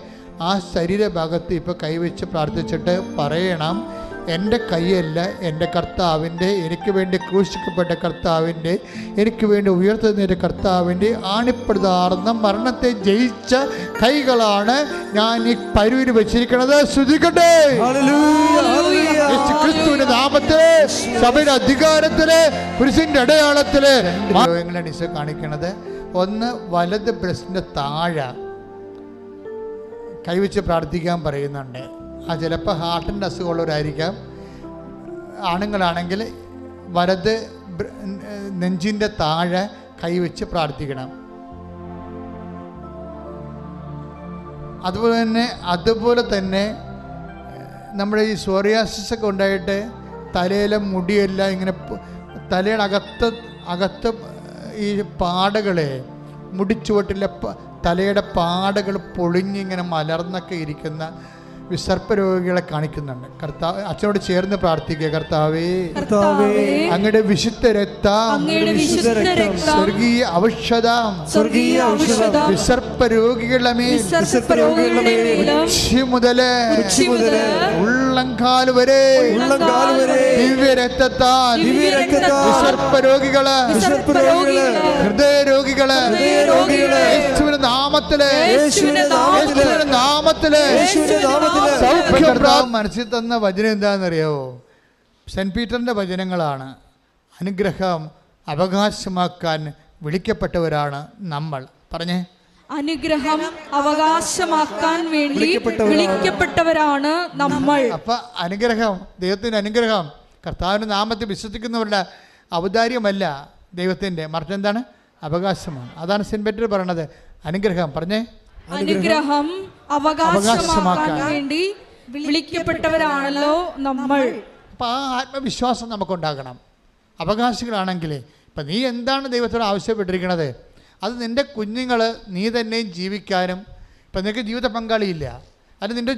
ആ ശരീരഭാഗത്ത് ഇപ്പോൾ കൈവച്ച് പ്രാർത്ഥിച്ചിട്ട് പറയണം, എൻ്റെ കൈയല്ല, എൻ്റെ കർത്താവിൻ്റെ, എനിക്ക് വേണ്ടി ക്രൂശിക്കപ്പെട്ട കർത്താവിൻ്റെ, എനിക്ക് വേണ്ടി ഉയർത്തുന്നതിൻ്റെ കർത്താവിൻ്റെ ആണിപ്പെടുതാർന്ന മരണത്തെ ജയിച്ച കൈകളാണ് ഞാൻ ഈ പരുവിന് വെച്ചിരിക്കുന്നത്. ശ്രദ്ധിക്കട്ടെ. ക്രിസ്തുവിന്റെ നാമത്തില്, സഭയുടെ അധികാരത്തില്, കുരിശിന്റെ അടയാളത്തില് രോഗങ്ങളാണ് ഈശോ കാണിക്കുന്നത്. ഒന്ന്, വലത് ബ്രസ്റ്റിൻ്റെ താഴെ കൈവച്ച് പ്രാർത്ഥിക്കാൻ പറയുന്നുണ്ട്. ആ ചിലപ്പോൾ ഹാർട്ടിൻ്റെ അസുഖമുള്ളവരായിരിക്കാം. ആണുങ്ങളാണെങ്കിൽ വലത് നെഞ്ചിൻ്റെ താഴെ കൈവച്ച് പ്രാർത്ഥിക്കണം. അതുപോലെ തന്നെ നമ്മുടെ ഈ സോറിയാസിസ് ഒക്കെ ഉണ്ടായിട്ട് തലയിലെ മുടിയെല്ലാം ഇങ്ങനെ തലയുടെ അകത്ത് ഈ പാടകളെ, മുടിച്ചുവട്ടിലെ തലയുടെ പാടകൾ പൊളിഞ്ഞിങ്ങനെ മലർന്നൊക്കെ ഇരിക്കുന്ന വിസർപ്പ രോഗികളെ കാണിക്കുന്നുണ്ട്. കർത്താവ് അച്ഛനോട് ചേർന്ന് പ്രാർത്ഥിക്കുക. കർത്താവേ, കർത്താവേ, അങ്ങയുടെ വിശുദ്ധ രക്തം സ്വർഗീയ ഔഷധം വിസർപ്പ രോഗികളുടെ മേൽ ഉച്ച മുതല് ഉള്ളംകാല് വരെ ദിവ്യ രക്തത്താൽ വിസർപ്പ രോഗികള്, ഹൃദയ രോഗികള് യേശുവിന്റെ നാമത്തില് മനസ്സിൽ തന്ന വചനം എന്താണെന്നറിയാവോ? സെന്റ് പീറ്ററിന്റെ വചനങ്ങളാണ്. അനുഗ്രഹം അവകാശമാക്കാൻ വിളിക്കപ്പെട്ടവരാണ് നമ്മൾ. പറഞ്ഞേ, അനുഗ്രഹം അവകാശമാക്കാൻ വേണ്ടി വിളിക്കപ്പെട്ടവരാണ് നമ്മൾ. അപ്പൊ അനുഗ്രഹം, ദൈവത്തിന്റെ അനുഗ്രഹം കർത്താവിന്റെ നാമത്തിൽ വിശ്വസിക്കുന്നവരുടെ ഔദാര്യമല്ല ദൈവത്തിന്റെ, മറിച്ച് എന്താണ്? അവകാശമാണ്. അതാണ് സെന്റ് പീറ്റർ പറയണത്. അനുഗ്രഹം പറഞ്ഞേ, അനുഗ്രഹം അവകാശമാക്കാൻ വേണ്ടി വിളിക്കപ്പെട്ടവരാണല്ലോ നമ്മൾ. അപ്പം ആ ആത്മവിശ്വാസം നമുക്കുണ്ടാകണം. അവകാശികളാണെങ്കിൽ ഇപ്പം നീ എന്താണ് ദൈവത്തോട് ആവശ്യപ്പെട്ടിരിക്കുന്നത്, അത് നിൻ്റെ കുഞ്ഞുങ്ങൾ നീ തന്നെയും ജീവിക്കാനും. ഇപ്പം നിനക്ക് ജീവിത പങ്കാളിയില്ല, അത് നിൻ്റെ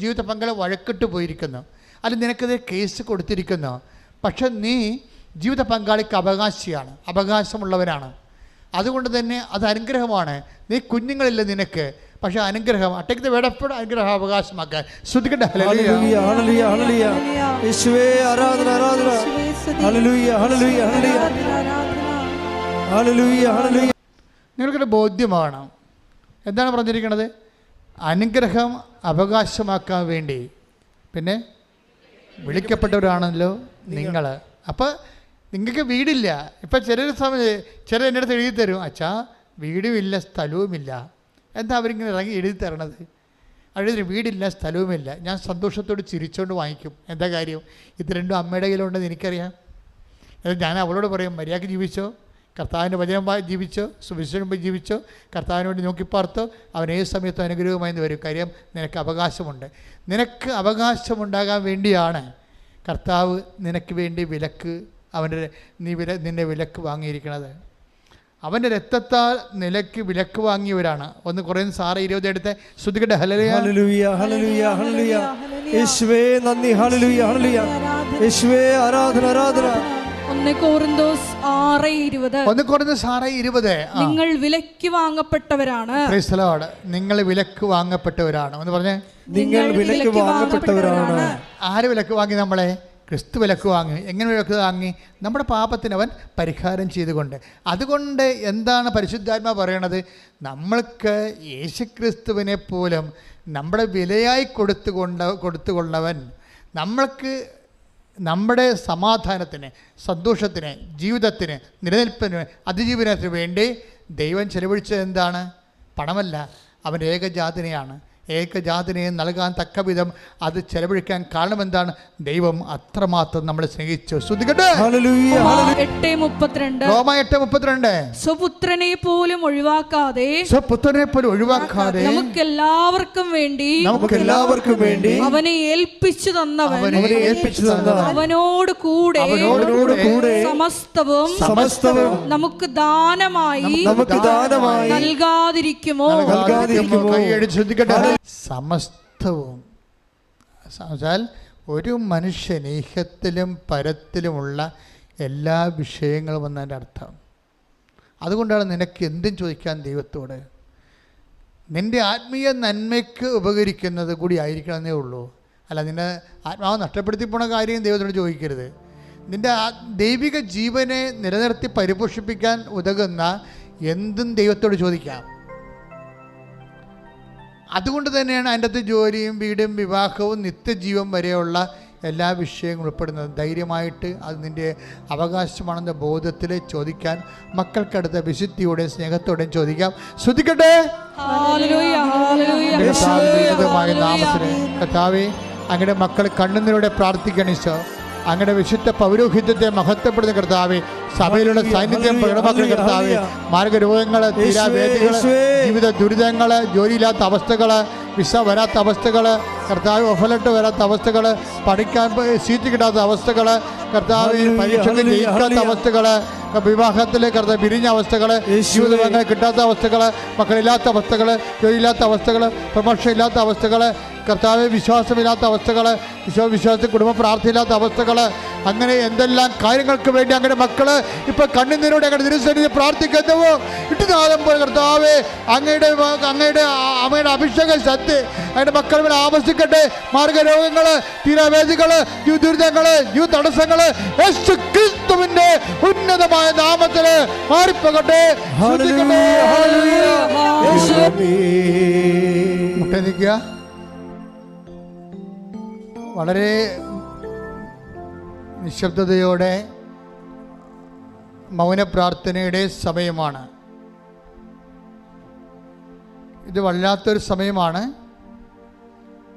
ജീവിത പങ്കാളി വഴക്കിട്ട് പോയിരിക്കുന്നു, അത് നിനക്കത് കേസ് കൊടുത്തിരിക്കുന്നു. പക്ഷെ നീ ജീവിത പങ്കാളിക്ക് അവകാശിയാണ്, അവകാശമുള്ളവനാണ്. അതുകൊണ്ട് തന്നെ അത് അനുഗ്രഹമാണ്. നീ കുഞ്ഞുങ്ങളില്ല നിനക്ക്, പക്ഷെ അനുഗ്രഹം അട്ടേക്ക് വേടപ്പോഴും അനുഗ്രഹം അവകാശമാക്കാൻ ശ്രദ്ധിക്കട്ടെ. നിങ്ങൾക്കൊരു ബോധ്യമാണ് എന്താണ് പറഞ്ഞിരിക്കുന്നത്? അനുഗ്രഹം അവകാശമാക്കാൻ വേണ്ടി പിന്നെ വിളിക്കപ്പെട്ടവരാണല്ലോ നിങ്ങൾ. അപ്പോൾ നിങ്ങൾക്ക് വീടില്ല. ഇപ്പം ചില എൻ്റെ അടുത്ത് എഴുതി തരും, അച്ഛാ വീടുമില്ല സ്ഥലവുമില്ല. എന്താ അവരിങ്ങനെ ഇറങ്ങി എഴുതി തരണത്? എഴുതി വീടില്ല സ്ഥലവുമില്ല. ഞാൻ സന്തോഷത്തോട് ചിരിച്ചുകൊണ്ട് വാങ്ങിക്കും. എന്താ കാര്യം? ഇത് രണ്ടും അമ്മയുടെ കയ്യിലുണ്ടെന്ന് എനിക്കറിയാം. ഞാൻ അവളോട് പറയും, മര്യാദയ്ക്ക് ജീവിച്ചോ, കർത്താവിൻ്റെ വചനം ജീവിച്ചോ, സുവിശേഷം ജീവിച്ചോ, കർത്താവിന് വേണ്ടി നോക്കിപ്പാർത്തോ, അവൻ ഏത് സമയത്തും അനുഗ്രഹമായി വരും. കാര്യം നിനക്ക് അവകാശമുണ്ട്. നിനക്ക് അവകാശമുണ്ടാകാൻ വേണ്ടിയാണ് കർത്താവ് നിനക്ക് വേണ്ടി നിന്നെ വിലക്ക് വാങ്ങിയിരിക്കുന്നത്. അവൻ്റെ രക്തത്താൽ നിലയ്ക്ക് വിലക്ക് വാങ്ങിയവരാണ്. ഒന്ന് കുറേ സാറ് 20 എടുത്ത് ശ്രുതികട്ടെ. ഹല്ലേലൂയ ഹല്ലേലൂയ ഹല്ലേലൂയ യേശുവേ നന്ദി. ഹല്ലേലൂയ ഹല്ലേലൂയ യേശുവേ ആരാധന ആരാധന. 1 കൊരിന്തോസ് 6:20 നിങ്ങൾ വിലക്ക് വാങ്ങപ്പെട്ടവരാണ്. Price the Lord. നിങ്ങൾ വിലക്ക് വാങ്ങപ്പെട്ടവരാണ്. ഒന്ന് പറഞ്ഞേ, നിങ്ങൾ വിലക്ക് വാങ്ങപ്പെട്ടവരാണ്. ആര് വിലക്ക് വാങ്ങി? നമ്മളെ ക്രിസ്തു വിലക്ക് വാങ്ങി. എങ്ങനെ വിലക്ക് വാങ്ങി? നമ്മുടെ പാപത്തിന് അവൻ പരിഹാരം ചെയ്തുകൊണ്ട്. അതുകൊണ്ട് എന്താണ് പരിശുദ്ധാത്മാ പറയണത്? നമ്മൾക്ക് യേശുക്രിസ്തുവിനെ പോലും നമ്മുടെ വിലയായി കൊടുത്തുകൊണ്ടവൻ നമ്മൾക്ക് നമ്മുടെ സമാധാനത്തിന്, സന്തോഷത്തിന്, ജീവിതത്തിന്, നിലനിൽപ്പിന്, അതിജീവനത്തിന് വേണ്ടി ദൈവം ചെലവഴിച്ചത് എന്താണ്? പണമല്ല, അവൻ്റെ ഏകജാതനെയാണ്. ഏകജാതനെ നൽകാൻ തക്ക വിധം അത് ചെലവഴിക്കാൻ കാരണം എന്താണ്? ദൈവം അത്രമാത്രം നമ്മളെ സ്നേഹിച്ചു. ശ്രദ്ധിക്കട്ടെ. റോമ 8:32 സ്വപുത്രനെ പോലും ഒഴിവാക്കാതെ നമുക്കെല്ലാവർക്കും വേണ്ടി അവനെ ഏൽപ്പിച്ചു തന്നവൻ അവനോട് കൂടെ സമസ്തവും നമുക്ക് ദാനമായി നൽകാതിരിക്കുമോ? സമസ്തവും എന്നുവെച്ചാൽ ഒരു മനുഷ്യനീഹത്തിലും പരത്തിലുമുള്ള എല്ലാ വിഷയങ്ങളും എന്നതിൻ്റെ അർത്ഥം. അതുകൊണ്ടാണ് നിനക്ക് എന്തും ചോദിക്കാൻ ദൈവത്തോട്. നിൻ്റെ ആത്മീയ നന്മയ്ക്ക് ഉപകരിക്കുന്നത് കൂടി ആയിരിക്കണമെന്നേ ഉള്ളൂ. അല്ല, നിൻ്റെ ആത്മാവ് നഷ്ടപ്പെടുത്തി പോണ കാര്യം ദൈവത്തോട് ചോദിക്കരുത്. നിൻ്റെ ദൈവിക ജീവനെ നിലനിർത്തി പരിപോഷിപ്പിക്കാൻ ഉതകുന്ന എന്തും ദൈവത്തോട് ചോദിക്കാം. അതുകൊണ്ട് തന്നെയാണ് അതിൻ്റെ അകത്ത് ജോലിയും വീടും വിവാഹവും നിത്യജീവൻ വരെയുള്ള എല്ലാ വിഷയങ്ങളും ഉൾപ്പെടുന്നത്. ധൈര്യമായിട്ട് അത് നിൻ്റെ അവകാശമാണെന്ന ബോധത്തിൽ ചോദിക്കാൻ മക്കൾക്കടുത്ത വിശുദ്ധിയോടെയും സ്നേഹത്തോടെയും ചോദിക്കാം. ശ്രദ്ധിക്കട്ടെ. നാമത്തിന് കർത്താവേ, അങ്ങയുടെ മക്കൾ കണ്ണുനീരോടെ പ്രാർത്ഥിക്കണീശോ. അങ്ങയുടെ വിശുദ്ധ പൗരോഹിത്യത്തെ മഹത്വപ്പെടുന്ന കർത്താവേ, സഭയിലുള്ള സാന്നിധ്യം പ്രകടമാക്കുന്ന കർത്താവേ, മാർഗരോഗങ്ങൾ, തീരാവേദികൾ, ജീവിത ദുരിതങ്ങൾ, ജോലിയില്ലാത്ത അവസ്ഥകൾ, വിസ വരാത്ത അവസ്ഥകൾ, കർത്താവ് ഒഫലട്ട് വരാത്ത അവസ്ഥകൾ, പഠിക്കാൻ സീറ്റ് കിട്ടാത്ത അവസ്ഥകൾ, കർത്താവ് പരീക്ഷകൾ ജയിക്കാത്ത അവസ്ഥകൾ, വിവാഹത്തിൽ കർത്താവ് പിരിഞ്ഞ അവസ്ഥകൾ, ജീവിതങ്ങൾ കിട്ടാത്ത അവസ്ഥകൾ, മക്കളില്ലാത്ത അവസ്ഥകൾ, ജോലിയില്ലാത്ത അവസ്ഥകൾ, പ്രമോഷൻ ഇല്ലാത്ത അവസ്ഥകൾ, കർത്താവെ വിശ്വാസമില്ലാത്ത അവസ്ഥകൾ, വിശ്വാസത്തിൽ കുടുംബ പ്രാർത്ഥനയില്ലാത്ത അവസ്ഥകൾ, അങ്ങനെ എന്തെല്ലാം കാര്യങ്ങൾക്ക് വേണ്ടി അങ്ങനെ മക്കൾ ഇപ്പോൾ കണ്ണുനീരോടെ അങ്ങനെ തിരുസന്നിധിയിൽ പ്രാർത്ഥിക്കുന്നുവോ ഇട്ടുനാദം പോലെ കർത്താവെ അങ്ങയുടെ അമ്മയുടെ അഭിഷേക ശക്തി അങ്ങയുടെ മക്കൾ മേൽ ആവശിക്കട്ടെ. മാർഗരോഗങ്ങൾ, തീരാവേദികൾ, ദുരിതങ്ങൾ, തടസ്സങ്ങൾ യേശു ക്രിസ്തുവിന്റെ ഉന്നതമായ നാമത്തിൽ മാറിപ്പോകട്ടെ. മുട്ടനിക്കുക. വളരെ നിശബ്ദതയോടെ മൗനപ്രാർത്ഥനയുടെ സമയമാണ് ഇത്. വല്ലാത്തൊരു സമയമാണ്.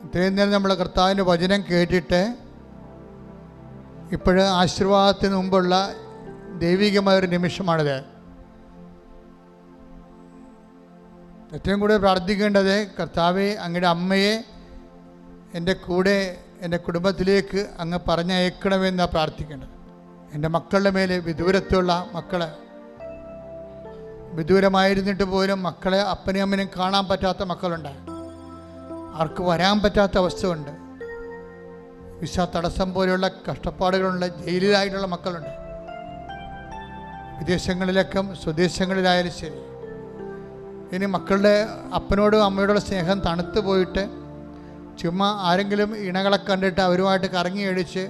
ഇത്രയും നേരം നമ്മൾ കർത്താവിൻ്റെ വചനം കേട്ടിട്ട് ഇപ്പോഴ് ആശീർവാദത്തിന് മുമ്പുള്ള ദൈവികമായൊരു നിമിഷമാണിത്. ഏറ്റവും കൂടുതൽ പ്രാർത്ഥിക്കേണ്ടത് കർത്താവെ അങ്ങയുടെ അമ്മയെ എൻ്റെ കൂടെ എൻ്റെ കുടുംബത്തിലേക്ക് അങ്ങ് പറഞ്ഞയക്കണമെന്നാണ് പ്രാർത്ഥിക്കേണ്ടത്. എൻ്റെ മക്കളുടെ മേലെ വിദൂരത്തുള്ള മക്കൾ, വിദൂരമായിരുന്നിട്ട് പോലും മക്കളെ അപ്പനെയും അമ്മനെയും കാണാൻ പറ്റാത്ത മക്കളുണ്ട്. അവർക്ക് വരാൻ പറ്റാത്ത അവസ്ഥയുണ്ട്. വിസ തടസ്സം പോലെയുള്ള കഷ്ടപ്പാടുകളുണ്ട്. ജയിലിലായിട്ടുള്ള മക്കളുണ്ട്. വിദേശങ്ങളിലൊക്കെ സ്വദേശങ്ങളിലായാലും ശരി. ഇനി മക്കളുടെ അപ്പനോടും അമ്മയോടുള്ള സ്നേഹം തണുത്തു പോയിട്ട് ചുമ്മാ ആരെങ്കിലും ഇണകളെ കണ്ടിട്ട് അവരുമായിട്ട് കറങ്ങി അടിച്ച്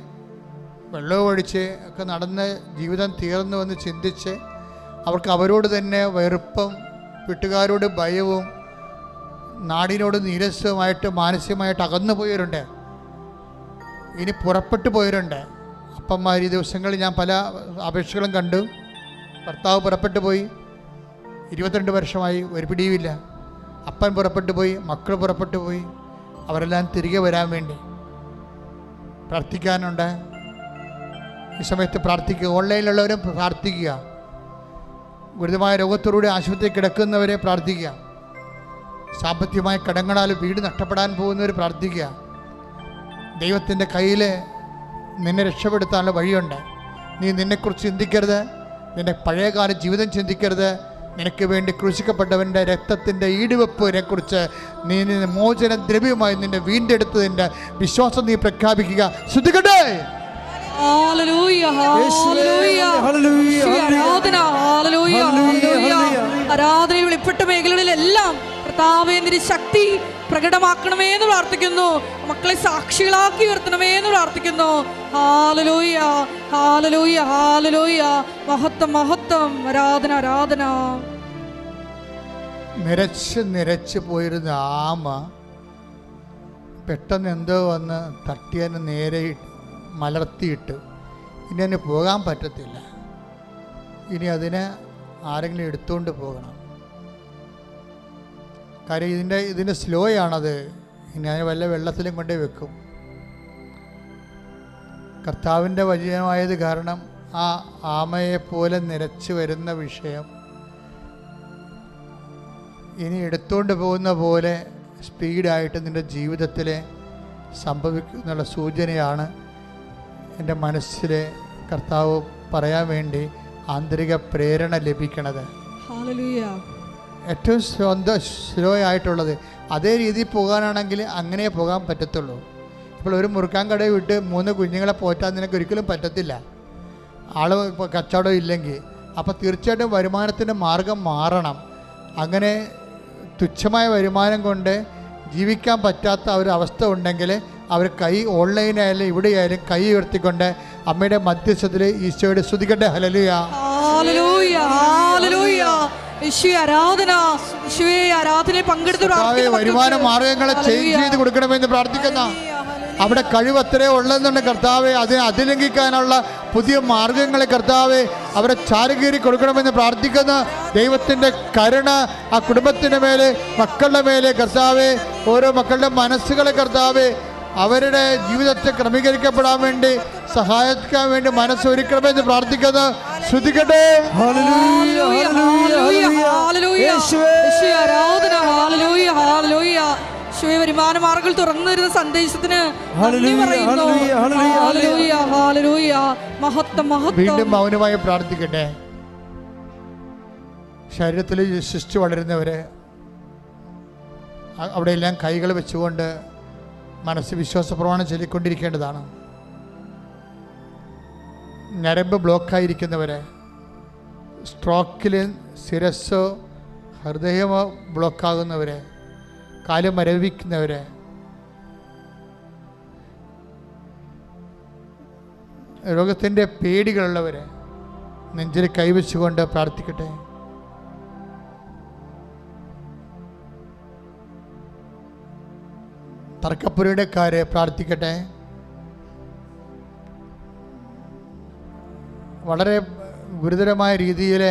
വെള്ളവും ഒഴിച്ച് ഒക്കെ നടന്ന് ജീവിതം തീർന്നു എന്ന് ചിന്തിച്ച് അവർക്ക് അവരോട് തന്നെ വെറുപ്പും വീട്ടുകാരോട് ഭയവും നാടിനോട് നീരസവുമായിട്ട് മാനസികമായിട്ട് അകന്നു പോയവരുണ്ട്. ഇനി പുറപ്പെട്ടു പോയവരുണ്ട്. അപ്പന്മാർ ഈ ദിവസങ്ങളിൽ ഞാൻ പല അപേക്ഷകളും കണ്ടു. ഭർത്താവ് പുറപ്പെട്ടു പോയി, 22 വർഷമായി, ഒരു പിടിയുമില്ല. അപ്പൻ പുറപ്പെട്ടു പോയി, മക്കൾ പുറപ്പെട്ടു പോയി. അവരെല്ലാം തിരികെ വരാൻ വേണ്ടി പ്രാർത്ഥിക്കാനുണ്ട്. ഈ സമയത്ത് പ്രാർത്ഥിക്കുക. ഓൺലൈനിലുള്ളവരും പ്രാർത്ഥിക്കുക. ഗുരുതരമായ രോഗത്തോടുകൂടി ആശുപത്രിയിൽ കിടക്കുന്നവരെ പ്രാർത്ഥിക്കുക. സാമ്പത്തികമായ കടങ്ങളാൽ വീട് നഷ്ടപ്പെടാൻ പോകുന്നവർ പ്രാർത്ഥിക്കുക. ദൈവത്തിൻ്റെ കയ്യിൽ നിന്നെ രക്ഷപ്പെടുത്താനുള്ള വഴിയുണ്ട്. നീ നിന്നെക്കുറിച്ച് ചിന്തിക്കരുത്. നിൻ്റെ പഴയകാല ജീവിതം ചിന്തിക്കരുത്. നിനക്ക് വേണ്ടി ക്രൂശിക്കപ്പെട്ടവൻ്റെ രക്തത്തിൻ്റെ ഈടുവെപ്പിനെക്കുറിച്ച് നീ മോചന ദ്രവ്യമായി നിന്നെ വീണ്ടെടുത്തതിൻ്റെ വിശ്വാസം നീ പ്രഖ്യാപിക്കുക. ശ്രദ്ധിക്കട്ടെ. ആരാധനയിൽ വെളിപ്പെട്ട മേഖലകളിലെല്ലാം കർത്താവേ നിന്റെ ശക്തി പ്രകടമാക്കണമേ എന്ന് പ്രാർത്ഥിക്കുന്നു. മക്കളെ സാക്ഷികളാക്കി ഉയർത്തണമേ എന്ന് പ്രാർത്ഥിക്കുന്നു. ഹല്ലേലൂയ, ഹല്ലേലൂയ, ഹല്ലേലൂയ. മഹത്വം, മഹത്വം. ആരാധന, ആരാധന. നിരച്ച് പോയിരുന്ന ആമ പെട്ടെന്ന് എന്തോ വന്ന് തട്ടിയതിന് നേരെ മലർത്തിയിട്ട് ഇനി അതിന് പോകാൻ പറ്റത്തില്ല. ഇനി അതിനെ ആരെങ്കിലും എടുത്തുകൊണ്ട് പോകണം. കാര്യം ഇതിൻ്റെ സ്ലോയാണത്. ഇനി അതിന് വല്ല വെള്ളത്തിലും കൊണ്ടേ വെക്കും. കർത്താവിൻ്റെ വചനമായത് കാരണം ആ ആമയെപ്പോലെ നിരച്ച് വരുന്ന വിഷയം ഇനി എടുത്തുകൊണ്ട് പോകുന്ന പോലെ സ്പീഡായിട്ട് നിൻ്റെ ജീവിതത്തിൽ സംഭവിക്കുന്നുള്ള സൂചനയാണ് എൻ്റെ മനസ്സിൽ കർത്താവ് പറയാൻ വേണ്ടി ആന്തരിക പ്രേരണ ലഭിക്കണത്. ഏറ്റവും സ്ലോ ആയിട്ടുള്ളത്. അതേ രീതിയിൽ പോകാനാണെങ്കിൽ അങ്ങനെ പോകാൻ പറ്റത്തുള്ളൂ. ഇപ്പോൾ ഒരു മുറുക്കാൻ കടയിൽ വിട്ട് 3 കുഞ്ഞുങ്ങളെ പോറ്റാൻ നിനക്ക് ഒരിക്കലും പറ്റത്തില്ല, ആൾ കച്ചവടം ഇല്ലെങ്കിൽ. അപ്പോൾ തീർച്ചയായിട്ടും വരുമാനത്തിൻ്റെ മാർഗം മാറണം. അങ്ങനെ തുച്ഛമായ വരുമാനം കൊണ്ട് ജീവിക്കാൻ പറ്റാത്ത ഒരു അവസ്ഥ ഉണ്ടെങ്കിൽ അവർ കൈ ഓൺലൈനായാലും ഇവിടെയായാലും കൈ ഉയർത്തിക്കൊണ്ട് അമ്മയുടെ മധ്യസ്ഥത്തിൽ ഈശോയുടെ സ്തുതിക്കട്ടെ. ഹല്ലേലൂയ, ഹല്ലേലൂയ, ഹല്ലേലൂയ. യേശുവേ ആരാധന, യേശുവേ ആരാധനയിൽ പങ്കെടുത്ത് വരുമാന മാർഗങ്ങളെ ചേഞ്ച് ചെയ്ത് കൊടുക്കണമെന്ന് പ്രാർത്ഥിക്കുന്ന അവിടെ കഴിവത്രേ ഉള്ളതെന്നുണ്ട് കർത്താവെ. അതിനെ അതിലംഘിക്കാനുള്ള പുതിയ മാർഗങ്ങളെ കർത്താവെ അവരെ ചാരുകീറി കൊടുക്കണമെന്ന് പ്രാർത്ഥിക്കുന്ന ദൈവത്തിൻ്റെ കരുണ ആ കുടുംബത്തിൻ്റെ മേലെ, മക്കളുടെ മേലെ കർത്താവെ, ഓരോ മക്കളുടെ മനസ്സുകളെ കർത്താവെ അവരുടെ ജീവിതത്തെ ക്രമീകരിക്കപ്പെടാൻ വേണ്ടി സഹായിക്കാൻ വേണ്ടി മനസ്സൊരുക്കണമെന്ന് പ്രാർത്ഥിക്കുന്നത്. ശ്രദ്ധിക്കട്ടെ. വരുമാന മാർഗങ്ങൾ തുറന്നു വരുന്ന സന്ദേശത്തിന് വീണ്ടും മൗനമായി പ്രാർത്ഥിക്കട്ടെ. ശരീരത്തിൽ ശിശു വളരുന്നവരെ അവിടെയെല്ലാം കൈകൾ വെച്ചുകൊണ്ട് മനസ്സ് വിശ്വാസപ്രമാണം ചൊല്ലിക്കൊണ്ടിരിക്കേണ്ടതാണ്. ഞരമ്പ് ബ്ലോക്കായിരിക്കുന്നവരെ, സ്ട്രോക്കിൽ ശിരസ്സോ ഹൃദയമോ ബ്ലോക്കാകുന്നവരെ, കാല് മരവിക്കുന്നവരെ, രോഗത്തിൻ്റെ പേടികളുള്ളവരെ നെഞ്ചിൽ കൈവച്ചുകൊണ്ട് പ്രാർത്ഥിക്കട്ടെ. തർക്കപ്പുരയിടക്കാരെ പ്രാർത്ഥിക്കട്ടെ. വളരെ ഗുരുതരമായ രീതിയിൽ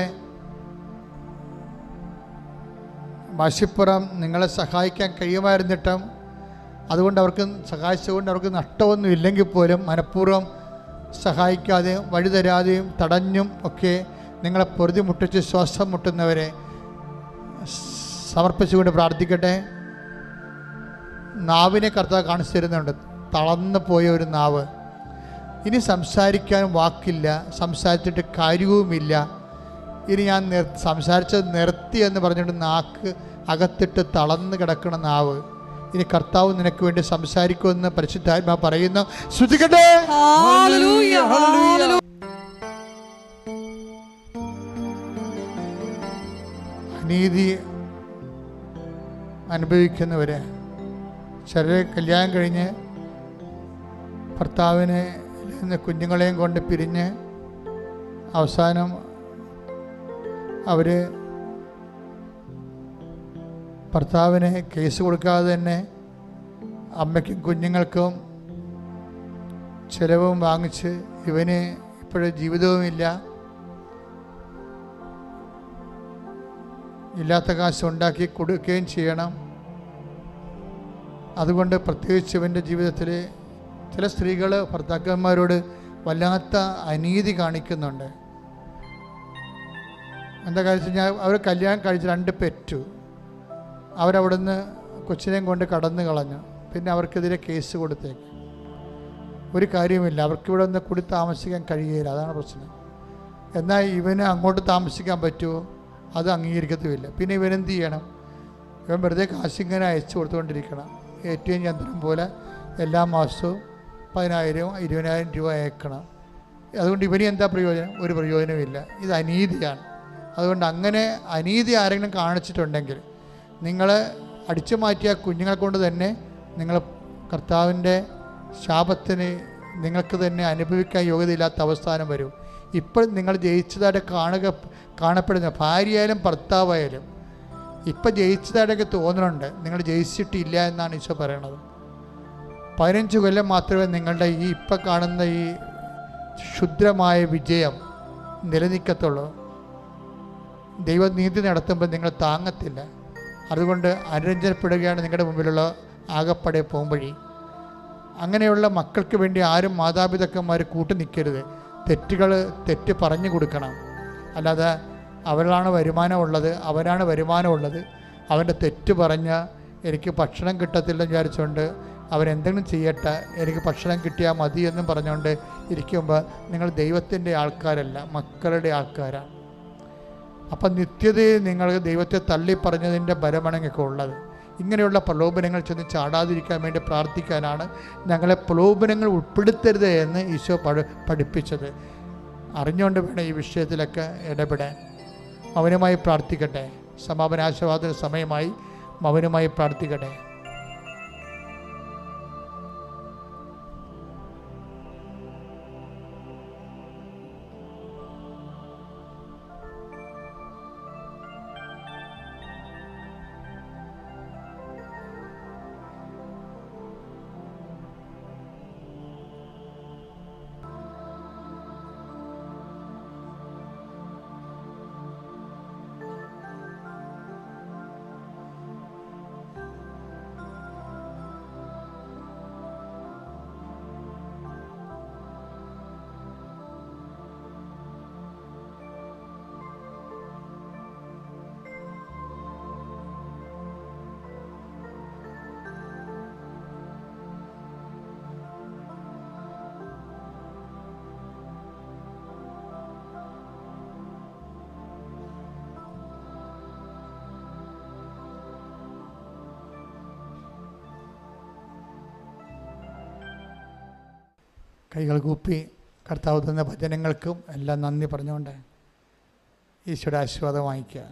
വാശിപ്പുറം നിങ്ങളെ സഹായിക്കാൻ കഴിയുമായിരുന്നിട്ടും അതുകൊണ്ട് അവർക്ക് സഹായിച്ചുകൊണ്ട് അവർക്ക് നഷ്ടമൊന്നും ഇല്ലെങ്കിൽ പോലും മനഃപൂർവ്വം സഹായിക്കാതെയും വഴിതരാതെയും തടഞ്ഞും ഒക്കെ നിങ്ങളെ പൊറുതി മുട്ടിച്ച് ശ്വാസം മുട്ടുന്നവരെ സമർപ്പിച്ചുകൊണ്ട് പ്രാർത്ഥിക്കട്ടെ. നാവിനെ കർത്താവ് കാണിച്ചു തരുന്നുണ്ട്. തളർന്നു പോയ ഒരു നാവ്, ഇനി സംസാരിക്കാൻ വാക്കില്ല, സംസാരിച്ചിട്ട് കാര്യവുമില്ല, ഇനി ഞാൻ സംസാരിച്ചത് നിർത്തി എന്ന് പറഞ്ഞിട്ട് നാക്ക് അകത്തിട്ട് തളർന്ന് കിടക്കുന്ന നാവ്, ഇനി കർത്താവ് നിനക്ക് വേണ്ടി സംസാരിക്കുമെന്ന് പരിശുദ്ധാത്മാ പറയുന്നു. ശ്രദ്ധിക്കട്ടെ. അനീതി അനുഭവിക്കുന്നവരെ, ചിലരെ കല്യാണം കഴിഞ്ഞ് ഭർത്താവിനെ കുഞ്ഞുങ്ങളെയും കൊണ്ട് പിരിഞ്ഞ് അവസാനം അവർ ഭർത്താവിന് കേസ് കൊടുക്കാതെ തന്നെ അമ്മയ്ക്കും കുഞ്ഞുങ്ങൾക്കും ചിലവും വാങ്ങിച്ച് ഇവന് ഇപ്പോഴും ജീവിതവുമില്ല, ഇല്ലാത്ത കാശ് ഉണ്ടാക്കി കൊടുക്കുകയും ചെയ്യണം. അതുകൊണ്ട് പ്രത്യേകിച്ച് ഇവൻ്റെ ജീവിതത്തിൽ ചില സ്ത്രീകൾ ഭർത്താക്കന്മാരോട് വല്ലാത്ത അനീതി കാണിക്കുന്നുണ്ട്. എന്താ കാര്യം വെച്ച് കഴിഞ്ഞാൽ അവർ കല്യാണം കഴിച്ച് 2 പെറ്റു, അവരവിടുന്ന് കൊച്ചിനെയും കൊണ്ട് കടന്നു കളഞ്ഞു, പിന്നെ അവർക്കെതിരെ കേസ് കൊടുത്തേക്ക്. ഒരു കാര്യമില്ല, അവർക്കിവിടെ ഒന്ന് കൂടി താമസിക്കാൻ കഴിയുകയില്ല, അതാണ് പ്രശ്നം. എന്നാൽ ഇവന് അങ്ങോട്ട് താമസിക്കാൻ പറ്റുമോ? അത് അംഗീകരിക്കത്തുമില്ല. പിന്നെ ഇവനെന്ത് ചെയ്യണം? ഇവൻ വെറുതെ കാശിങ്ങനെ അയച്ചു കൊടുത്തുകൊണ്ടിരിക്കണം. ATM യന്ത്രം പോലെ എല്ലാ മാസവും 10,000 20,000 രൂപ അയക്കണം. അതുകൊണ്ട് ഇവന് എന്താ പ്രയോജനം? ഒരു പ്രയോജനമില്ല. ഇത് അനീതിയാണ്. അതുകൊണ്ട് അങ്ങനെ അനീതി ആരെങ്കിലും കാണിച്ചിട്ടുണ്ടെങ്കിൽ നിങ്ങൾ അടിച്ചു മാറ്റിയ കുഞ്ഞുങ്ങളെ കൊണ്ട് തന്നെ നിങ്ങൾ കർത്താവിൻ്റെ ശാപത്തിന് നിങ്ങൾക്ക് തന്നെ അനുഭവിക്കാൻ യോഗ്യതയില്ലാത്ത അവസ്ഥാനം വരും. ഇപ്പോൾ നിങ്ങൾ ജയിച്ചതായിട്ട് കാണപ്പെടുന്ന ഭാര്യയായാലും ഭർത്താവായാലും ഇപ്പം ജയിച്ചതായിട്ടൊക്കെ തോന്നുന്നുണ്ട്, നിങ്ങൾ ജയിച്ചിട്ടില്ല എന്നാണ് ഈശോ പറയണത്. 15 കൊല്ലം മാത്രമേ നിങ്ങളുടെ ഈ ഇപ്പം കാണുന്ന ഈ ക്ഷുദ്രമായ വിജയം നിലനിൽക്കത്തുള്ളൂ. ദൈവനീതി നടത്തുമ്പോൾ നിങ്ങൾ താങ്ങത്തില്ല. അതുകൊണ്ട് അനുരഞ്ജനപ്പെടുകയാണ് നിങ്ങളുടെ മുമ്പിലുള്ള ആകപ്പടെ പോകുംവഴി. അങ്ങനെയുള്ള മക്കൾക്ക് വേണ്ടി ആരും മാതാപിതാക്കന്മാർ കൂട്ടു നിൽക്കരുത്. തെറ്റ് പറഞ്ഞു കൊടുക്കണം. അല്ലാതെ അവരാണ് വരുമാനമുള്ളത്, അവൻ്റെ തെറ്റ് പറഞ്ഞാൽ എനിക്ക് ഭക്ഷണം കിട്ടത്തില്ലെന്ന് വിചാരിച്ചുകൊണ്ട് അവരെന്തെങ്കിലും ചെയ്യട്ടെ, എനിക്ക് ഭക്ഷണം കിട്ടിയാൽ മതി എന്നും പറഞ്ഞുകൊണ്ട് ഇരിക്കുമ്പോൾ നിങ്ങൾ ദൈവത്തിൻ്റെ ആൾക്കാരല്ല, മക്കളുടെ ആൾക്കാരാണ്. അപ്പം നിത്യതയിൽ നിങ്ങൾ ദൈവത്തെ തള്ളിപ്പറഞ്ഞതിൻ്റെ ബലമണങ്ങൊക്കെ ഉള്ളത്. ഇങ്ങനെയുള്ള പ്രലോഭനങ്ങൾ ചെന്ന് ചാടാതിരിക്കാൻ വേണ്ടി പ്രാർത്ഥിക്കാനാണ് ഞങ്ങളെ പ്രലോഭനങ്ങൾ ഉൾപ്പെടുത്തരുത് എന്ന് ഈശോ പഠിപ്പിച്ചത്. അറിഞ്ഞുകൊണ്ട് വേണം ഈ വിഷയത്തിലൊക്കെ ഇടപെടാൻ. മൗനമായി പ്രാർത്ഥിക്കട്ടെ. സമാപനാശീർവാദത്തിന് സമയമായി. മൗനമായി പ്രാർത്ഥിക്കട്ടെ. കൈകൾ കൂപ്പി കർത്താവ് തന്ന ഭജനങ്ങൾക്കും എല്ലാം നന്ദി പറഞ്ഞുകൊണ്ട് ഈശോയുടെ ആശീർവാദം വാങ്ങിക്കുക.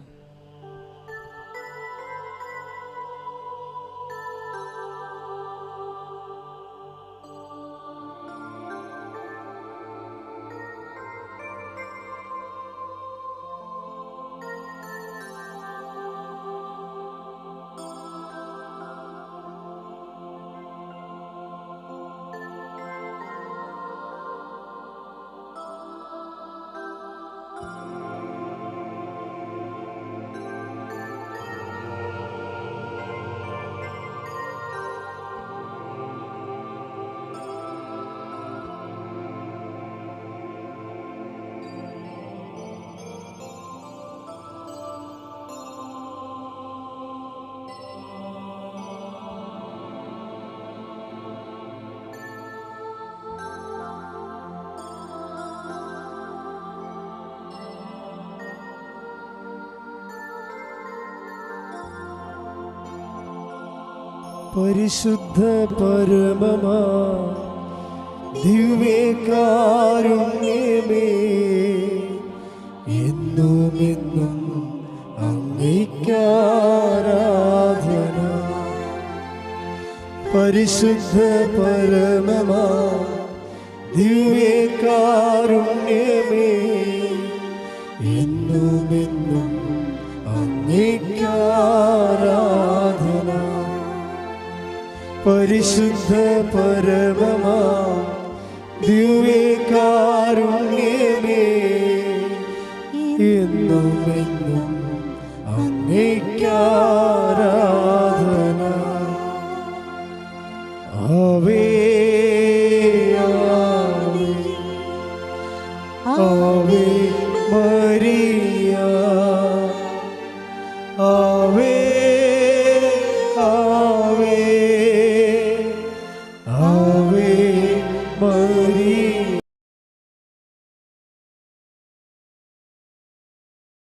പരിശുദ്ധ പരമമാ ദിവ്യകാരുണ്യമേ, എന്നുമെന്നും അങ്ങേയ്ക്കാരാധന. പരിശുദ്ധ പരമമാ ദിവ്യകാരുണ്യമേ, എന്നുമെന്നും അങ്ങേയ്ക്കാരാധന. പരിശുദ്ധ പരമമാ ദിവ്യകാരുണ്യമേ, എന്നുമെന്നും അങ്ങേയ്ക്കാരാധന. ആവേ ആവേ ആവേ മരിയ